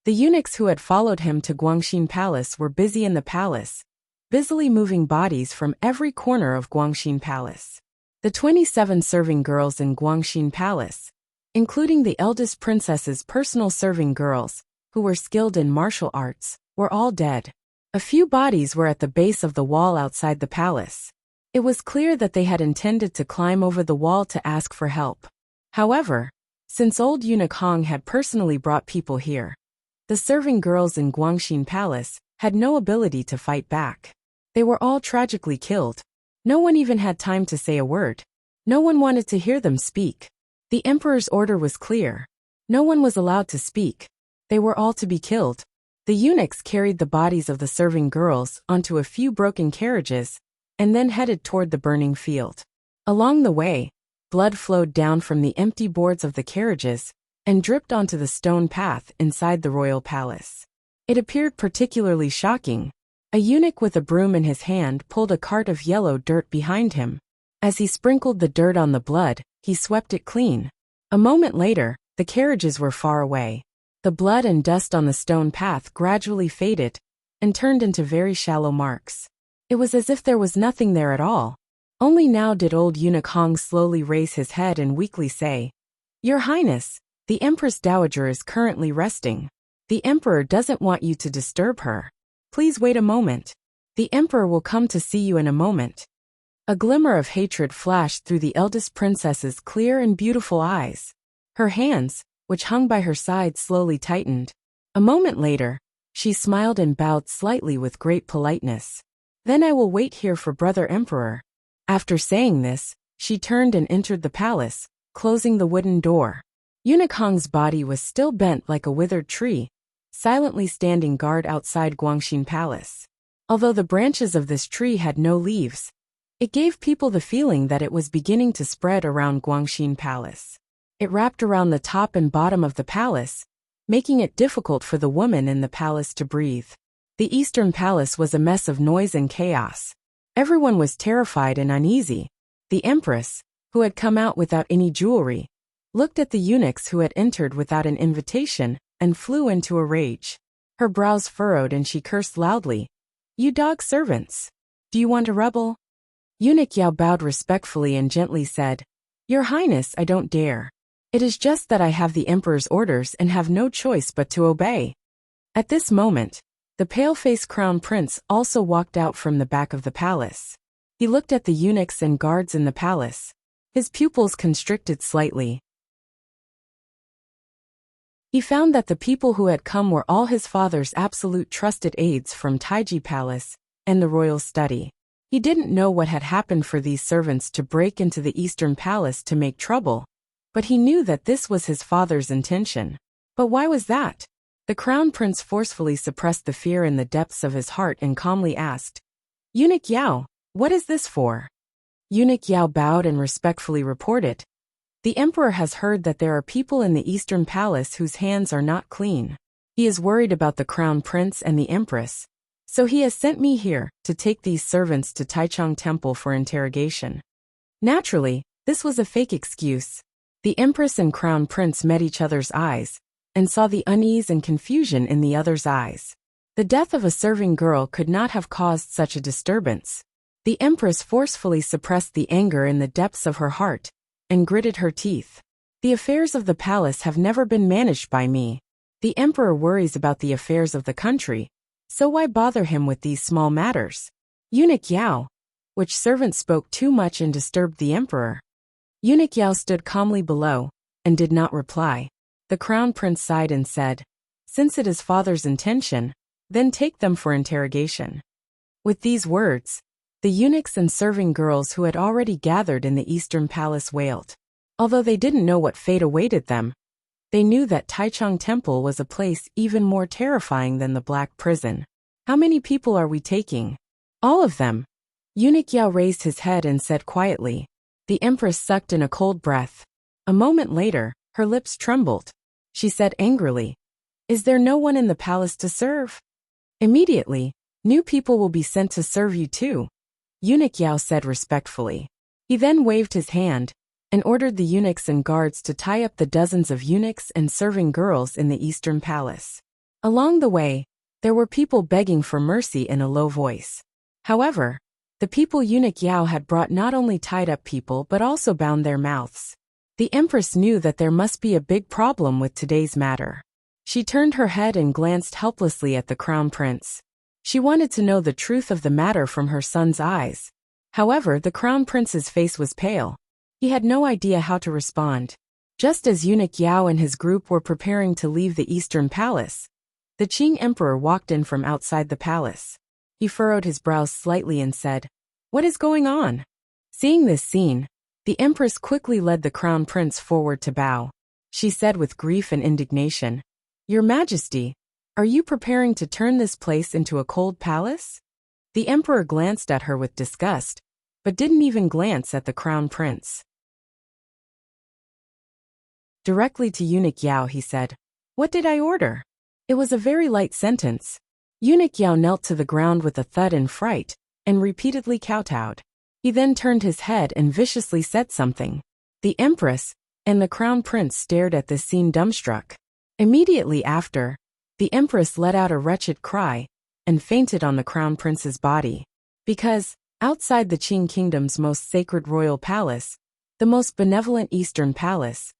The eunuchs who had followed him to Guangxin Palace were busy in the palace, busily moving bodies from every corner of Guangxin Palace. The 27 serving girls in Guangxin Palace, including the eldest princess's personal serving girls, who were skilled in martial arts, were all dead. A few bodies were at the base of the wall outside the palace. It was clear that they had intended to climb over the wall to ask for help. However, since old eunuch Hong had personally brought people here, the serving girls in Guangxin Palace had no ability to fight back. They were all tragically killed. No one even had time to say a word. No one wanted to hear them speak. The emperor's order was clear. No one was allowed to speak. They were all to be killed. The eunuchs carried the bodies of the serving girls onto a few broken carriages and then headed toward the burning field. Along the way, blood flowed down from the empty boards of the carriages and dripped onto the stone path inside the royal palace. It appeared particularly shocking. A eunuch with a broom in his hand pulled a cart of yellow dirt behind him. As he sprinkled the dirt on the blood, he swept it clean. A moment later, the carriages were far away. The blood and dust on the stone path gradually faded and turned into very shallow marks. It was as if there was nothing there at all. Only now did old eunuch Hong slowly raise his head and weakly say, "Your Highness, the Empress Dowager is currently resting. The Emperor doesn't want you to disturb her. Please wait a moment. The Emperor will come to see you in a moment." A glimmer of hatred flashed through the eldest princess's clear and beautiful eyes. Her hands, which hung by her side, slowly tightened. A moment later, she smiled and bowed slightly with great politeness. "Then I will wait here for Brother Emperor." After saying this, she turned and entered the palace, closing the wooden door. Eunuch Hong's body was still bent like a withered tree, silently standing guard outside Guangxin Palace. Although the branches of this tree had no leaves, it gave people the feeling that it was beginning to spread around Guangxin Palace. It wrapped around the top and bottom of the palace, making it difficult for the woman in the palace to breathe. The Eastern Palace was a mess of noise and chaos. Everyone was terrified and uneasy. The Empress, who had come out without any jewelry, looked at the eunuchs who had entered without an invitation, and flew into a rage. Her brows furrowed and she cursed loudly. "You dog servants! Do you want a rebel?" Eunuch Yao bowed respectfully and gently said, "Your Highness, I don't dare. It is just that I have the Emperor's orders and have no choice but to obey." At this moment, the pale-faced crown prince also walked out from the back of the palace. He looked at the eunuchs and guards in the palace. His pupils constricted slightly. He found that the people who had come were all his father's absolute trusted aides from Taiji Palace and the royal study. He didn't know what had happened for these servants to break into the Eastern Palace to make trouble, but he knew that this was his father's intention. But why was that? The crown prince forcefully suppressed the fear in the depths of his heart and calmly asked, "Eunuch Yao, what is this for?" Eunuch Yao bowed and respectfully reported, "The Emperor has heard that there are people in the Eastern Palace whose hands are not clean. He is worried about the crown prince and the empress, so he has sent me here to take these servants to Taichung Temple for interrogation." Naturally, this was a fake excuse. The empress and crown prince met each other's eyes and saw the unease and confusion in the other's eyes. The death of a serving girl could not have caused such a disturbance. The empress forcefully suppressed the anger in the depths of her heart and gritted her teeth. "The affairs of the palace have never been managed by me. The emperor worries about the affairs of the country, so why bother him with these small matters?" "Eunuch Yao, which servant spoke too much and disturbed the emperor?" Eunuch Yao stood calmly below and did not reply. The crown prince sighed and said, "Since it is father's intention, then take them for interrogation." With these words, the eunuchs and serving girls who had already gathered in the Eastern Palace wailed. Although they didn't know what fate awaited them, they knew that Taichung Temple was a place even more terrifying than the Black Prison. "How many people are we taking?" "All of them." Eunuch Yao raised his head and said quietly. The empress sucked in a cold breath. A moment later, her lips trembled. She said angrily, "Is there no one in the palace to serve?" "Immediately, new people will be sent to serve you too," Eunuch Yao said respectfully. He then waved his hand and ordered the eunuchs and guards to tie up the dozens of eunuchs and serving girls in the Eastern Palace. Along the way, there were people begging for mercy in a low voice. However, the people Eunuch Yao had brought not only tied up people but also bound their mouths. The empress knew that there must be a big problem with today's matter. She turned her head and glanced helplessly at the crown prince. She wanted to know the truth of the matter from her son's eyes. However, the crown prince's face was pale. He had no idea how to respond. Just as Eunuch Yao and his group were preparing to leave the Eastern Palace, the Qing emperor walked in from outside the palace. He furrowed his brows slightly and said, "What is going on?" Seeing this scene, the empress quickly led the crown prince forward to bow. She said with grief and indignation, "Your Majesty, are you preparing to turn this place into a cold palace?" The emperor glanced at her with disgust, but didn't even glance at the crown prince. Directly to Eunuch Yao he said, "What did I order?" It was a very light sentence. Eunuch Yao knelt to the ground with a thud in fright, and repeatedly kowtowed. He then turned his head and viciously said something. The empress and the crown prince stared at this scene dumbstruck. Immediately after, the empress let out a wretched cry and fainted on the crown prince's body. Because, outside the Qing kingdom's most sacred royal palace, the most benevolent Eastern Palace,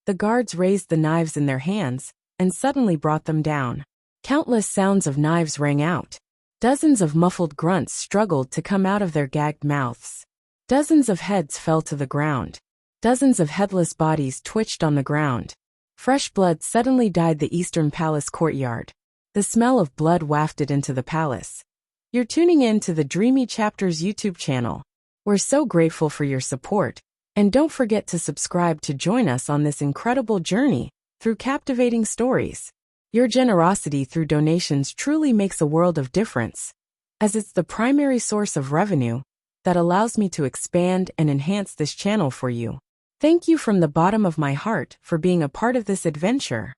the guards raised the knives in their hands and suddenly brought them down. Countless sounds of knives rang out. Dozens of muffled grunts struggled to come out of their gagged mouths. Dozens of heads fell to the ground. Dozens of headless bodies twitched on the ground. Fresh blood suddenly dyed the eastern palace courtyard. The smell of blood wafted into the palace. You're tuning in to the Dreamy Chapters YouTube channel. We're so grateful for your support, and don't forget to subscribe to join us on this incredible journey through captivating stories. Your generosity through donations truly makes a world of difference, as it's the primary source of revenue that allows me to expand and enhance this channel for you. Thank you from the bottom of my heart for being a part of this adventure.